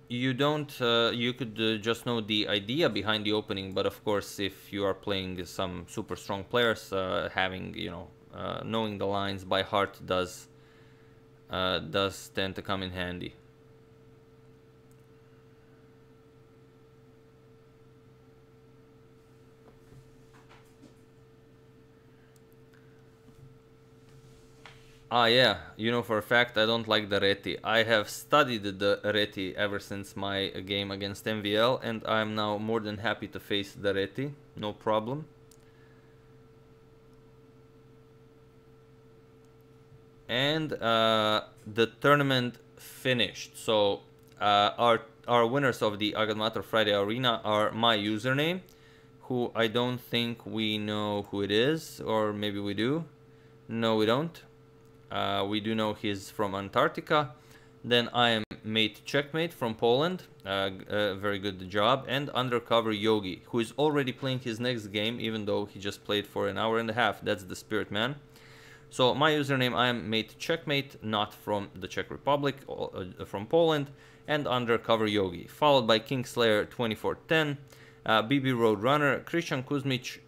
You don't... you could just know the idea behind the opening, but of course, if you are playing some super strong players, having, you know, knowing the lines by heart does tend to come in handy. Ah, yeah, you know for a fact I don't like the Reti. I have studied the Reti ever since my game against MVL, and I'm now more than happy to face the Reti, no problem. And the tournament finished. So our winners of the Agadmator Friday Arena are my username, who I don't think we know who it is, or maybe we do. No, we don't. We do know he's from Antarctica, Then I am mate checkmate from Poland, very good job, and undercover Yogi, who is already playing his next game, even though he just played for an hour and a half. That's the spirit, man. So my username, I am mate checkmate, not from the Czech Republic, from Poland, and undercover Yogi, followed by Kingslayer 2410, BB Roadrunner, Christian Kuzmic,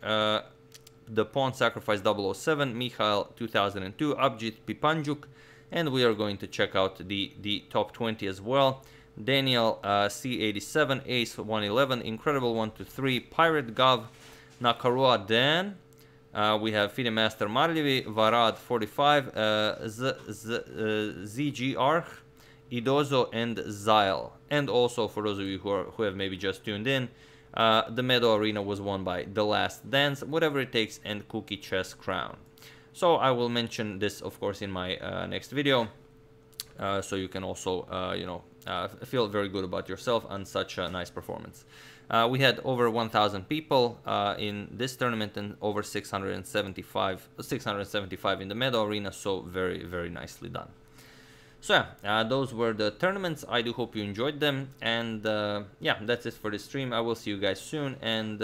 the Pawn Sacrifice 007, Mikhail 2002, Abjit Pipanjuk, and we are going to check out the top 20 as well. Daniel C87, Ace 111, Incredible 123, Pirate Gov, Nakarua Dan. We have FIDE Master Marljevi, Varad 45, ZG Arch, Idozo, and Zyle. And also, for those of you who have maybe just tuned in, the Meadow Arena was won by The Last Dance, Whatever It Takes, and Cookie Chess Crown. So I will mention this, of course, in my next video, so you can also, feel very good about yourself on such a nice performance. We had over 1,000 people in this tournament and over 675 in the Meadow Arena, so very, very nicely done. So yeah, those were the tournaments. I do hope you enjoyed them, and yeah, that's it for this stream. I will see you guys soon, and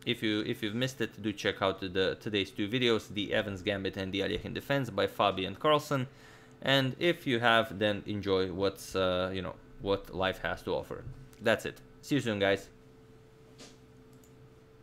if you've missed it, do check out today's two videos, the Evans Gambit and the Alekhine Defense by Fabi and Carlson. And if you have, then enjoy what life has to offer. That's it. See you soon, guys.